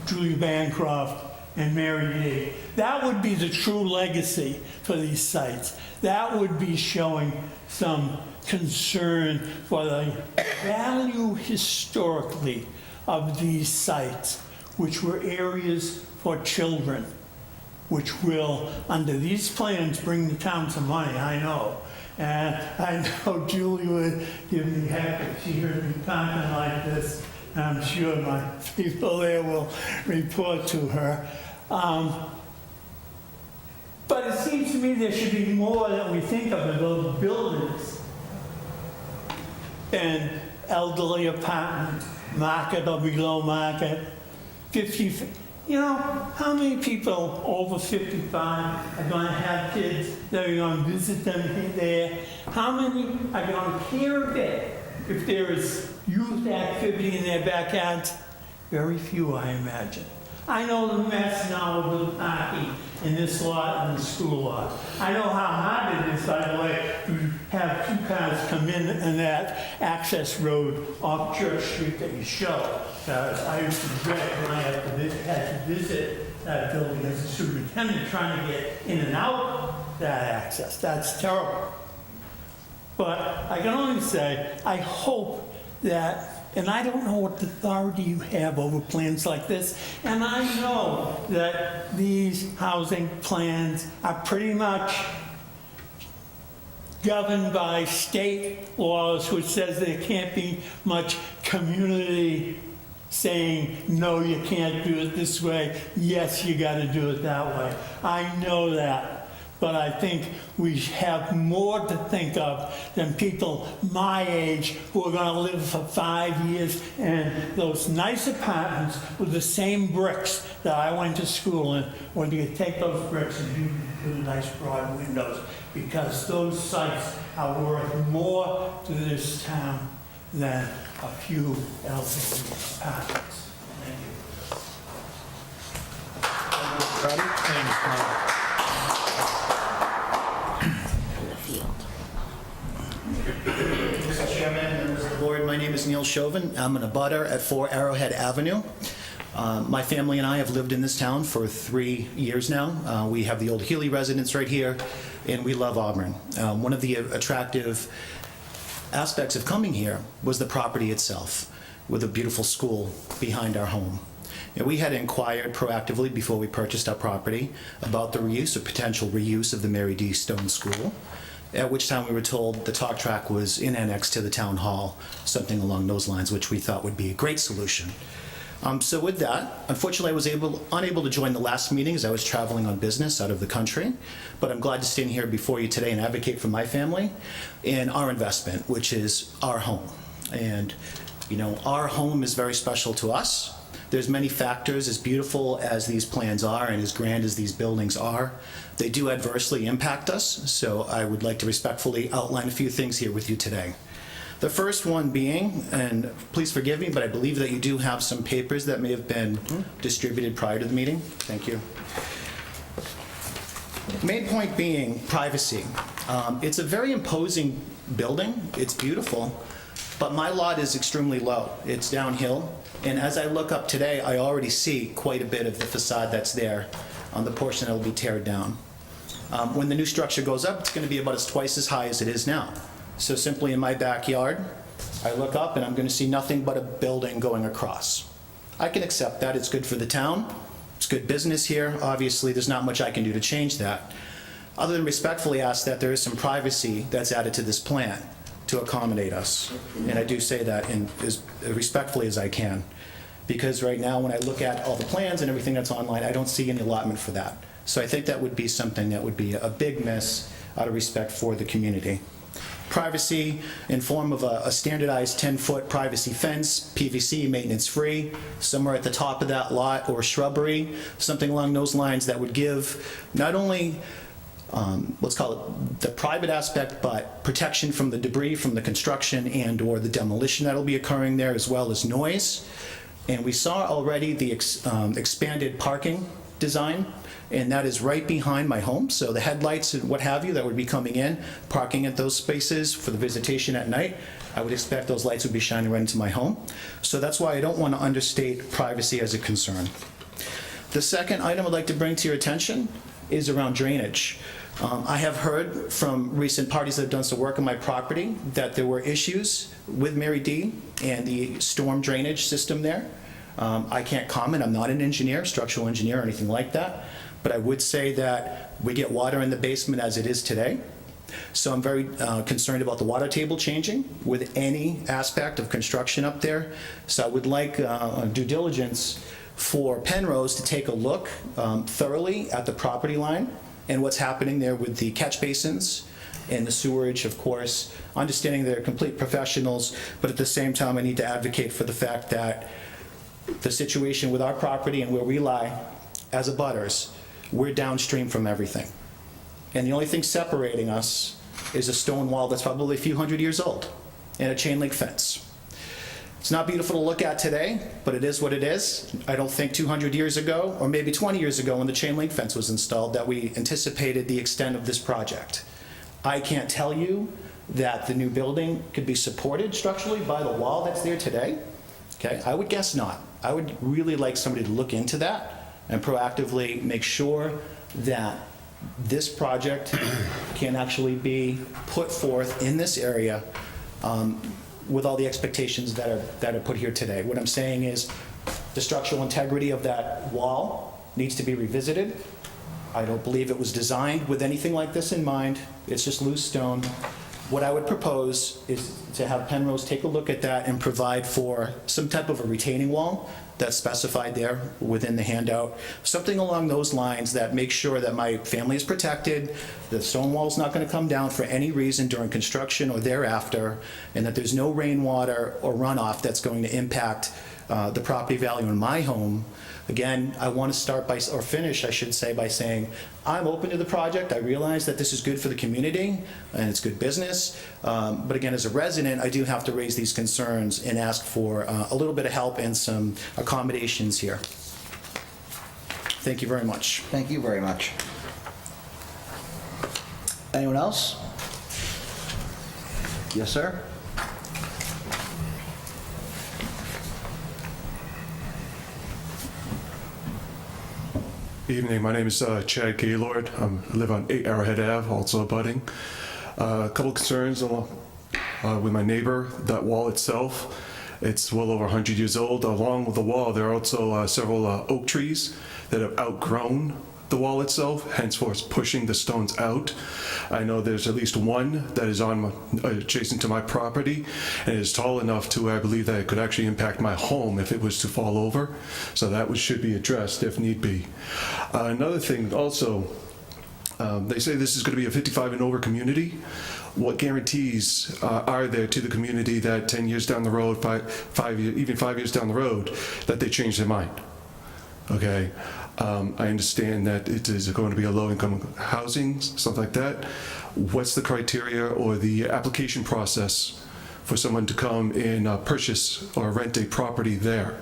Speaker 17: Julia Bancroft and Mary D. That would be the true legacy for these sites. That would be showing some concern for the value historically of these sites, which were areas for children, which will, under these plans, bring the town some money, I know. And I know Julie would give me heck if she heard me talking like this. I'm sure my people there will report to her. But it seems to me there should be more that we think of in those buildings. And elderly apartment, market or below market, 50. How many people over 55 are going to have kids that are going to visit them there? How many are going to care a bit if there is youth activity in their backyards? Very few, I imagine. I know the mess now over the parking in this lot and the school lot. I know how hard it is, by the way, to have two cars come in that access road off Church Street that you show. I used to regret when I had to visit that building as a superintendent, trying to get in and out that access. That's terrible. But I can only say, I hope that, and I don't know what authority you have over plans like this, and I know that these housing plans are pretty much governed by state laws, which says there can't be much community saying, no, you can't do it this way, yes, you got to do it that way. I know that. But I think we have more to think of than people my age who are going to live for 5 years in those nice apartments with the same bricks that I went to school in, when you take those bricks and do the nice broad windows, because those sites are worth more to this town than a few elderly apartments. Thank you.
Speaker 18: Mr. Chairman, members of the board, my name is Neil Chauvin. I'm an abutter at 4 Arrowhead Avenue. My family and I have lived in this town for 3 years now. We have the old Healy residence right here, and we love Auburn. One of the attractive aspects of coming here was the property itself, with a beautiful school behind our home. And we had inquired proactively before we purchased our property about the reuse or potential reuse of the Mary D. Stone School, at which time we were told the talk track was in annex to the town hall, something along those lines, which we thought would be a great solution. So with that, unfortunately, I was unable to join the last meeting as I was traveling on business out of the country, but I'm glad to stand here before you today and advocate for my family and our investment, which is our home. And, you know, our home is very special to us. There's many factors, as beautiful as these plans are and as grand as these buildings are, they do adversely impact us, so I would like to respectfully outline a few things here with you today. The first one being, and please forgive me, but I believe that you do have some papers that may have been distributed prior to the meeting. Thank you. Main point being privacy. It's a very imposing building. It's beautiful, but my lot is extremely low. It's downhill, and as I look up today, I already see quite a bit of the facade that's there on the portion that will be teared down. When the new structure goes up, it's going to be about twice as high as it is now. So simply in my backyard, I look up and I'm going to see nothing but a building going across. I can accept that. It's good for the town. It's good business here. Obviously, there's not much I can do to change that, other than respectfully ask that there is some privacy that's added to this plan to accommodate us. And I do say that as respectfully as I can, because right now when I look at all the plans and everything that's online, I don't see any allotment for that. So I think that would be something that would be a big miss out of respect for the community. Privacy in form of a standardized 10-foot privacy fence, PVC, maintenance-free, somewhere at the top of that lot, or shrubbery, something along those lines that would give not only, let's call it the private aspect, but protection from the debris from the construction and or the demolition that'll be occurring there, as well as noise. And we saw already the expanded parking design, and that is right behind my home. So the headlights and what have you that would be coming in, parking at those spaces for the visitation at night, I would expect those lights would be shining right into my home. So that's why I don't want to understate privacy as a concern. The second item I'd like to bring to your attention is around drainage. I have heard from recent parties that have done some work on my property that there were issues with Mary D. and the storm drainage system there. I can't comment. I'm not an engineer, structural engineer or anything like that. But I would say that we get water in the basement as it is today. So I'm very concerned about the water table changing with any aspect of construction up there. So I would like due diligence for Penrose to take a look thoroughly at the property line and what's happening there with the catch basins and the sewerage, of course, understanding they're complete professionals, but at the same time I need to advocate for the fact that the situation with our property and where we lie as abutters, we're downstream from everything. And the only thing separating us is a stone wall that's probably a few hundred years old and a chain link fence. It's not beautiful to look at today, but it is what it is. I don't think 200 years ago, or maybe 20 years ago when the chain link fence was installed, that we anticipated the extent of this project. I can't tell you that the new building could be supported structurally by the wall that's there today. Okay, I would guess not. I would really like somebody to look into that and proactively make sure that this project can actually be put forth in this area with all the expectations that are put here today. What I'm saying is the structural integrity of that wall needs to be revisited. I don't believe it was designed with anything like this in mind. It's just loose stone. What I would propose is to have Penrose take a look at that and provide for some type of a retaining wall that's specified there within the handout. Something along those lines that makes sure that my family is protected, the stone wall's not going to come down for any reason during construction or thereafter, and that there's no rainwater or runoff that's going to impact the property value in my home. Again, I want to start by, or finish, I should say, by saying I'm open to the project. I realize that this is good for the community and it's good business. But again, as a resident, I do have to raise these concerns and ask for a little bit of help and some accommodations here. Thank you very much.
Speaker 1: Thank you very much. Anyone else? Yes, sir?
Speaker 19: Evening, my name is Chad Gaylord. I live on 8 Arrowhead Ave, also abutting. A couple concerns with my neighbor. That wall itself, it's well over 100 years old. Along with the wall, there are also several oak trees that have outgrown the wall itself, henceforth pushing the stones out. I know there's at least one that is adjacent to my property, and it is tall enough to, I believe, that it could actually impact my home if it was to fall over. So that should be addressed if need be. Another thing also, they say this is going to be a 55 and over community. What guarantees are there to the community that 10 years down the road, even 5 years down the road, that they change their mind? Okay, I understand that it is going to be a low-income housing, something like that. What's the criteria or the application process for someone to come and purchase or rent a property there?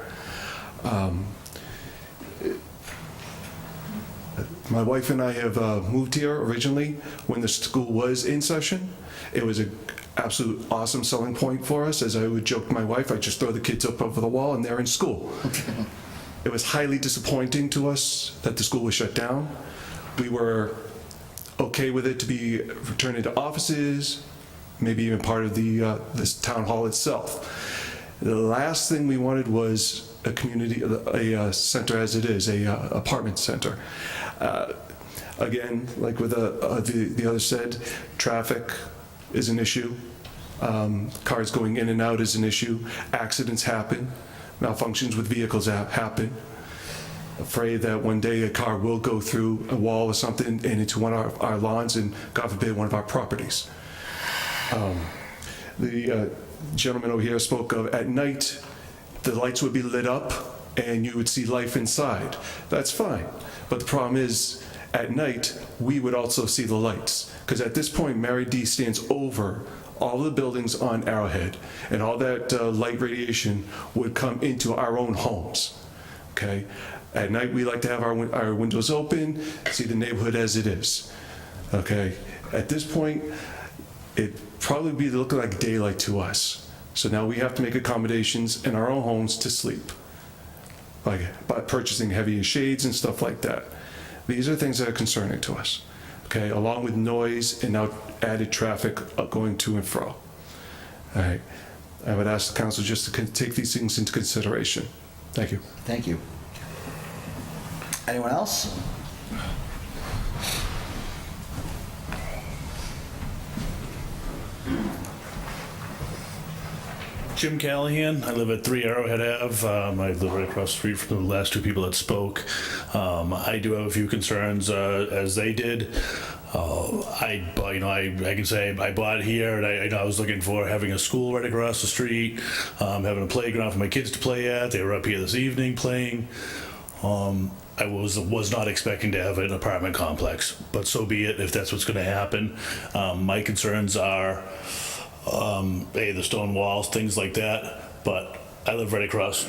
Speaker 19: My wife and I have moved here originally when the school was in session. It was an absolute awesome selling point for us. As I would joke to my wife, I just throw the kids up over the wall and they're in school. It was highly disappointing to us that the school was shut down. We were okay with it to be returned into offices, maybe even part of this town hall itself. The last thing we wanted was a community, a center as it is, a apartment center. Again, like with the other said, traffic is an issue. Cars going in and out is an issue. Accidents happen. Malfunctions with vehicles happen. Afraid that one day a car will go through a wall or something and into one of our lawns and, God forbid, one of our properties. The gentleman over here spoke of at night, the lights would be lit up and you would see life inside. That's fine. But the problem is, at night, we would also see the lights. Because at this point, Mary D stands over all the buildings on Arrowhead, and all that light radiation would come into our own homes. Okay? At night, we like to have our windows open, see the neighborhood as it is. Okay? At this point, it'd probably be looking like daylight to us. So now we have to make accommodations in our own homes to sleep, like by purchasing heavier shades and stuff like that. These are things that are concerning to us. Okay, along with noise and now added traffic going to and fro. All right, I would ask the council just to take these things into consideration. Thank you.
Speaker 1: Thank you. Anyone else?
Speaker 20: Jim Callahan. I live at 3 Arrowhead Ave. I live right across the street from the last two people that spoke. I do have a few concerns, as they did. I can say I bought here, and I was looking for having a school right across the street, having a playground for my kids to play at. They were up here this evening playing. I was not expecting to have an apartment complex, but so be it if that's what's going to happen. My concerns are the stone walls, things like that, but I live right across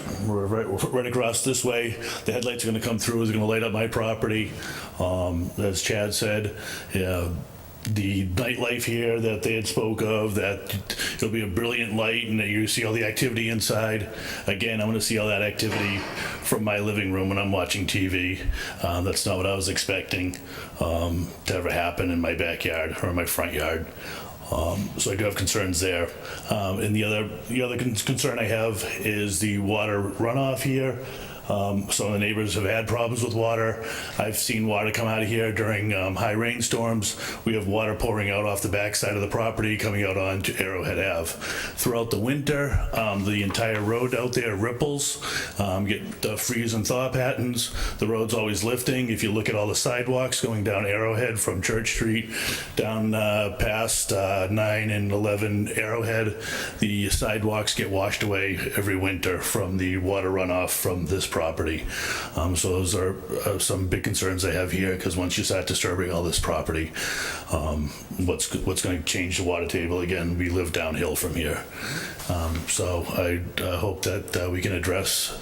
Speaker 20: this way. The headlights are going to come through, is going to light up my property. As Chad said, the nightlife here that they had spoke of, that it'll be a brilliant light and that you see all the activity inside. Again, I'm going to see all that activity from my living room when I'm watching TV. That's not what I was expecting to ever happen in my backyard or in my front yard. So I do have concerns there. And the other concern I have is the water runoff here. Some of the neighbors have had problems with water. I've seen water come out of here during high rainstorms. We have water pouring out off the backside of the property coming out onto Arrowhead Ave. Throughout the winter, the entire road out there ripples, get freeze and thaw patterns. The road's always lifting. If you look at all the sidewalks going down Arrowhead from Church Street down past 9 and 11 Arrowhead, the sidewalks get washed away every winter from the water runoff from this property. So those are some big concerns I have here, because once you start disturbing all this property, what's going to change the water table? Again, we live downhill from here. So I hope that we can address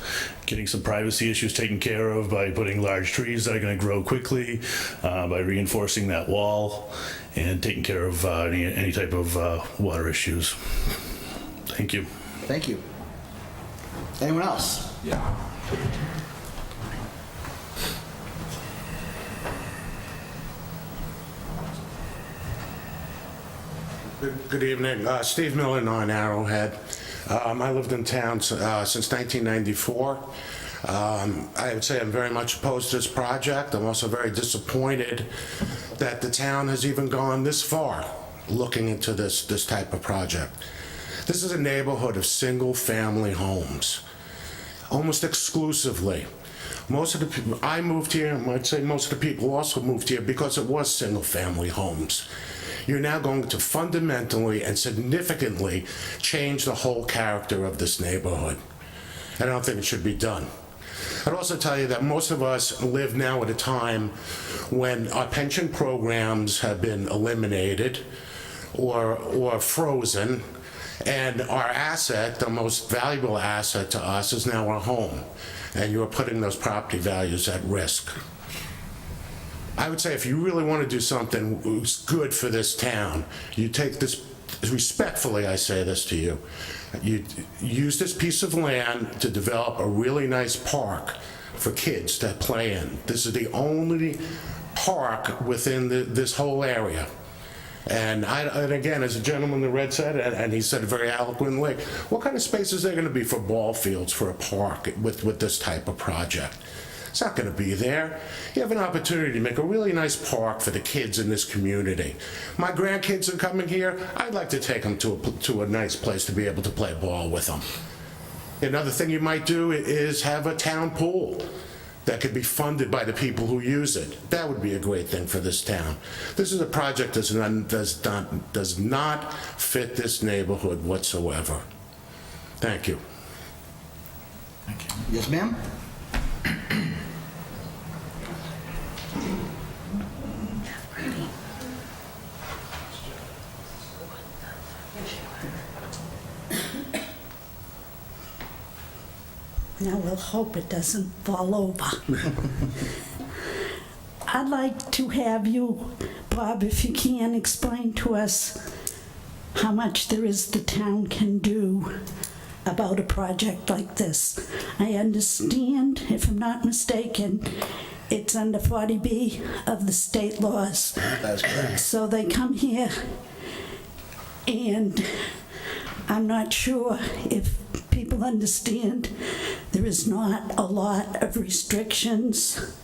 Speaker 20: getting some privacy issues taken care of by putting large trees that are going to grow quickly, by reinforcing that wall, and taking care of any type of water issues. Thank you.
Speaker 1: Thank you. Anyone else?
Speaker 20: Yeah.
Speaker 21: Good evening. Steve Miller, 9 Arrowhead. I lived in town since 1994. I would say I'm very much opposed to this project. I'm also very disappointed that the town has even gone this far looking into this type of project. This is a neighborhood of single-family homes, almost exclusively. Most of the people, I moved here, and I'd say most of the people also moved here because it was single-family homes. You're now going to fundamentally and significantly change the whole character of this neighborhood. I don't think it should be done. I'd also tell you that most of us live now at a time when our pension programs have been eliminated or frozen, and our asset, the most valuable asset to us, is now our home, and you're putting those property values at risk. I would say if you really want to do something that's good for this town, you take this, respectfully I say this to you, you use this piece of land to develop a really nice park for kids to play in. This is the only park within this whole area. And again, as a gentleman in the red said, and he said it very eloquently, what kind of space is there going to be for ball fields for a park with this type of project? It's not going to be there. You have an opportunity to make a really nice park for the kids in this community. My grandkids are coming here. I'd like to take them to a nice place to be able to play ball with them. Another thing you might do is have a town pool that could be funded by the people who use it. That would be a great thing for this town. This is a project that does not fit this neighborhood whatsoever. Thank you.
Speaker 1: Thank you. Yes, ma'am?
Speaker 22: Now we'll hope it doesn't fall over. I'd like to have you, Bob, if you can, explain to us how much there is the town can do about a project like this. I understand, if I'm not mistaken, it's under 40B of the state laws.
Speaker 1: That's correct.
Speaker 22: So they come here, and I'm not sure if people understand there is not a lot of restrictions.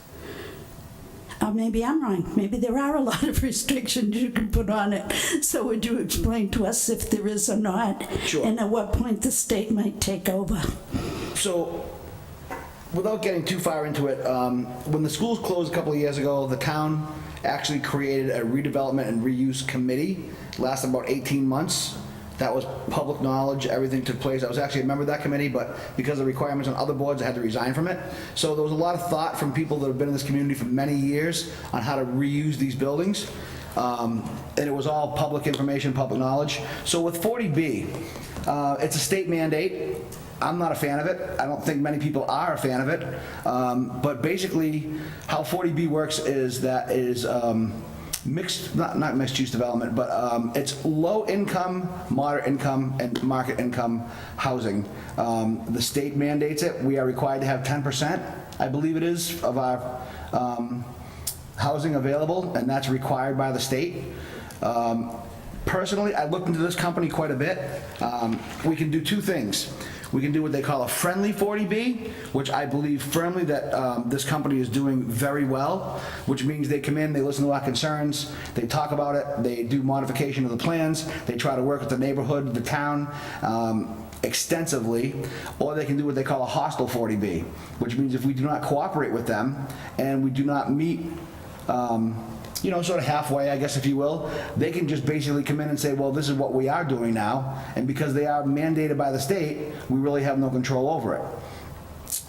Speaker 22: Or maybe I'm wrong. Maybe there are a lot of restrictions you can put on it. So would you explain to us if there is or not?
Speaker 1: Sure.
Speaker 22: And at what point the state might take over?
Speaker 1: So, without getting too far into it, when the schools closed a couple of years ago, the town actually created a redevelopment and reuse committee. Lasted about 18 months. That was public knowledge, everything took place. I was actually a member of that committee, but because of requirements on other boards, I had to resign from it. So there was a lot of thought from people that have been in this community for many years on how to reuse these buildings. And it was all public information, public knowledge. So with 40B, it's a state mandate. I'm not a fan of it. I don't think many people are a fan of it. But basically, how 40B works is that it is mixed, not mixed use development, but it's low income, moderate income, and market income housing. The state mandates it. We are required to have 10%, I believe it is, of our housing available, and that's required by the state. Personally, I looked into this company quite a bit. We can do two things. We can do what they call a friendly 40B, which I believe firmly that this company is doing very well, which means they come in, they listen to our concerns, they talk about it, they do modification of the plans, they try to work with the neighborhood, the town, extensively, or they can do what they call a hostile 40B, which means if we do not cooperate with them and we do not meet you know, sort of halfway, I guess, if you will, they can just basically come in and say, well, this is what we are doing now, and because they are mandated by the state, we really have no control over it.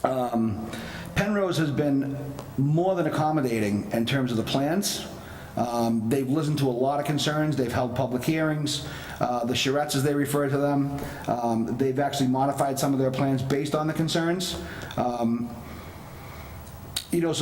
Speaker 1: Penrose has been more than accommodating in terms of the plans. They've listened to a lot of concerns. They've held public hearings. The charrettes, as they refer to them, they've actually modified some of their plans based on the concerns. So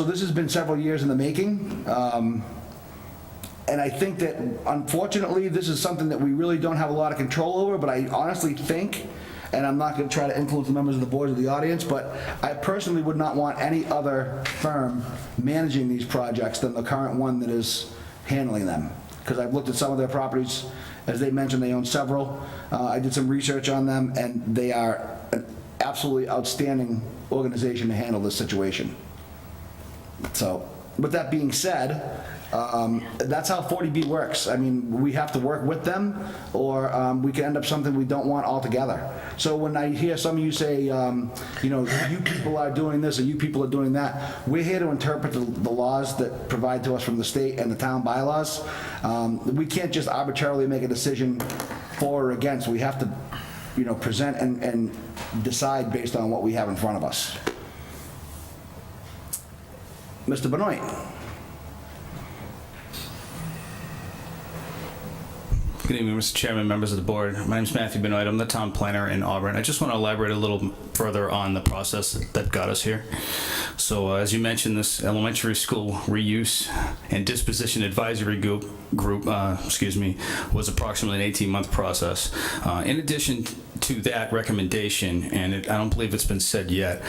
Speaker 1: this has been several years in the making. And I think that, unfortunately, this is something that we really don't have a lot of control over, but I honestly think, and I'm not going to try to influence the members of the board or the audience, but I personally would not want any other firm managing these projects than the current one that is handling them. Because I've looked at some of their properties. As they mentioned, they own several. I did some research on them, and they are an absolutely outstanding organization to handle this situation. So, with that being said, that's how 40B works. I mean, we have to work with them, or we can end up something we don't want altogether. So when I hear some of you say, you people are doing this or you people are doing that, we're here to interpret the laws that provide to us from the state and the town bylaws. We can't just arbitrarily make a decision for or against. We have to, present and decide based on what we have in front of us. Mr. Benoit.
Speaker 4: Good evening, Mr. Chairman, members of the board. My name is Matthew Benoit. I'm the town planner in Auburn. I just want to elaborate a little further on the process that got us here. So as you mentioned, this elementary school reuse and disposition advisory group was approximately an 18-month process. In addition to that recommendation, and I don't believe it's been said yet,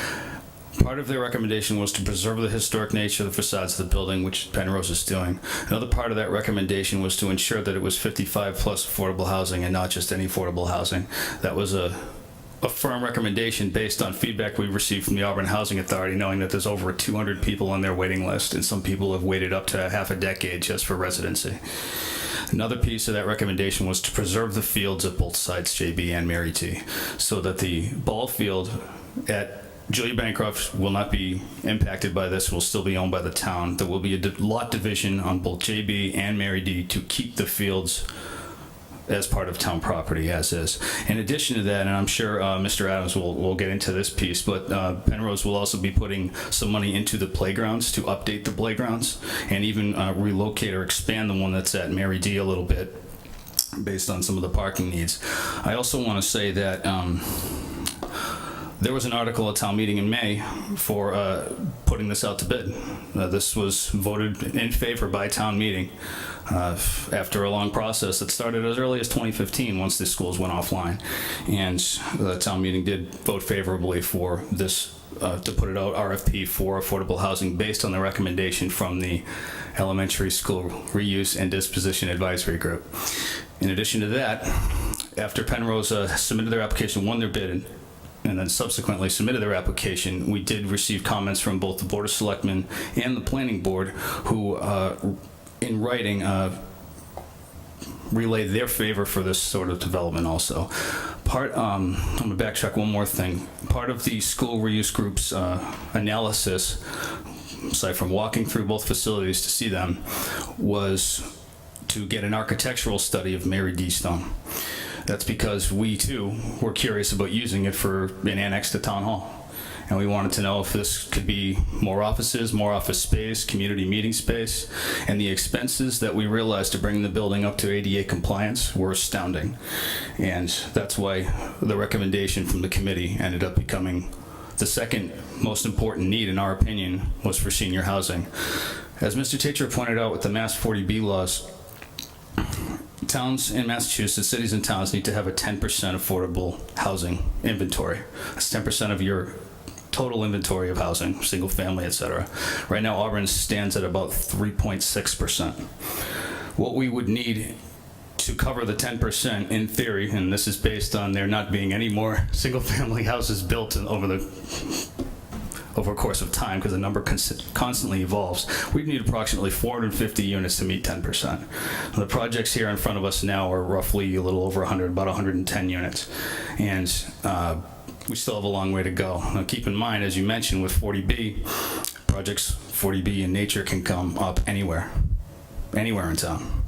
Speaker 4: part of their recommendation was to preserve the historic nature of the facades of the building, which Penrose is doing. Another part of that recommendation was to ensure that it was 55 plus affordable housing and not just any affordable housing. That was a firm recommendation based on feedback we received from the Auburn Housing Authority, knowing that there's over 200 people on their waiting list, and some people have waited up to half a decade just for residency. Another piece of that recommendation was to preserve the fields at both sites, JB and Mary T, so that the ball field at Julia Bancroft will not be impacted by this, will still be owned by the town. There will be a lot division on both JB and Mary D to keep the fields as part of town property as is. In addition to that, and I'm sure Mr. Adams will get into this piece, but Penrose will also be putting some money into the playgrounds to update the playgrounds and even relocate or expand the one that's at Mary D a little bit based on some of the parking needs. I also want to say that there was an article at town meeting in May for putting this out to bid. This was voted in favor by town meeting after a long process that started as early as 2015 once the schools went offline. And the town meeting did vote favorably for this to put it out RFP for affordable housing based on the recommendation from the Elementary School Reuse and Disposition Advisory Group. In addition to that, after Penrose submitted their application, won their bid, and then subsequently submitted their application, we did receive comments from both the Board of Selectmen and the Planning Board, who, in writing, relayed their favor for this sort of development also. I'm going to backtrack one more thing. Part of the school reuse group's analysis, aside from walking through both facilities to see them, was to get an architectural study of Mary D. Stone. That's because we, too, were curious about using it for an annex to Town Hall. And we wanted to know if this could be more offices, more office space, community meeting space. And the expenses that we realized to bring the building up to ADA compliance were astounding. And that's why the recommendation from the committee ended up becoming the second most important need, in our opinion, was for senior housing. As Mr. Tatro pointed out with the Mass 40B laws, towns in Massachusetts, cities and towns, need to have a 10% affordable housing inventory. That's 10% of your total inventory of housing, single family, etc. Right now, Auburn stands at about 3.6%. What we would need to cover the 10% in theory, and this is based on there not being any more single family houses built over a course of time, because the number constantly evolves, we'd need approximately 450 units to meet 10%. The projects here in front of us now are roughly a little over 100, about 110 units. And we still have a long way to go. Now keep in mind, as you mentioned, with 40B, projects 40B in nature can come up anywhere in town.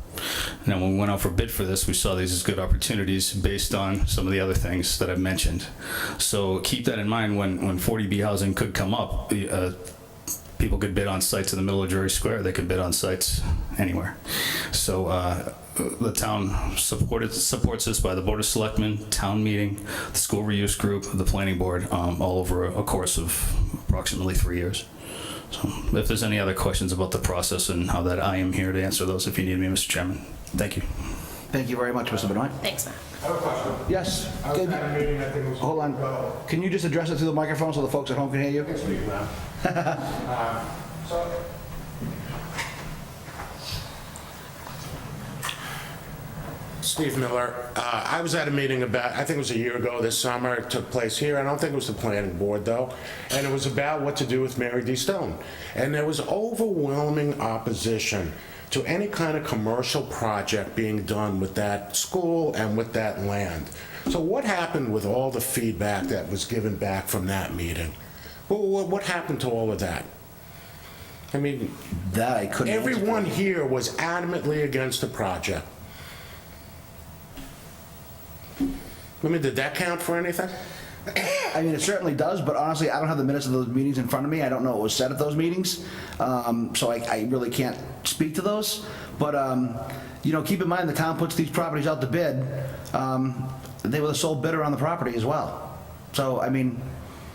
Speaker 4: Now, when we went out for bid for this, we saw these as good opportunities based on some of the other things that I've mentioned. So keep that in mind when 40B housing could come up. People could bid on sites in the middle of Drury Square. They could bid on sites anywhere. So the town supports this by the Board of Selectmen, town meeting, the school reuse group, the planning board, all over a course of approximately 3 years. So if there's any other questions about the process and how that, I am here to answer those if you need me, Mr. Chairman. Thank you.
Speaker 1: Thank you very much, Mr. Benoit.
Speaker 7: Thanks, Matt.
Speaker 21: I have a question.
Speaker 1: Yes.
Speaker 21: I was at a meeting, I think it was...
Speaker 1: Hold on. Can you just address it through the microphone so the folks at home can hear you?
Speaker 21: Speak now. Steve Miller. I was at a meeting about, I think it was a year ago this summer. It took place here. I don't think it was the planning board, though. And it was about what to do with Mary D. Stone. And there was overwhelming opposition to any kind of commercial project being done with that school and with that land. So what happened with all the feedback that was given back from that meeting? What happened to all of that? I mean,
Speaker 1: that I couldn't answer.
Speaker 21: Everyone here was adamantly against the project. I mean, did that count for anything?
Speaker 1: I mean, it certainly does, but honestly, I don't have the minutes of those meetings in front of me. I don't know what was said at those meetings, so I really can't speak to those. But, you know, keep in mind the town puts these properties out to bid. They were the sole bidder on the property as well. So, I mean,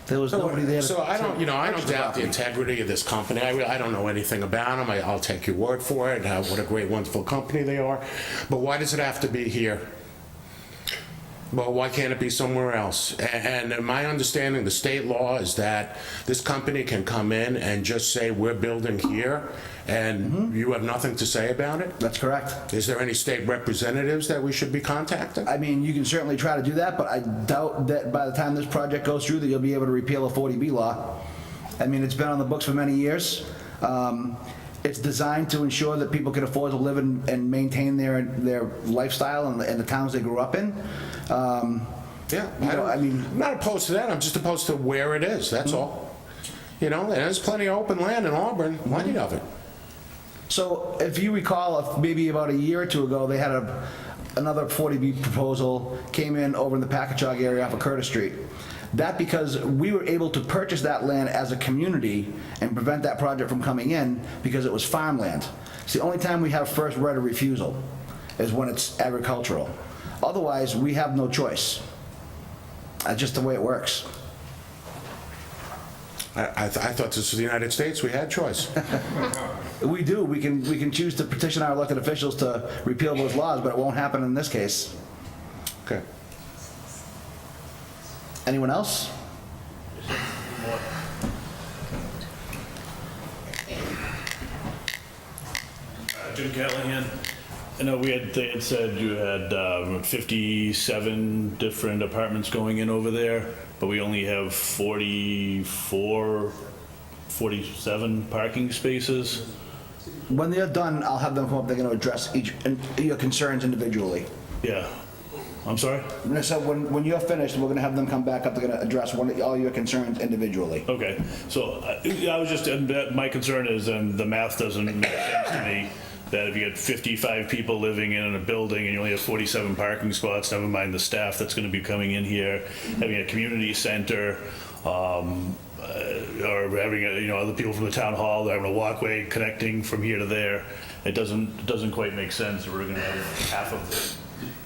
Speaker 1: there was nobody there to...
Speaker 21: So I don't doubt the integrity of this company. I don't know anything about them. I'll take your word for it, what a great, wonderful company they are. But why does it have to be here? Well, why can't it be somewhere else? And my understanding, the state law is that this company can come in and just say, we're building here, and you have nothing to say about it?
Speaker 1: That's correct.
Speaker 21: Is there any state representatives that we should be contacting?
Speaker 1: I mean, you can certainly try to do that, but I doubt that by the time this project goes through that you'll be able to repeal a 40B law. I mean, it's been on the books for many years. It's designed to ensure that people can afford to live and maintain their lifestyle in the towns they grew up in.
Speaker 21: Yeah, I'm not opposed to that. I'm just opposed to where it is, that's all. You know, and there's plenty of open land in Auburn, plenty of it.
Speaker 1: So if you recall, maybe about a year or two ago, they had another 40B proposal came in over in the Packagug area off of Curtis Street. That because we were able to purchase that land as a community and prevent that project from coming in because it was farmland. It's the only time we have first right of refusal is when it's agricultural. Otherwise, we have no choice. That's just the way it works.
Speaker 21: I thought this was the United States. We had choice.
Speaker 1: We do. We can choose to petition our elected officials to repeal those laws, but it won't happen in this case.
Speaker 21: Okay.
Speaker 1: Anyone else?
Speaker 20: Jim Callahan. I know they had said you had 57 different apartments going in over there, but we only have 47 parking spaces.
Speaker 1: When they're done, I'll have them come up. They're going to address each your concerns individually.
Speaker 20: Yeah. I'm sorry?
Speaker 1: So when you're finished, we're going to have them come back up. They're going to address all your concerns individually.
Speaker 20: Okay. So I was just, my concern is, and the math doesn't make sense to me, that if you get 55 people living in a building and you only have 47 parking spots, never mind the staff that's going to be coming in here, having a community center, or having other people from the town hall, having a walkway connecting from here to there, it doesn't quite make sense. We're going to have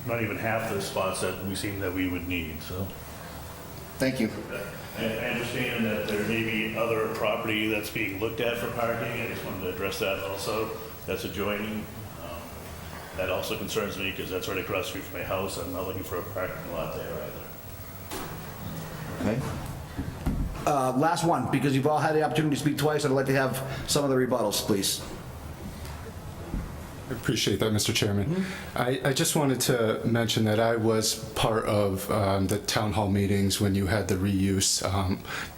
Speaker 20: not even half the spots that we would need. So,
Speaker 1: thank you.
Speaker 20: I understand that there may be other property that's being looked at for parking. I just wanted to address that also. That's adjoining. That also concerns me because that's right across the street from my house. I'm not looking for a parking lot there either.
Speaker 1: Okay. Last one, because you've all had the opportunity to speak twice. I'd like to have some of the rebuttals, please.
Speaker 16: I appreciate that, Mr. Chairman. I just wanted to mention that I was part of the town hall meetings when you had the reuse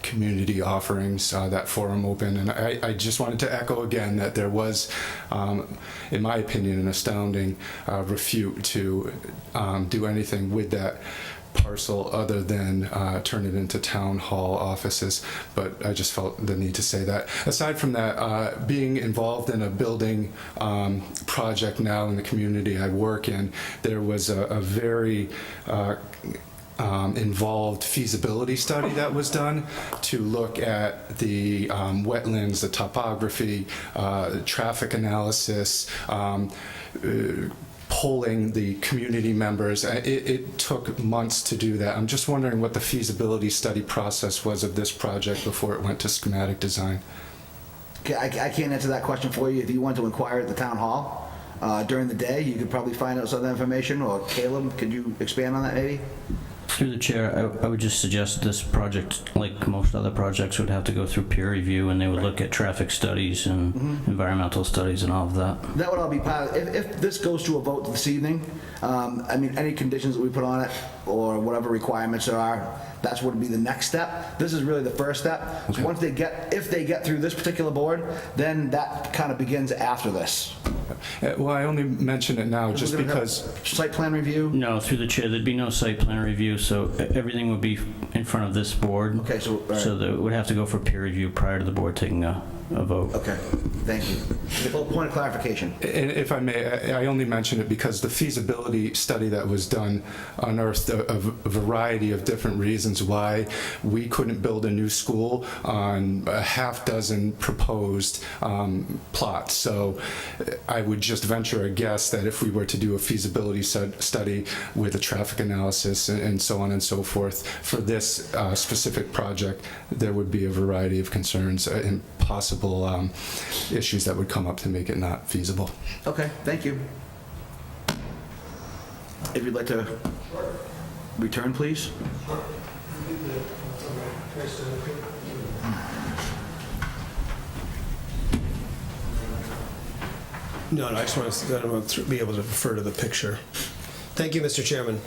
Speaker 16: community offerings, that forum open, and I just wanted to echo again that there was, in my opinion, an astounding refute to do anything with that parcel other than turn it into town hall offices, but I just felt the need to say that. Aside from that, being involved in a building project now in the community I work in, there was a very involved feasibility study that was done to look at the wetlands, the topography, traffic analysis, polling the community members. It took months to do that. I'm just wondering what the feasibility study process was of this project before it went to schematic design.
Speaker 1: Okay, I can't answer that question for you. If you want to inquire at the town hall during the day, you could probably find out some of that information, or Caleb, could you expand on that maybe?
Speaker 8: Through the chair, I would just suggest this project, like most other projects, would have to go through peer review, and they would look at traffic studies and environmental studies and all of that.
Speaker 1: That would all be part of, if this goes to a vote this evening, I mean, any conditions that we put on it, or whatever requirements there are, that's what would be the next step. This is really the first step. So once if they get through this particular board, then that kind of begins after this.
Speaker 16: Well, I only mention it now just because...
Speaker 1: Site plan review?
Speaker 8: No, through the chair, there'd be no site plan review, so everything would be in front of this board.
Speaker 1: Okay, so... all right.
Speaker 8: So it would have to go for peer review prior to the board taking a vote.
Speaker 1: Okay, thank you. Well, point of clarification.
Speaker 16: And if I may, I only mention it because the feasibility study that was done unearthed a variety of different reasons why we couldn't build a new school on a half dozen proposed plots. So I would just venture a guess that if we were to do a feasibility study with a traffic analysis and so on and so forth for this specific project, there would be a variety of concerns and possible issues that would come up to make it not feasible.
Speaker 1: Okay, thank you. If you'd like to return, please.
Speaker 14: No, I just want to be able to refer to the picture. Thank you, Mr. Chairman.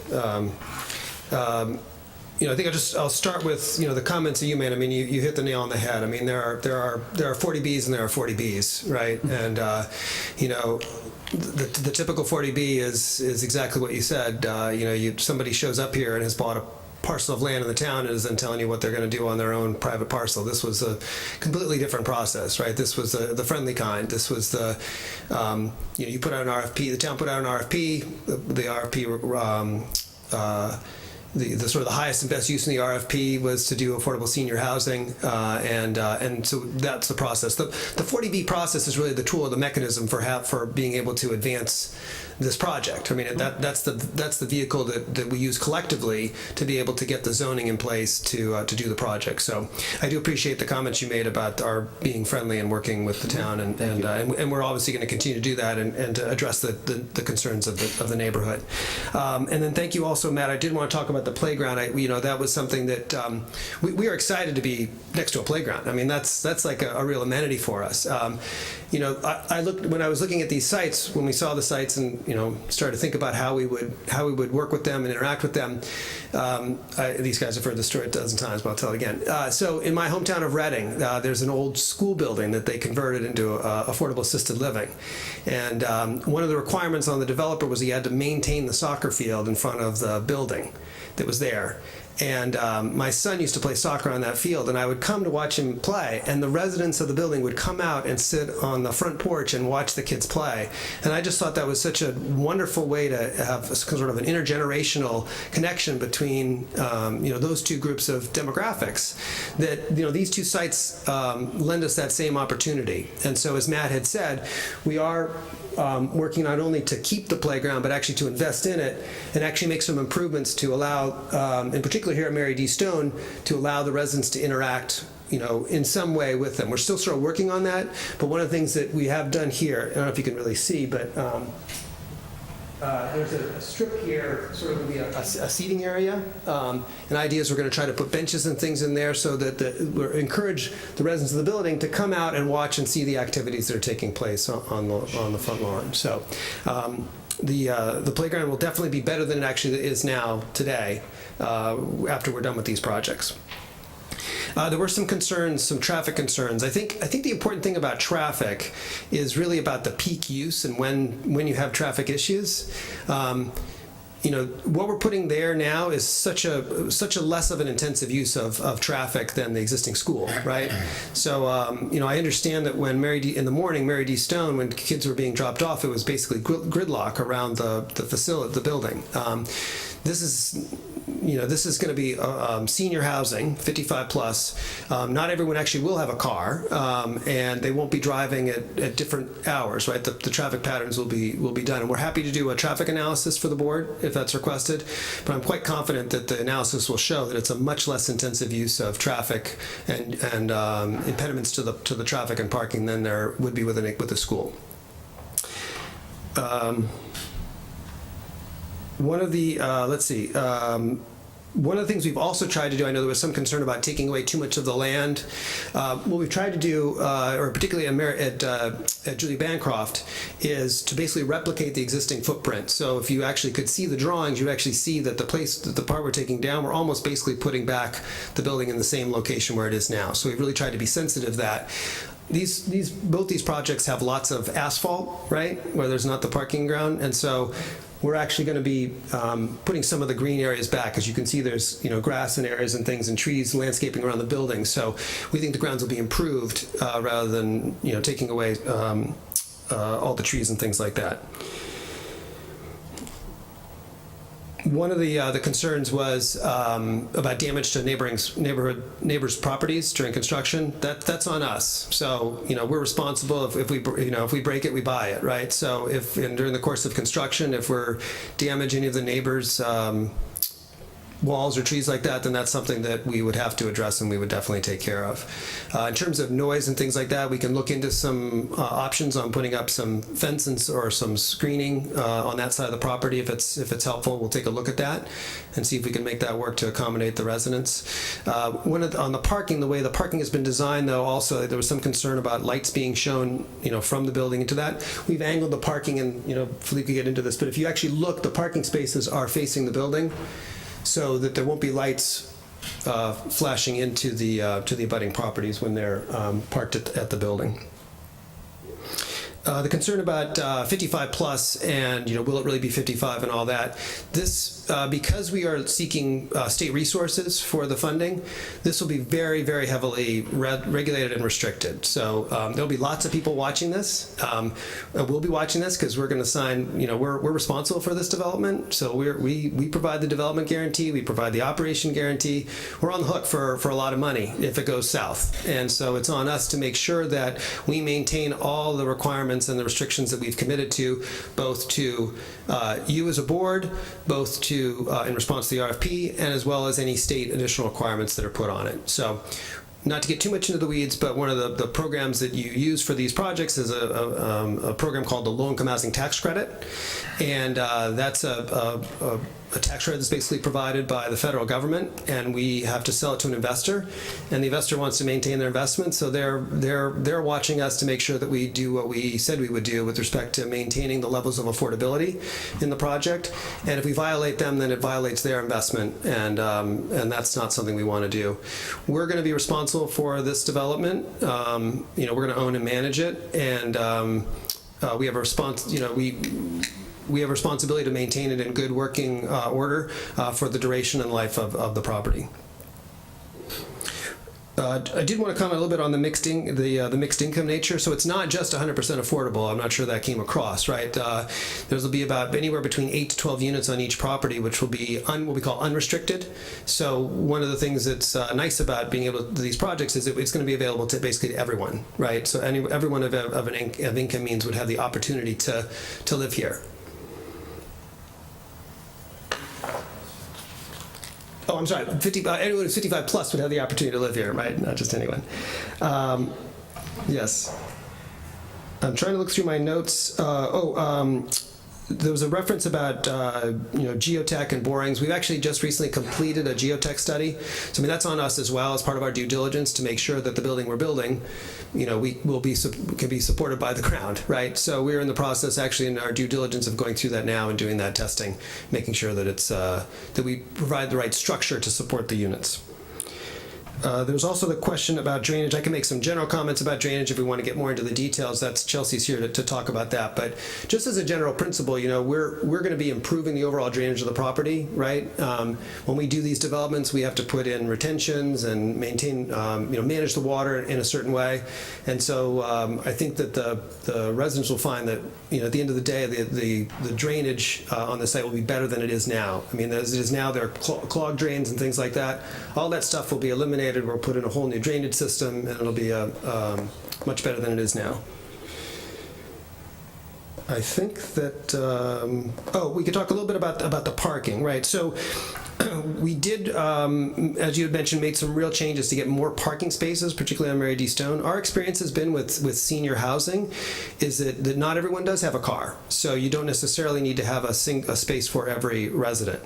Speaker 14: I think I'll start with the comments that you made. I mean, you hit the nail on the head. I mean, there are 40Bs and there are 40Bs, right? And the typical 40B is exactly what you said. Somebody shows up here and has bought a parcel of land in the town and is then telling you what they're going to do on their own private parcel. This was a completely different process, right? This was the friendly kind. This was the you put out an RFP. The town put out an RFP. The RFP. The sort of the highest and best use in the RFP was to do affordable senior housing, and so that's the process. The 40B process is really the tool or the mechanism for being able to advance this project. I mean, that's the vehicle that we use collectively to be able to get the zoning in place to do the project. So I do appreciate the comments you made about our being friendly and working with the town, and we're obviously going to continue to do that and to address the concerns of the neighborhood. And then thank you also, Matt. I did want to talk about the playground. That was something that we are excited to be next to a playground. I mean, that's like a real amenity for us. I looked when I was looking at these sites, when we saw the sites and started to think about how we would work with them and interact with them. These guys have heard the story a dozen times, but I'll tell it again. So in my hometown of Reading, there's an old school building that they converted into affordable assisted living, and one of the requirements on the developer was he had to maintain the soccer field in front of the building that was there. And my son used to play soccer on that field, and I would come to watch him play, and the residents of the building would come out and sit on the front porch and watch the kids play. And I just thought that was such a wonderful way to have sort of an intergenerational connection between those two groups of demographics, that these two sites lend us that same opportunity. And so, as Matt had said, we are working not only to keep the playground, but actually to invest in it and actually make some improvements to allow, in particular here at Mary D. Stone, to allow the residents to interact in some way with them. We're still sort of working on that, but one of the things that we have done here, I don't know if you can really see, but there's a strip here, sort of be a seating area. And the idea is we're going to try to put benches and things in there so that we'll encourage the residents of the building to come out and watch and see the activities that are taking place on the front lawn. So the playground will definitely be better than it actually is now today after we're done with these projects. There were some concerns, some traffic concerns. I think the important thing about traffic is really about the peak use and when you have traffic issues. what we're putting there now is such a less of an intensive use of traffic than the existing school, right? So, I understand that when Mary D. Stone, when kids were being dropped off, it was basically gridlock around the facility, the building. This is going to be senior housing, 55 plus. Not everyone actually will have a car, and they won't be driving at different hours, right? The traffic patterns will be done, and we're happy to do a traffic analysis for the board if that's requested. But I'm quite confident that the analysis will show that it's a much less intensive use of traffic and impediments to the traffic and parking than there would be with a school. One of the one of the things we've also tried to do, I know there was some concern about taking away too much of the land. What we've tried to do, or particularly at Julie Bancroft, is to basically replicate the existing footprint. So if you actually could see the drawings, you actually see that the part we're taking down, we're almost basically putting back the building in the same location where it is now. So we've really tried to be sensitive to that. Both these projects have lots of asphalt, right, where there's not the parking ground, and so we're actually going to be putting some of the green areas back. As you can see, there's grass and areas and things and trees, landscaping around the building. So we think the grounds will be improved rather than taking away all the trees and things like that. One of the concerns was about damage to neighbors' properties during construction. That's on us. So we're responsible if we break it, we buy it, right? So during the course of construction, if we're damaging any of the neighbors' walls or trees like that, then that's something that we would have to address and we would definitely take care of. In terms of noise and things like that, we can look into some options on putting up some fences or some screening on that side of the property. If it's helpful, we'll take a look at that and see if we can make that work to accommodate the residents. On the parking, the way the parking has been designed, though, also there was some concern about lights being shown, from the building into that. We've angled the parking, and Philippe could get into this, but if you actually look, the parking spaces are facing the building, so that there won't be lights flashing into the abutting properties when they're parked at the building. The concern about 55 plus and will it really be 55 and all that. This because we are seeking state resources for the funding, this will be very, very heavily regulated and restricted. So there'll be lots of people watching this. We'll be watching this because we're going to sign. We're responsible for this development. So we provide the development guarantee. We provide the operation guarantee. We're on the hook for a lot of money if it goes south. And so it's on us to make sure that we maintain all the requirements and the restrictions that we've committed to, both to you as a board, both to in response to the RFP, and as well as any state additional requirements that are put on it. So, not to get too much into the weeds, but one of the programs that you use for these projects is a program called the Low Income Housing Tax Credit, and that's a tax credit that's basically provided by the federal government, and we have to sell it to an investor, and the investor wants to maintain their investment, so they're watching us to make sure that we do what we said we would do with respect to maintaining the levels of affordability in the project, and if we violate them, then it violates their investment, and that's not something we want to do. We're going to be responsible for this development. We're going to own and manage it, and we have a response. We have a responsibility to maintain it in good working order for the duration and life of the property. I did want to comment a little bit on the mixed income nature. So it's not just 100% affordable. I'm not sure that came across, right? There'll be about anywhere between 8 to 12 units on each property, which will be what we call unrestricted. So one of the things that's nice about being able to do these projects is that it's going to be available to basically everyone, right? So everyone of income means would have the opportunity to live here. Oh, I'm sorry. Anyone who's 55 plus would have the opportunity to live here, right? Not just anyone. Yes. I'm trying to look through my notes. There was a reference about geotech and borings. We've actually just recently completed a geotech study. So that's on us as well as part of our due diligence to make sure that the building we're building, can be supported by the ground, right? So we're in the process, actually, in our due diligence of going through that now and doing that testing, making sure that it's that we provide the right structure to support the units. There's also the question about drainage. I can make some general comments about drainage if we want to get more into the details. That's Chelsea's here to talk about that. But just as a general principle, you know, we're going to be improving the overall drainage of the property, right? When we do these developments, we have to put in retentions and maintain, manage the water in a certain way. And so I think that the residents will find that, you know, at the end of the day, the drainage on the site will be better than it is now. I mean, as it is now, there are clogged drains and things like that. All that stuff will be eliminated. We'll put in a whole new drainage system, and it'll be much better than it is now. I think that, we could talk a little bit about the parking, right? So we did, as you had mentioned, made some real changes to get more parking spaces, particularly on Mary D. Stone. Our experience has been with senior housing is that not everyone does have a car. So you don't necessarily need to have a space for every resident.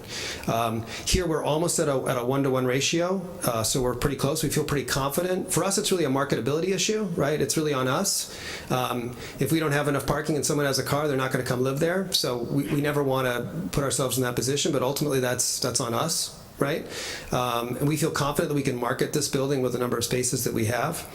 Speaker 14: Here we're almost at a 1-to-1 ratio, so we're pretty close. We feel pretty confident. For us, it's really a marketability issue, right? It's really on us. If we don't have enough parking and someone has a car, they're not going to come live there. So we never want to put ourselves in that position, but ultimately that's on us. Right? And we feel confident that we can market this building with the number of spaces that we have.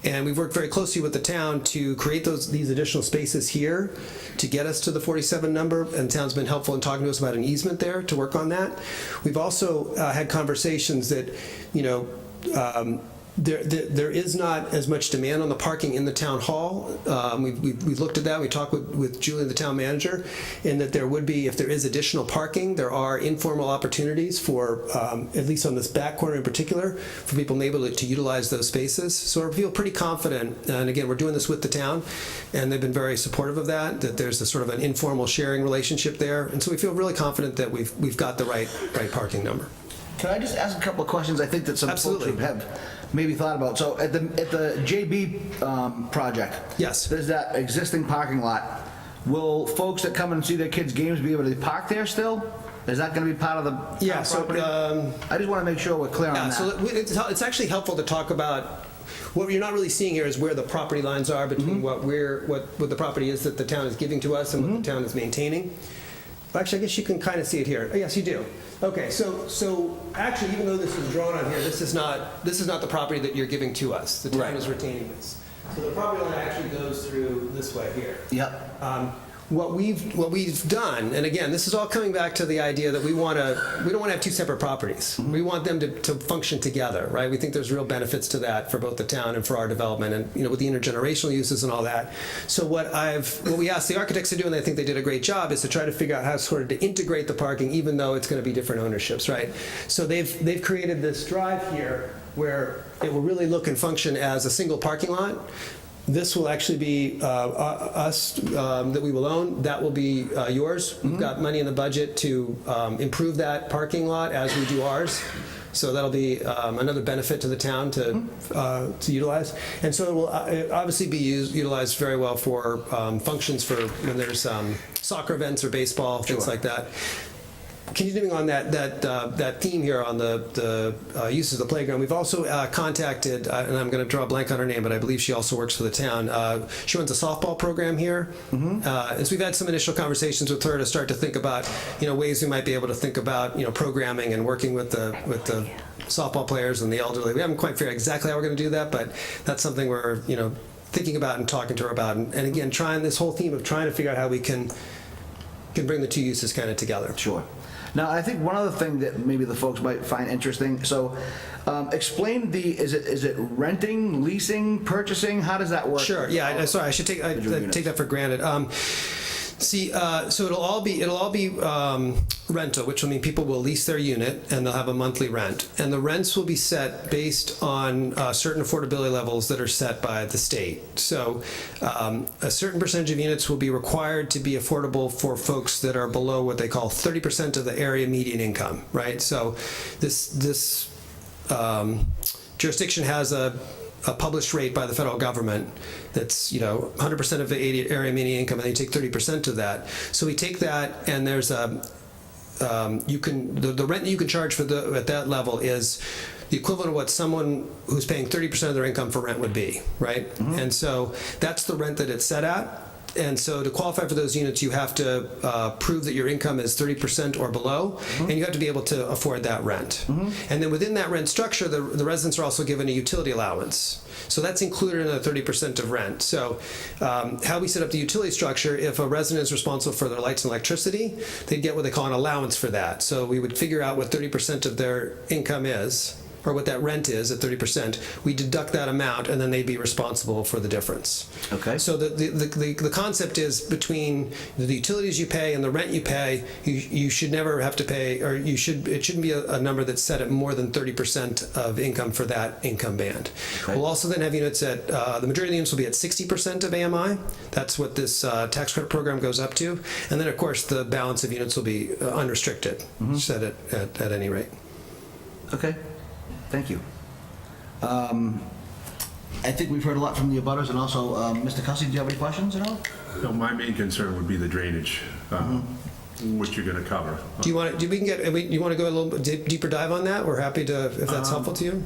Speaker 14: And we've worked very closely with the town to create these additional spaces here to get us to the 47 number. And the town's been helpful in talking to us about an easement there to work on that. We've also had conversations that, you know, there is not as much demand on the parking in the town hall. We've looked at that. We talked with Julian, the town manager, and that there would be, if there is additional parking, there are informal opportunities for, at least on this back corner in particular, for people able to utilize those spaces. So I feel pretty confident, and again, we're doing this with the town, and they've been very supportive of that there's a sort of an informal sharing relationship there. And so we feel really confident that we've got the right parking number.
Speaker 1: Can I just ask a couple of questions? I think that some folks have maybe thought about. So at the JB project,
Speaker 14: yes,
Speaker 1: there's that existing parking lot. Will folks that come and see their kids' games be able to park there still? Is that going to be part of the
Speaker 14: town
Speaker 1: property? I just want to make sure we're clear on that.
Speaker 14: So it's actually helpful to talk about. What you're not really seeing here is where the property lines are between what the property is that the town is giving to us and what the town is maintaining. Actually, I guess you can kind of see it here. Oh, yes, you do. Okay, so actually, even though this is drawn on here, this is not the property that you're giving to us. The town is retaining this. So the property line actually goes through this way here.
Speaker 1: Yep.
Speaker 14: What we've done, and again, this is all coming back to the idea that we don't want to have two separate properties. We want them to function together, right? We think there's real benefits to that for both the town and for our development, and you know, with the intergenerational uses and all that. So what we asked the architects to do, and I think they did a great job, is to try to figure out how sort of to integrate the parking, even though it's going to be different ownerships, right? So they've created this drive here where it will really look and function as a single parking lot. This will actually be us that we will own. That will be yours. We've got money in the budget to improve that parking lot as we do ours. So that'll be another benefit to the town to utilize. And so it will obviously be utilized very well for functions for when there's soccer events or baseball, things like that. Continuing on that theme here on the uses of the playground, we've also contacted, and I'm going to draw a blank on her name, but I believe she also works for the town. She runs a softball program here. So we've had some initial conversations with her to start to think about, ways we might be able to think about, programming and working with the softball players and the elderly. We haven't quite figured out exactly how we're going to do that, but that's something we're, thinking about and talking to her about. And again, trying this whole theme of trying to figure out how we can bring the two uses kind of together.
Speaker 1: Sure. Now, I think one other thing that maybe the folks might find interesting, so explain is it renting, leasing, purchasing? How does that work?
Speaker 14: Sure, yeah, sorry, I should take that for granted. So it'll all be rental, which will mean people will lease their unit and they'll have a monthly rent. And the rents will be set based on certain affordability levels that are set by the state. So a certain percentage of units will be required to be affordable for folks that are below what they call 30% of the area median income, right? So this jurisdiction has a published rate by the federal government that's 100% of the area median income, and then you take 30% of that. So we take that, and there's the rent you can charge at that level is the equivalent of what someone who's paying 30% of their income for rent would be, right? And so that's the rent that it's set at. And so to qualify for those units, you have to prove that your income is 30% or below, and you have to be able to afford that rent. And then within that rent structure, the residents are also given a utility allowance. So that's included in the 30% of rent. So how we set up the utility structure, if a resident is responsible for their lights and electricity, they'd get what they call an allowance for that. So we would figure out what 30% of their income is, or what that rent is at 30%. We deduct that amount, and then they'd be responsible for the difference.
Speaker 1: Okay.
Speaker 14: So the concept is between the utilities you pay and the rent you pay, you should never have to pay, or it shouldn't be a number that's set at more than 30% of income for that income band.
Speaker 1: Okay.
Speaker 14: We'll also then have units at, the majority of the units will be at 60% of AMI. That's what this tax credit program goes up to. And then, of course, the balance of units will be unrestricted, set at any rate.
Speaker 1: Okay. Thank you. I think we've heard a lot from the abutters, and also, Mr. Cussy, do you have any questions at all?
Speaker 3: No, my main concern would be the drainage, which you're going to cover.
Speaker 14: Do you want to? You want to go a little bit deeper dive on that? We're happy to, if that's helpful to you.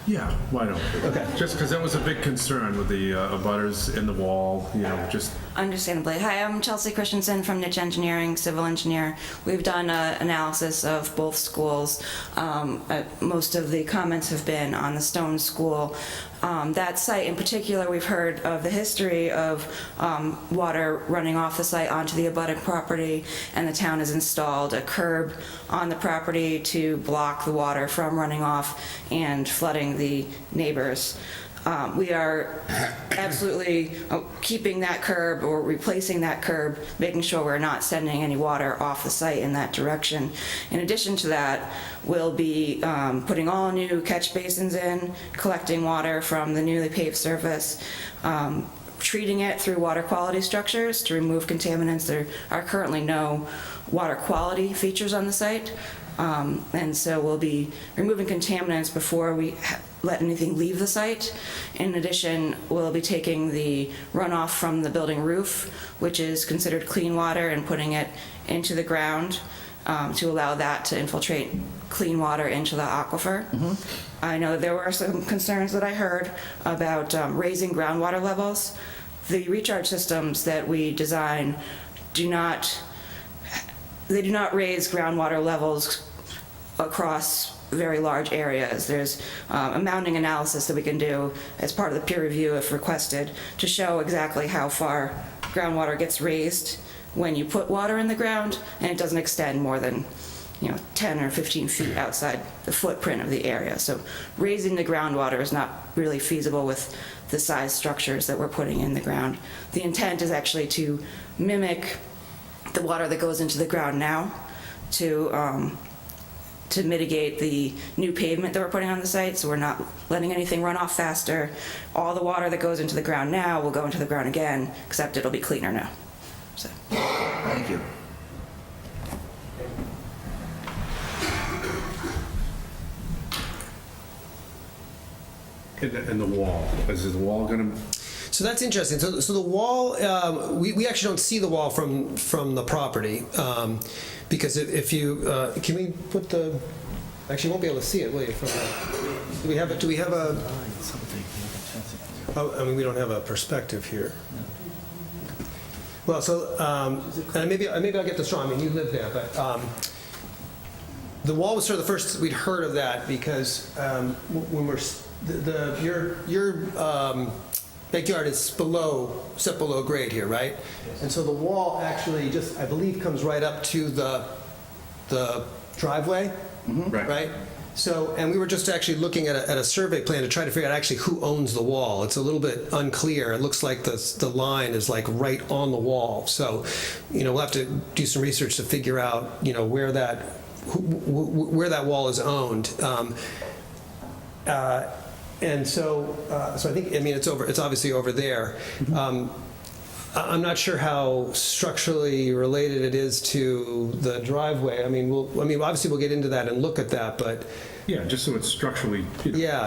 Speaker 3: Yeah, why don't?
Speaker 14: Okay.
Speaker 3: Just because that was a big concern with the abutters in the wall, just.
Speaker 5: Understandably. Hi, I'm Chelsea Christensen from Niche Engineering, civil engineer. We've done an analysis of both schools. Most of the comments have been on the Stone School. That site in particular, we've heard of the history of water running off the site onto the abutting property, and the town has installed a curb on the property to block the water from running off and flooding the neighbors. We are absolutely keeping that curb or replacing that curb, making sure we're not sending any water off the site in that direction. In addition to that, we'll be putting all new catch basins in, collecting water from the newly paved surface, treating it through water quality structures to remove contaminants. There are currently no water quality features on the site. And so we'll be removing contaminants before we let anything leave the site. In addition, we'll be taking the runoff from the building roof, which is considered clean water, and putting it into the ground to allow that to infiltrate clean water into the aquifer. I know there were some concerns that I heard about raising groundwater levels. The recharge systems that we design do not raise groundwater levels across very large areas. There's a mounting analysis that we can do as part of the peer review if requested to show exactly how far groundwater gets raised when you put water in the ground, and it doesn't extend more than 10 or 15 feet outside the footprint of the area. So raising the groundwater is not really feasible with the size structures that we're putting in the ground. The intent is actually to mimic the water that goes into the ground now to mitigate the new pavement that we're putting on the site, so we're not letting anything run off faster. All the water that goes into the ground now will go into the ground again, except it'll be cleaner now. So.
Speaker 1: Thank you.
Speaker 3: And the wall, is the wall going to?
Speaker 14: So that's interesting. So the wall, we actually don't see the wall from the property, because if you can we put the, actually you won't be able to see it, will you? From do we have a? Oh, I mean, we don't have a perspective here. Well, so and maybe I'll get this wrong. I mean, you live there, but the wall was sort of the first we'd heard of that, because when we're your backyard is set below grade here, right? And so the wall actually just, I believe, comes right up to the driveway, right? So, and we were just actually looking at a survey plan to try to figure out actually who owns the wall. It's a little bit unclear. It looks like the line is like right on the wall. So, we'll have to do some research to figure out, where that wall is owned. And so I think, it's obviously over there. I'm not sure how structurally related it is to the driveway. Obviously we'll get into that and look at that, but
Speaker 3: Yeah, just so it's structurally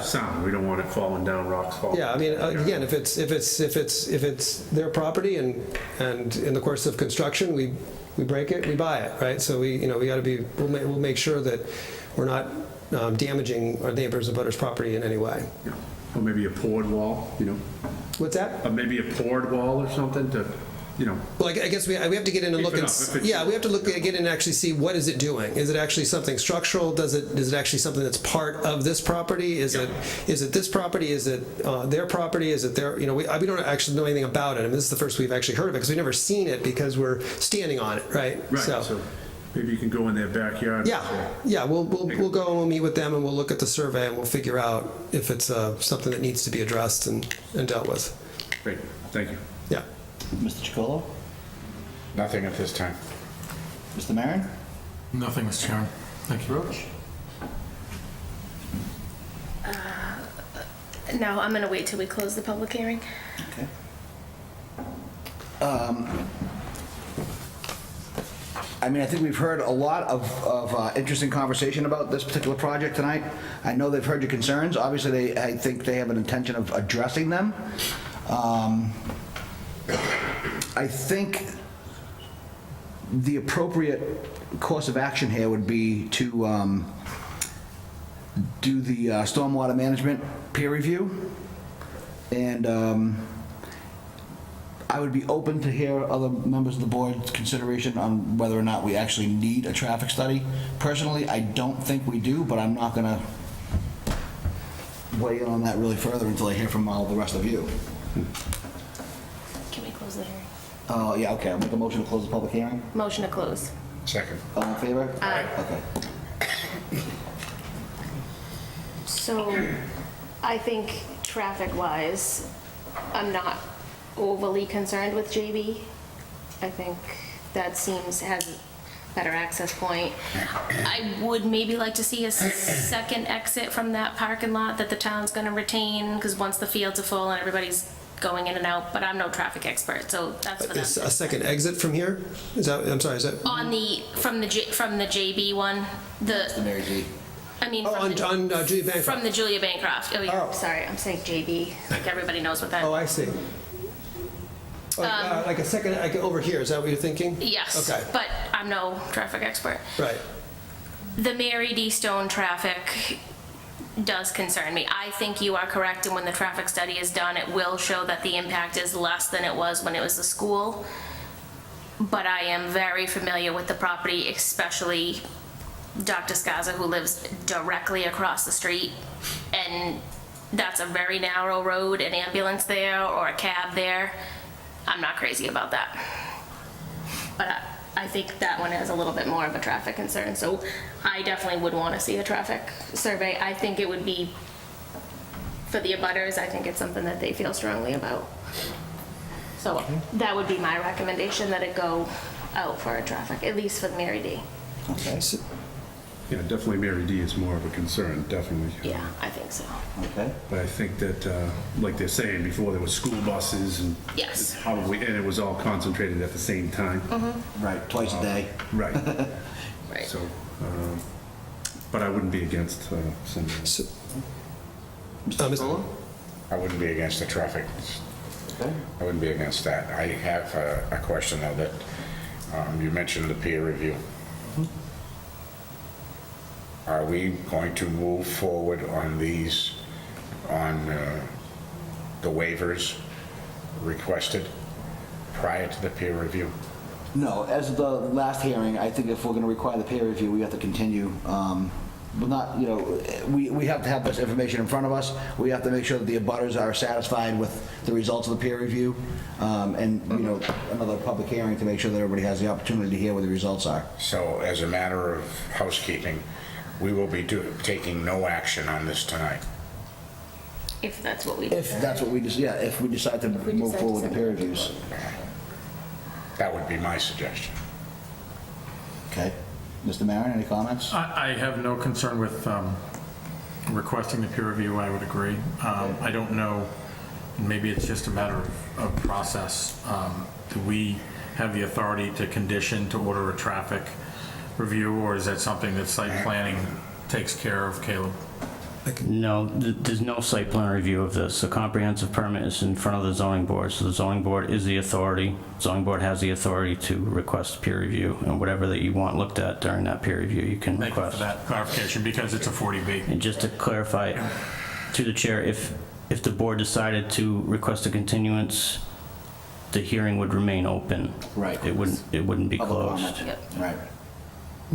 Speaker 3: sound. We don't want it falling down, rocks falling.
Speaker 14: Yeah, again, if it's their property and in the course of construction we break it, we buy it, right? So we got to be, we'll make sure that we're not damaging our neighbors' abutters' property in any way.
Speaker 3: Yeah. Or maybe a poured wall,
Speaker 14: What's that?
Speaker 3: Maybe a poured wall or something to, you know.
Speaker 14: Well, I guess we have to get in and look and, yeah, we have to get in and actually see what is it doing? Is it actually something structural? Is it actually something that's part of this property? Is it this property? Is it their property? Is it their, you know, we don't actually know anything about it. I mean, this is the first we've actually heard of it because we've never seen it because we're standing on it, right?
Speaker 3: Right, so maybe you can go in their backyard.
Speaker 14: Yeah, we'll go and we'll meet with them and we'll look at the survey and we'll figure out if it's something that needs to be addressed and dealt with.
Speaker 3: Great, thank you.
Speaker 14: Yeah.
Speaker 1: Mr. Chacolo?
Speaker 2: Nothing at this time.
Speaker 1: Mr. Maron?
Speaker 6: Nothing, Mr. Chairman. Thank you.
Speaker 1: Roach?
Speaker 7: No, I'm going to wait till we close the public hearing.
Speaker 1: Okay. I mean, I think we've heard a lot of interesting conversation about this particular project tonight. I know they've heard your concerns. Obviously, I think they have an intention of addressing them. I think the appropriate course of action here would be to do the stormwater management peer review. And I would be open to hear other members of the board's consideration on whether or not we actually need a traffic study. Personally, I don't think we do, but I'm not gonna weigh in on that really further until I hear from all the rest of you.
Speaker 7: Can we close the hearing?
Speaker 1: Yeah, okay, I'll make a motion to close the public hearing.
Speaker 7: Motion to close.
Speaker 2: Second.
Speaker 1: All in favor?
Speaker 7: Aye.
Speaker 1: Okay.
Speaker 7: So I think traffic-wise, I'm not overly concerned with JB. I think that has better access point. I would maybe like to see a second exit from that parking lot that the town's gonna retain, because once the fields are full and everybody's going in and out, but I'm no traffic expert, so that's for them.
Speaker 14: Is a second exit from here? Is that, I'm sorry, is that?
Speaker 7: On the, from the JB one,
Speaker 1: The Mary G.
Speaker 7: I mean,
Speaker 14: Oh, on Julia Bancroft.
Speaker 7: from the Julia Bancroft. Oh, yeah,
Speaker 14: Oh.
Speaker 7: sorry, I'm saying JB, like everybody knows what that.
Speaker 14: Oh, I see. Like a second, like over here, is that what you're thinking?
Speaker 7: Yes,
Speaker 14: Okay.
Speaker 7: but I'm no traffic expert.
Speaker 14: Right.
Speaker 7: The Mary D. Stone traffic does concern me. I think you are correct, and when the traffic study is done, it will show that the impact is less than it was when it was the school. But I am very familiar with the property, especially Dr. Skaza, who lives directly across the street, and that's a very narrow road, an ambulance there or a cab there. I'm not crazy about that. But I think that one has a little bit more of a traffic concern, so I definitely would want to see a traffic survey. I think it would be, for the abutters, I think it's something that they feel strongly about. So that would be my recommendation, that it go out for a traffic, at least for the Mary D.
Speaker 1: Okay.
Speaker 3: Yeah, definitely Mary D is more of a concern, definitely.
Speaker 7: Yeah, I think so.
Speaker 1: Okay.
Speaker 3: But I think that, like they're saying before, there were school buses and.
Speaker 7: Yes.
Speaker 3: It's probably, and it was all concentrated at the same time.
Speaker 1: Right, twice a day.
Speaker 3: Right.
Speaker 7: Right.
Speaker 3: So, but I wouldn't be against sending.
Speaker 2: I wouldn't be against the traffic.
Speaker 1: Okay.
Speaker 2: I wouldn't be against that. I have a question though that you mentioned the peer review. Are we going to move forward on these, on the waivers requested prior to the peer review?
Speaker 1: No, as of the last hearing, I think if we're going to require the peer review, we have to continue. But not, you know, we have to have this information in front of us. We have to make sure that the abutters are satisfied with the results of the peer review, and, you know, another public hearing to make sure that everybody has the opportunity to hear what the results are.
Speaker 2: So as a matter of housekeeping, we will be taking no action on this tonight.
Speaker 7: If that's what we
Speaker 1: If that's what we just, yeah, if we decide to move forward with the peer reviews.
Speaker 2: That would be my suggestion.
Speaker 1: Okay. Mr. Maron, any comments?
Speaker 6: I have no concern with requesting the peer review. I would agree. I don't know, maybe it's just a matter of process. Do we have the authority to condition to order a traffic review, or is that something that site planning takes care of, Caleb?
Speaker 8: No, there's no site plan review of this. The comprehensive permit is in front of the zoning board, so the zoning board is the authority. Zoning board has the authority to request peer review, and whatever that you want looked at during that peer review, you can
Speaker 6: Thank you
Speaker 8: request.
Speaker 6: for that clarification, because it's a 40B.
Speaker 8: And just to clarify, to the chair, if if the board decided to request a continuance, the hearing would remain open.
Speaker 1: Right.
Speaker 8: It wouldn't be
Speaker 1: Public
Speaker 8: closed.
Speaker 1: comment. Right.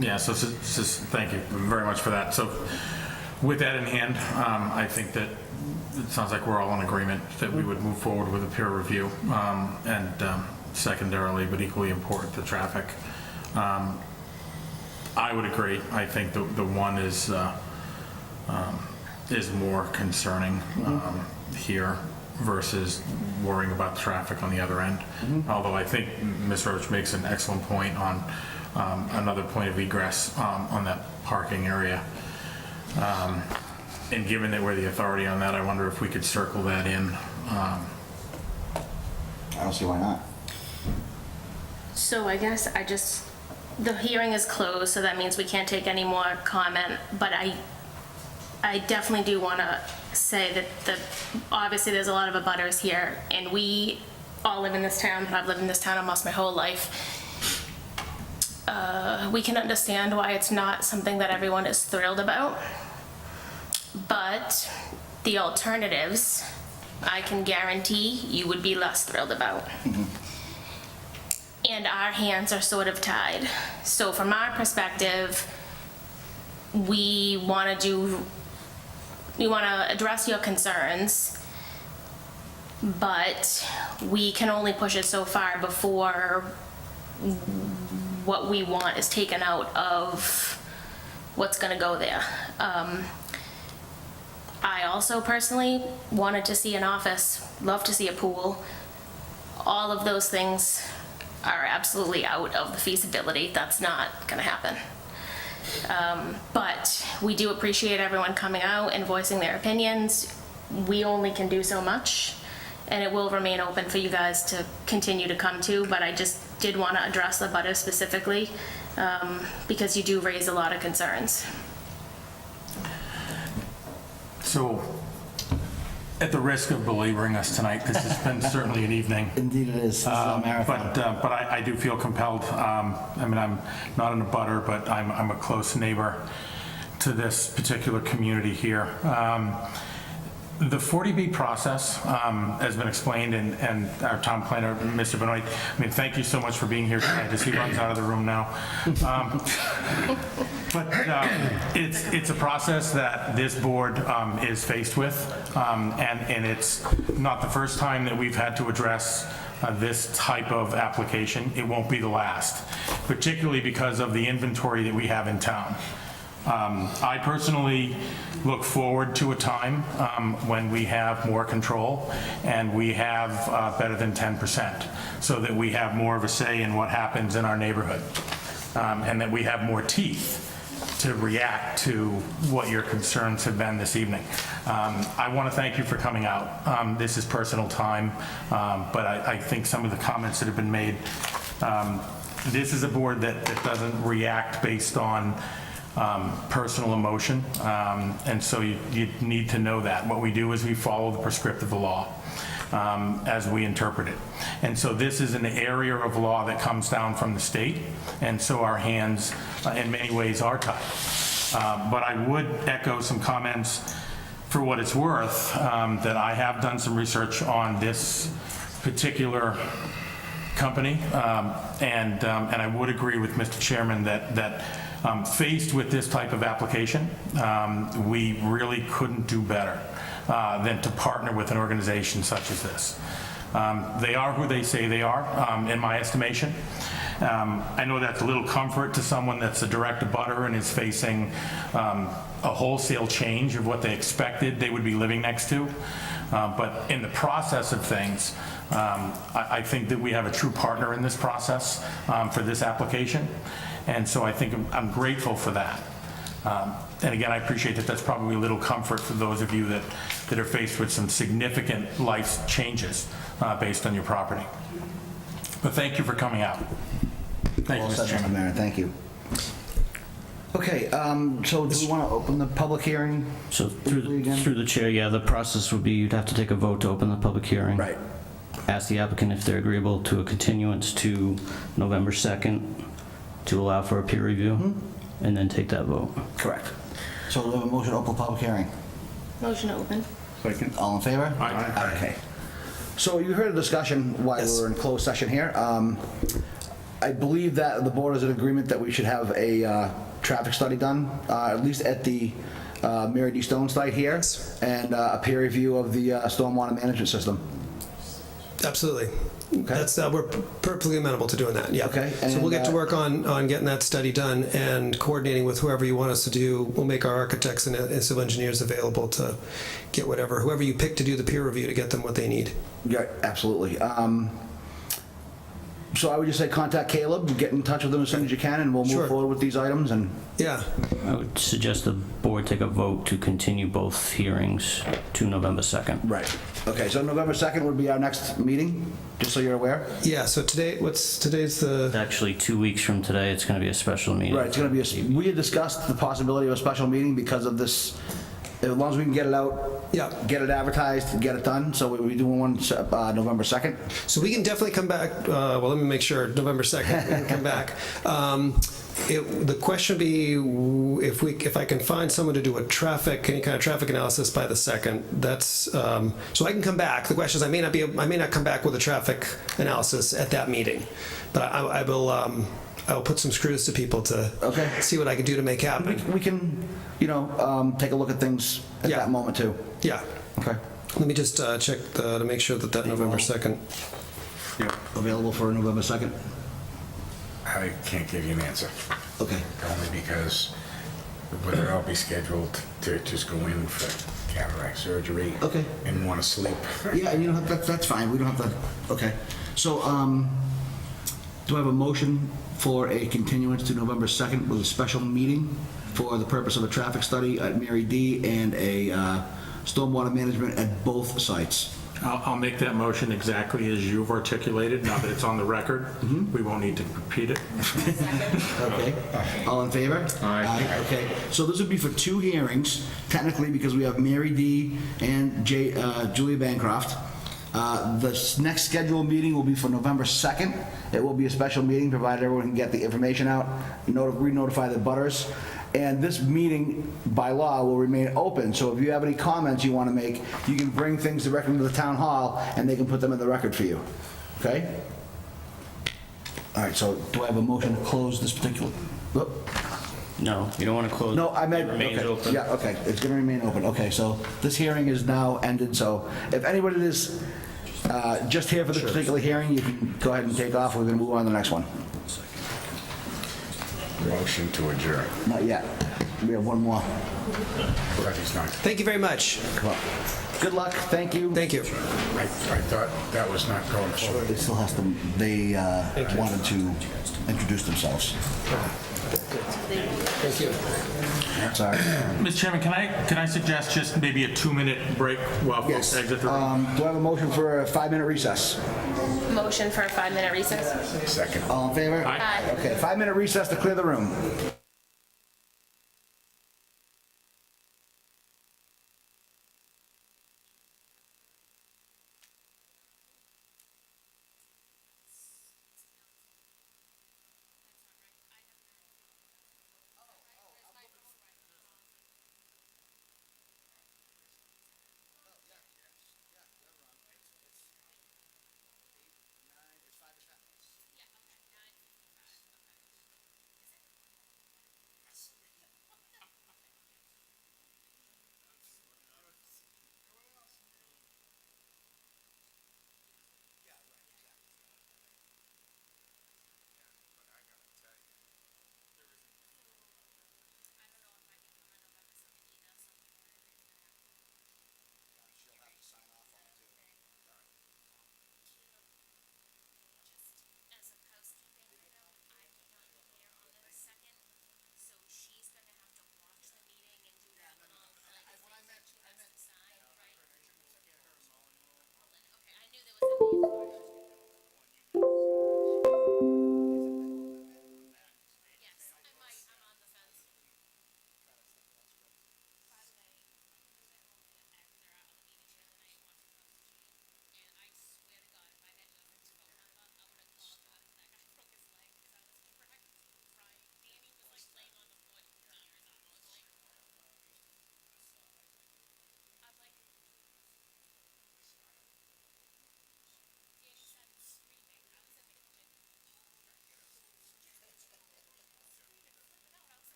Speaker 6: Yeah, so thank you very much for that. So with that in hand, I think that it sounds like we're all in agreement that we would move forward with a peer review, and secondarily, but equally important, the traffic. I would agree. I think the one is more concerning here versus worrying about traffic on the other end. Although I think Ms. Roach makes an excellent point on another point of egress on that parking area. And given that we're the authority on that, I wonder if we could circle that in.
Speaker 1: I don't see why not.
Speaker 7: So I guess the hearing is closed, so that means we can't take any more comment, but I definitely do want to say that obviously there's a lot of abutters here, and we all live in this town, but I've lived in this town almost my whole life. We can understand why it's not something that everyone is thrilled about, but the alternatives, I can guarantee you would be less thrilled about. And our hands are sort of tied. So from our perspective, we want to address your concerns, but we can only push it so far before what we want is taken out of what's going to go there. I also personally wanted to see an office, love to see a pool. All of those things are absolutely out of the feasibility. That's not going to happen. But we do appreciate everyone coming out and voicing their opinions. We only can do so much, and it will remain open for you guys to continue to come to, but I just did want to address the butters specifically because you do raise a lot of concerns.
Speaker 6: So, at the risk of belaboring us tonight, because it's been certainly an evening.
Speaker 1: Indeed it is. This is a marathon.
Speaker 6: But I do feel compelled. I mean, I'm not in a butter, but I'm a close neighbor to this particular community here. The 40B process has been explained, and our town planner, Mr. Benoit, I mean, thank you so much for being here tonight as he runs out of the room now. But it's a process that this board is faced with, and it's not the first time that we've had to address this type of application. It won't be the last, particularly because of the inventory that we have in town. I personally look forward to a time when we have more control and we have better than 10%, so that we have more of a say in what happens in our neighborhood, and that we have more teeth to react to what your concerns have been this evening. I want to thank you for coming out. This is personal time, but I think some of the comments that have been made, this is a board that doesn't react based on personal emotion, and so you need to know that. What we do is we follow the prescriptive law as we interpret it. And so this is an area of law that comes down from the state, and so our hands in many ways are tied. But I would echo some comments for what it's worth, that I have done some research on this particular company, and I would agree with Mr. Chairman that faced with this type of application, we really couldn't do better than to partner with an organization such as this. They are who they say they are, in my estimation. I know that's a little comfort to someone that's a direct abutter and is facing a wholesale change of what they expected they would be living next to. But in the process of things, I think that we have a true partner in this process for this application. And so I think I'm grateful for that. And again, I appreciate that that's probably a little comfort for those of you that are faced with some significant life changes based on your property. But thank you for coming out. Thank you, Mr. Chairman.
Speaker 1: Thank you. Okay, so do we want to open the public hearing?
Speaker 8: So through the chair, yeah, the process would be you'd have to take a vote to open the public hearing.
Speaker 1: Right.
Speaker 8: Ask the applicant if they're agreeable to a continuance to November 2nd to allow for a peer review, and then take that vote.
Speaker 1: Correct. So we have a motion to open public hearing.
Speaker 7: Motion to open.
Speaker 3: Second.
Speaker 1: All in favor?
Speaker 6: Aye.
Speaker 1: Okay. So you heard a discussion while we were in closed session here. I believe that the board is in agreement that we should have a traffic study done, at least at the Mary D. Stone site here, and a peer review of the stormwater management system.
Speaker 14: Absolutely. That's we're perfectly amenable to doing that. Yeah.
Speaker 1: Okay.
Speaker 14: So we'll get to
Speaker 1: And,
Speaker 14: work on getting that study done and coordinating with whoever you want us to do. We'll make our architects and civil engineers available to get whoever you pick to do the peer review to get them what they need.
Speaker 1: Yeah, absolutely. So I would just say contact Caleb, get in touch with him as soon as you can, and we'll move forward with these items. And
Speaker 14: yeah,
Speaker 8: I would suggest the board take a vote to continue both hearings to November 2nd.
Speaker 1: Right. Okay, so November 2nd would be our next meeting, just so you're aware.
Speaker 14: Yeah, so today's the...
Speaker 8: Actually, 2 weeks from today, it's going to be a special meeting.
Speaker 1: Right, it's going to be we had discussed the possibility of a special meeting because of this, as long as we can get it out, get it advertised, and get it done, so we're doing one November 2nd.
Speaker 14: So we can definitely come back, well, let me make sure, November 2nd, we can come back. The question would be if I can find someone to do any kind of traffic analysis by the 2nd. That's so I can come back. The question is I may not come back with a traffic analysis at that meeting, but I will put some screws to people to see what I can do to make happen.
Speaker 1: We can, take a look at things at that moment too.
Speaker 14: Yeah.
Speaker 1: Okay.
Speaker 14: Let me just check to make sure that November 2nd.
Speaker 1: Yeah. Available for November 2nd.
Speaker 2: I can't give you an answer.
Speaker 1: Okay.
Speaker 2: Only because whether I'll be scheduled to just go in for cataract surgery.
Speaker 1: Okay.
Speaker 2: And want to sleep.
Speaker 1: Yeah, and that's fine. We don't have to. Okay. So, do I have a motion for a continuance to November 2nd with a special meeting for the purpose of a traffic study at Mary D. and a stormwater management at both sites?
Speaker 6: I'll make that motion exactly as you've articulated, now that it's on the record. We won't need to repeat it.
Speaker 1: Okay. All in favor?
Speaker 6: Aye.
Speaker 1: Okay. So this would be for 2 hearings, technically, because we have Mary D. and Julia Bancroft. The next scheduled meeting will be for November 2nd. It will be a special meeting, provided everyone can get the information out, re-notify the butters. And this meeting, by law, will remain open. So if you have any comments you want to make, you can bring things directly to the town hall, and they can put them in the record for you. Okay? All right, so do I have a motion to close this particular? Whoop.
Speaker 8: No, you don't want to close.
Speaker 1: No, I meant,
Speaker 8: It remains
Speaker 1: okay.
Speaker 8: open.
Speaker 1: Yeah, okay, it's going to remain open. Okay, so this hearing is now ended, so if anybody is just here for this particular hearing, you can go ahead and take off. We're going to move on to the next one.
Speaker 2: Motion to adjourn.
Speaker 1: Not yet. We have one more.
Speaker 2: But he's not.
Speaker 14: Thank you very much.
Speaker 1: Come on. Good luck. Thank you.
Speaker 14: Thank you.
Speaker 2: I thought that was not going forward.
Speaker 1: It still has to, they wanted to introduce themselves.
Speaker 14: Thank you.
Speaker 1: Sorry.
Speaker 6: Mr. Chairman, can I suggest just maybe a 2-minute break while folks exit the room?
Speaker 1: Do I have a motion for a 5-minute recess?
Speaker 7: Motion for a 5-minute recess.
Speaker 2: Second.
Speaker 1: All in favor?
Speaker 7: Aye.
Speaker 1: Okay, 5-minute recess to clear the room.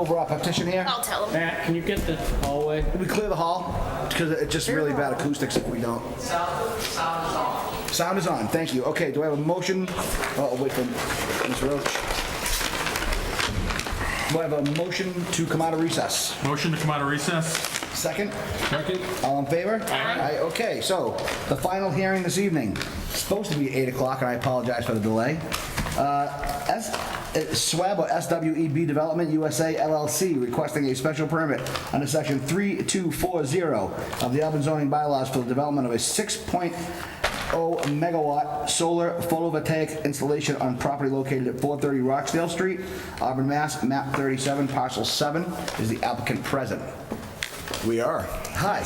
Speaker 1: over our petition here?
Speaker 7: I'll tell them.
Speaker 8: Matt, can you get the hallway?
Speaker 1: Can we clear the hall? Because it's just really bad acoustics if we don't. Sound is on, thank you. Okay, do I have a motion? Oh, I'll wait for Ms. Roach. Do I have a motion to come out of recess?
Speaker 6: Motion to come out of recess?
Speaker 1: Second? Second. All in favor? Aye. Okay, so the final hearing this evening, supposed to be 8 o'clock, and I apologize for the delay. SWEB or SWEB Development USA LLC requesting a special permit under section 3240 of the Auburn zoning bylaws for the development of a 6.0 megawatt solar photovoltaic installation on property located at 430 Rochdale Street, Auburn, Mass. Map 37, parcel 7. Is the applicant present?
Speaker 9: We are.
Speaker 1: Hi.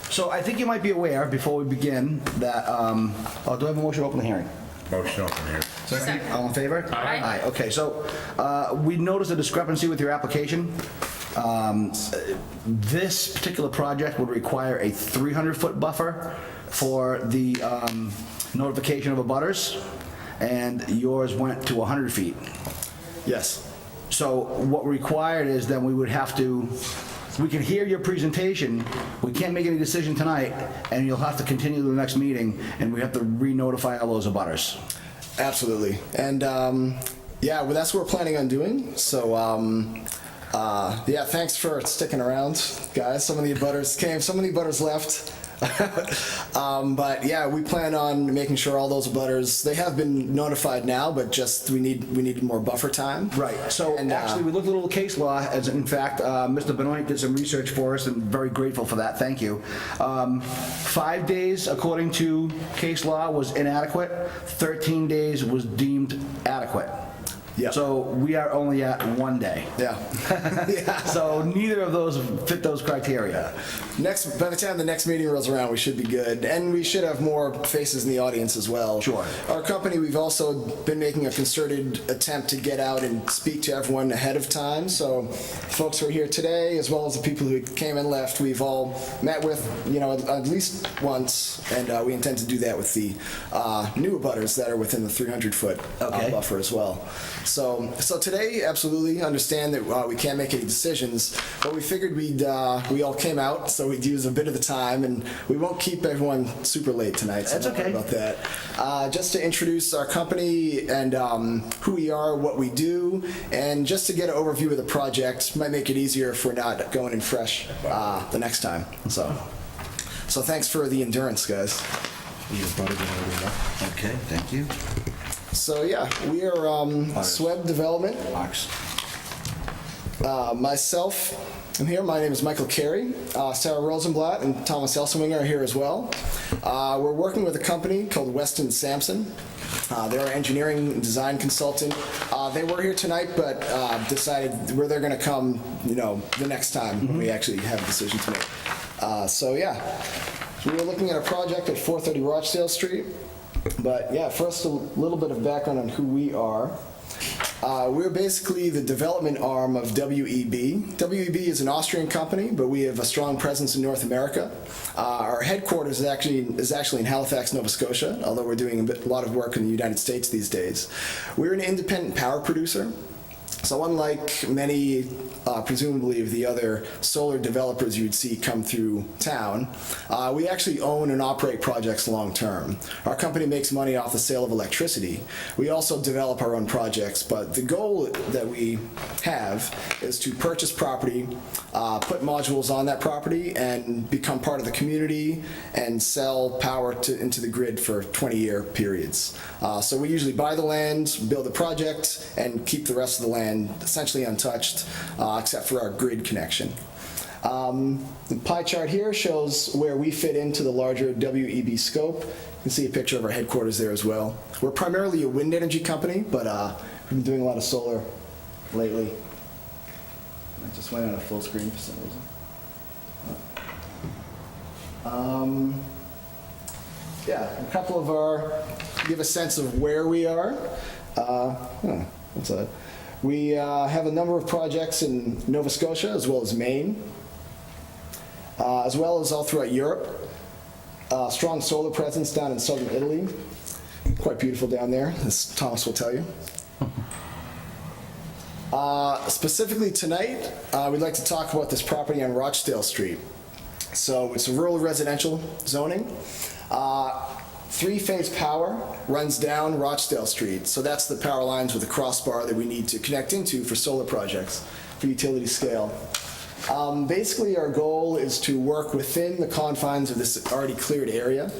Speaker 1: So I think you might be aware, before we begin, that, do I have a motion to open the hearing?
Speaker 2: Motion open here.
Speaker 1: Second. All in favor?
Speaker 7: Aye.
Speaker 1: Aye, okay, so we noticed a discrepancy with your application. This particular project would require a 300-foot buffer for the notification of abutters, and yours went to 100 feet.
Speaker 9: Yes.
Speaker 1: So what required is then we would have to, we can hear your presentation, we can't make any decision tonight, and you'll have to continue to the next meeting, and we have to re-notify all those abutters.
Speaker 9: Absolutely. And yeah, well, that's what we're planning on doing. So yeah, thanks for sticking around, guys. Some of the abutters came, some of the abutters left. But yeah, we plan on making sure all those abutters, they have been notified now, but just we need more buffer time.
Speaker 1: Right. So actually, we looked at a little case law, as in fact, Mr. Benoit did some research for us, and very grateful for that. Thank you. 5 days, according to case law, was inadequate. 13 days was deemed adequate.
Speaker 9: Yeah.
Speaker 1: So we are only at 1 day.
Speaker 9: Yeah. Yeah.
Speaker 1: So neither of those fit those criteria.
Speaker 9: By the time the next meeting rolls around, we should be good, and we should have more faces in the audience as well.
Speaker 1: Sure.
Speaker 9: Our company, we've also been making a concerted attempt to get out and speak to everyone ahead of time. So folks who are here today, as well as the people who came and left, we've all met with, at least once, and we intend to do that with the new abutters that are within the 300-foot buffer as well. So today, absolutely understand that we can't make any decisions, but we figured we all came out, so we'd use a bit of the time, and we won't keep everyone super late tonight. So
Speaker 1: That's okay.
Speaker 9: About that. Just to introduce our company and who we are, what we do, and just to get an overview of the project, might make it easier if we're not going in fresh the next time. So thanks for the endurance, guys.
Speaker 1: Okay, thank you.
Speaker 9: So yeah, we are SWEB Development. Myself, I'm here. My name is Michael Carey. Sarah Rosenblatt and Thomas Elsenwinger are here as well. We're working with a company called Weston Sampson. They're our engineering and design consultant. They were here tonight, but decided where they're going to come, the next time when we actually have a decision to make. So yeah, we were looking at a project at 430 Rochdale Street. But yeah, first a little bit of background on who we are. We're basically the development arm of WEB. WEB is an Austrian company, but we have a strong presence in North America. Our headquarters is actually in Halifax, Nova Scotia, although we're doing a lot of work in the United States these days. We're an independent power producer. So unlike many, presumably, of the other solar developers you'd see come through town, we actually own and operate projects long term. Our company makes money off the sale of electricity. We also develop our own projects, but the goal that we have is to purchase property, put modules on that property, and become part of the community and sell power into the grid for 20-year periods. So we usually buy the land, build a project, and keep the rest of the land essentially untouched, except for our grid connection. The pie chart here shows where we fit into the larger WEB scope. You can see a picture of our headquarters there as well. We're primarily a wind energy company, but we've been doing a lot of solar lately. I just went on a full screen for some reason. Yeah, a couple of give a sense of where we are. What's that? We have a number of projects in Nova Scotia as well as Maine, as well as all throughout Europe. Strong solar presence down in southern Italy. Quite beautiful down there, as Thomas will tell you. Specifically tonight, we'd like to talk about this property on Rochdale Street. So it's a rural residential zoning. Three-phase power runs down Rochdale Street. So that's the power lines with the crossbar that we need to connect into for solar projects for utility scale. Basically, our goal is to work within the confines of this already cleared area.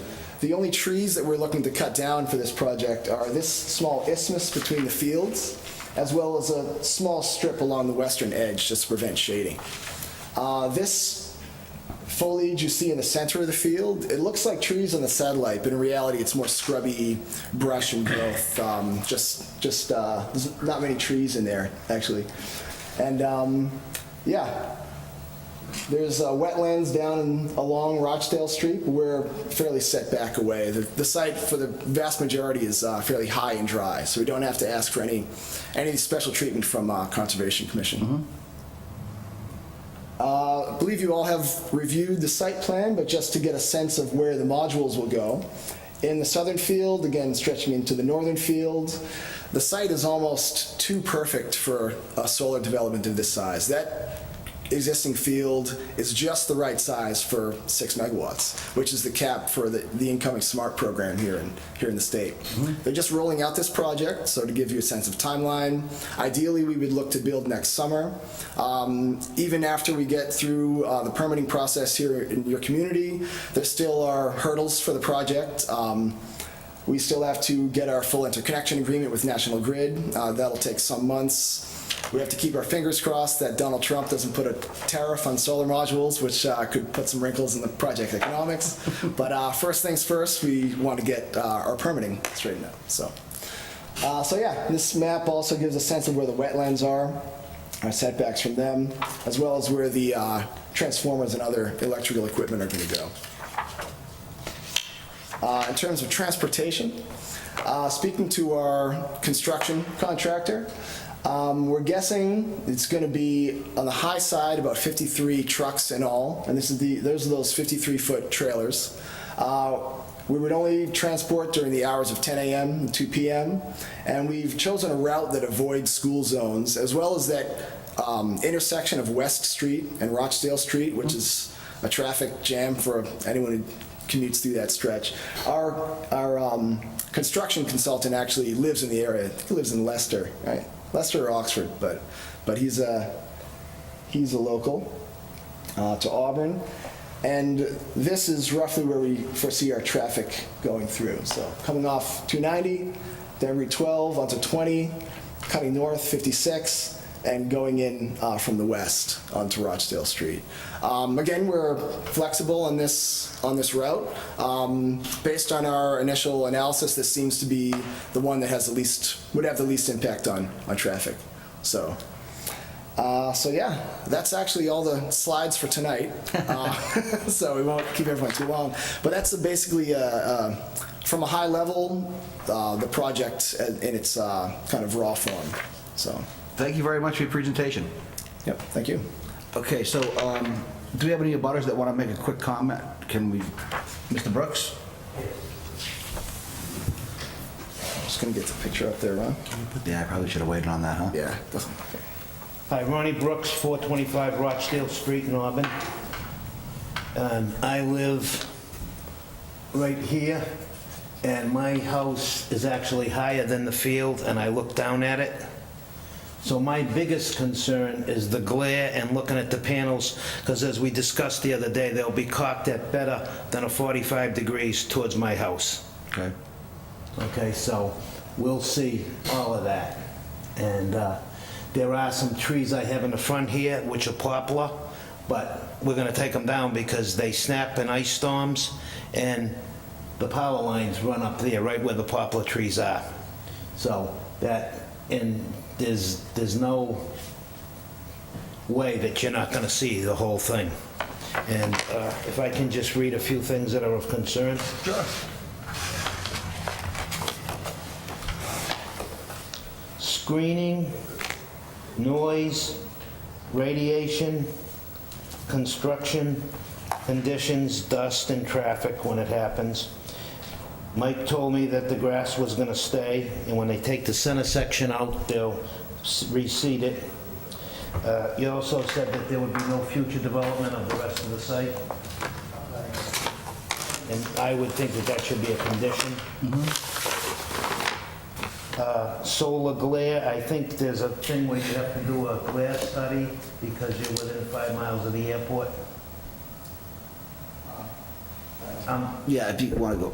Speaker 9: The only trees that we're looking to cut down for this project are this small isthmus between the fields, as well as a small strip along the western edge just to prevent shading. This foliage you see in the center of the field, it looks like trees on the satellite, but in reality it's more scrubby brush and growth. There's not many trees in there, actually. And yeah, there's wetlands down along Rochdale Street, but we're fairly set back away. The site for the vast majority is fairly high and dry, so we don't have to ask for any special treatment from Conservation Commission. I believe you all have reviewed the site plan, but just to get a sense of where the modules will go. In the southern field, again stretching into the northern field, the site is almost too perfect for a solar development of this size. That existing field is just the right size for 6 megawatts, which is the cap for the incoming SMART program here in the state. They're just rolling out this project, so to give you a sense of timeline, ideally we would look to build next summer. Even after we get through the permitting process here in your community, there still are hurdles for the project. We still have to get our full interconnection agreement with National Grid. That'll take some months. We have to keep our fingers crossed that Donald Trump doesn't put a tariff on solar modules, which could put some wrinkles in the project economics. But first things first, we want to get our permitting straightened out. So yeah, this map also gives a sense of where the wetlands are, our setbacks from them, as well as where the transformers and other electrical equipment are going to go. In terms of transportation, speaking to our construction contractor, we're guessing it's going to be on the high side about 53 trucks in all, and those are those 53-foot trailers. We would only transport during the hours of 10 a.m. and 2 p.m., and we've chosen a route that avoids school zones, as well as that intersection of West Street and Rochdale Street, which is a traffic jam for anyone who commutes through that stretch. Our construction consultant actually lives in the area. I think he lives in Leicester, right? Leicester or Oxford, but he's a local to Auburn, and this is roughly where we foresee our traffic going through. So coming off 290, then Route 12 onto 20, cutting north 56, and going in from the west onto Rochdale Street. Again, we're flexible on this route. Based on our initial analysis, this seems to be the one that would have the least impact on traffic. So yeah, that's actually all the slides for tonight. So we won't keep everyone too long. But that's basically from a high level, the project in its kind of raw form. So.
Speaker 1: Thank you very much for your presentation.
Speaker 9: Yep, thank you.
Speaker 1: Okay, so do we have any abutters that want to make a quick comment? Can we, Mr. Brooks?
Speaker 9: Just gonna get the picture up there, Ron.
Speaker 1: Yeah, I probably should have waited on that, huh?
Speaker 9: Yeah.
Speaker 10: Hi, Ronnie Brooks, 425 Rochdale Street in Auburn. I live right here, and my house is actually higher than the field, and I look down at it. So my biggest concern is the glare and looking at the panels, because as we discussed the other day, they'll be cocked at better than a 45 degrees towards my house.
Speaker 1: Okay.
Speaker 10: Okay, so we'll see all of that. And there are some trees I have in the front here, which are poplar, but we're gonna take them down because they snap in ice storms, and the power lines run up there, right where the poplar trees are. So there's no way that you're not going to see the whole thing. And if I can just read a few things that are of concern.
Speaker 1: Sure.
Speaker 10: Screening, noise, radiation, construction, conditions, dust, and traffic when it happens. Mike told me that the grass was going to stay, and when they take the center section out, they'll reseed it. You also said that there would be no future development of the rest of the site. And I would think that that should be a condition. Solar glare, I think there's a thing where you have to do a glare study because you're within 5 miles of the airport.
Speaker 1: Yeah, if you want to go.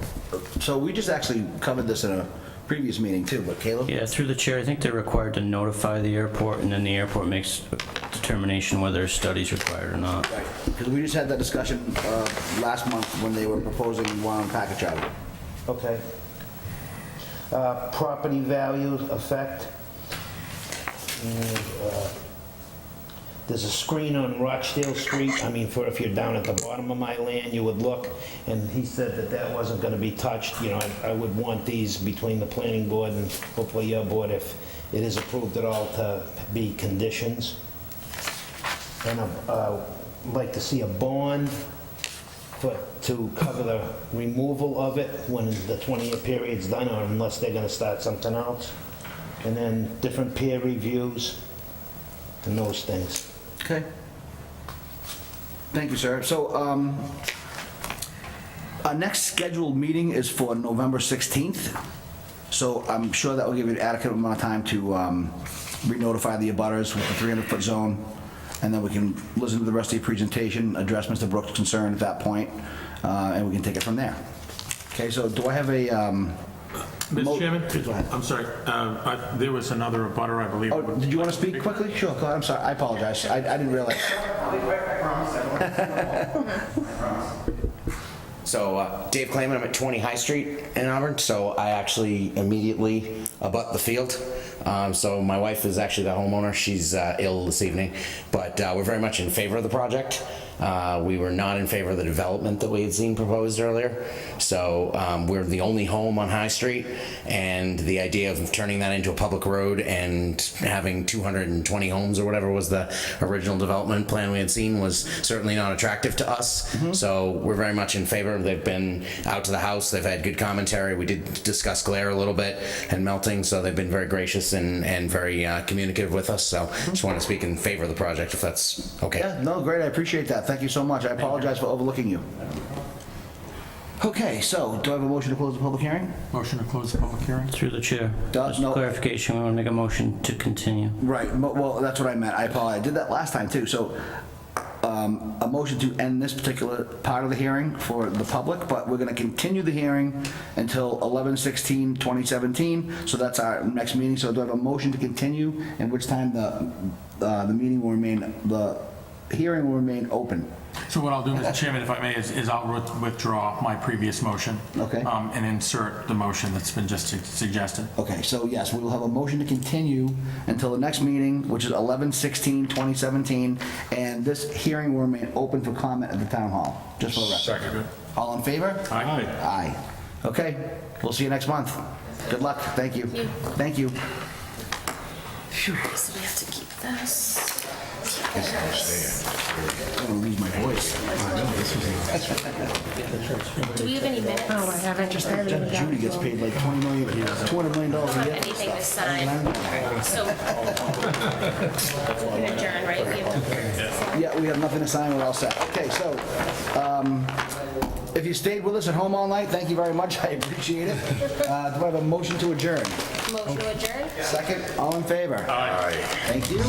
Speaker 1: So we just actually covered this in a previous meeting too, but Caleb?
Speaker 8: Yeah, through the chair, I think they're required to notify the airport, and then the airport makes a determination whether a study's required or not.
Speaker 1: Right, because we just had that discussion last month when they were proposing one on package travel.
Speaker 10: Okay. Property value effect. There's a screen on Rochdale Street. I mean, for if you're down at the bottom of my land, you would look, and he said that that wasn't going to be touched. You know, I would want these between the planning board and hopefully your board, if it is approved at all, to be conditions. And I'd like to see a bond to cover the removal of it when the 20-year period's done, or unless they're going to start something else. And then different peer reviews and those things.
Speaker 1: Okay. Thank you, sir. So, our next scheduled meeting is for November 16th. So I'm sure that will give you an adequate amount of time to re-notify the abutters with the 300-foot zone. And then we can listen to the rest of your presentation, address Mr. Brooks' concern at that point, and we can take it from there. Okay, so do I have a...
Speaker 6: Mr. Chairman?
Speaker 1: Go ahead.
Speaker 6: I'm sorry. There was another abutter, I believe.
Speaker 1: Oh, did you want to speak quickly? Sure, go ahead. I'm sorry. I apologize. I didn't realize.
Speaker 12: So, Dave Clayman, I'm at 20 High Street in Auburn, so I actually immediately abut the field. So my wife is actually the homeowner. She's ill this evening, but we're very much in favor of the project. We were not in favor of the development that we had seen proposed earlier. So we're the only home on High Street, and the idea of turning that into a public road and having 220 homes or whatever was the original development plan we had seen was certainly not attractive to us. So we're very much in favor. They've been out to the house. They've had good commentary. We did discuss glare a little bit and melting, so they've been very gracious and very communicative with us. So just want to speak in favor of the project, if that's okay.
Speaker 1: Yeah, no, great. I appreciate that. Thank you so much. I apologize for overlooking you. Okay, so do I have a motion to close the public hearing?
Speaker 6: Motion to close the public hearing?
Speaker 8: Through the chair. Just clarification, we want to make a motion to continue.
Speaker 1: Right, well, that's what I meant. I apologize. I did that last time too. So a motion to end this particular part of the hearing for the public, but we're going to continue the hearing until 11/16/2017. So that's our next meeting. So do I have a motion to continue, in which time the meeting will remain, the hearing will remain open?
Speaker 6: So what I'll do, Mr. Chairman, if I may, is I'll withdraw my previous motion.
Speaker 1: Okay.
Speaker 6: And insert the motion that's been just suggested.
Speaker 1: Okay, so yes, we will have a motion to continue until the next meeting, which is 11/16/2017, and this hearing will remain open for comment at the town hall, just for the record.
Speaker 6: Second.
Speaker 1: All in favor?
Speaker 6: Aye.
Speaker 1: Aye. Okay, we'll see you next month. Good luck. Thank you. Thank you.
Speaker 7: So we have to keep this.
Speaker 1: I'm gonna lose my voice.
Speaker 7: Do we have any minutes? Oh, I haven't.
Speaker 1: Judy gets paid like $200 million a year.
Speaker 7: Anything to sign? So, we can adjourn, right?
Speaker 1: Yeah, we have nothing to sign. We're all set. Okay, so if you stayed with us at home all night, thank you very much. I appreciate it. Do I have a motion to adjourn?
Speaker 7: Motion to adjourn?
Speaker 1: Second, all in favor?
Speaker 6: Aye.
Speaker 1: Thank you.